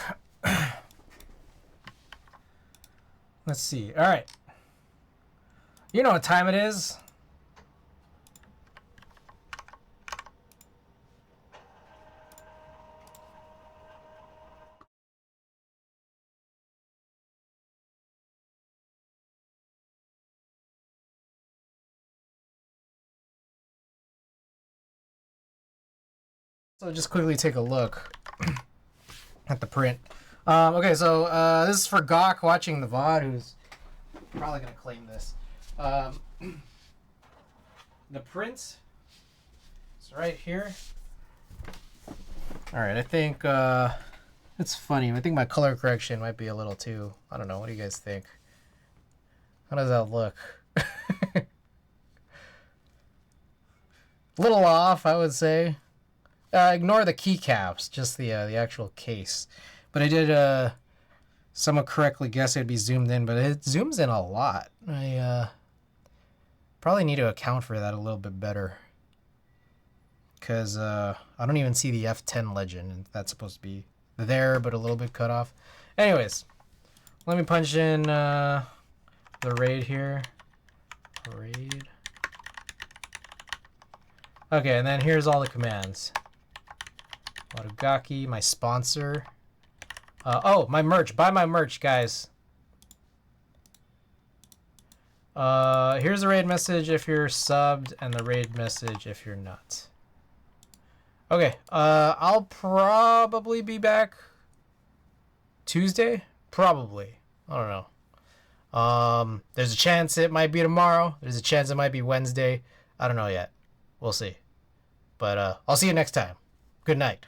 S1: Let's see. All right. You know what time it is? So just quickly take a look at the print. Okay, so this is for Gawk watching the VOD, who's probably going to claim this. The print is right here. All right, I think it's funny. I think my color correction might be a little too, I don't know. What do you guys think? How does that look? A little off, I would say. Ignore the keycaps, just the actual case. But I did somewhat correctly guess it'd be zoomed in, but it zooms in a lot. I probably need to account for that a little bit better. Because I don't even see the F10 legend, and that's supposed to be there, but a little bit cut off. Anyways, let me punch in the RAID here. RAID. Okay, and then here's all the commands. Watogaki, my sponsor. Oh, my merch. Buy my merch, guys. Here's the raid message if you're subbed, and the raid message if you're not. Okay, I'll probably be back Tuesday? Probably. I don't know. There's a chance it might be tomorrow. There's a chance it might be Wednesday. I don't know yet. We'll see. But I'll see you next time. Good night.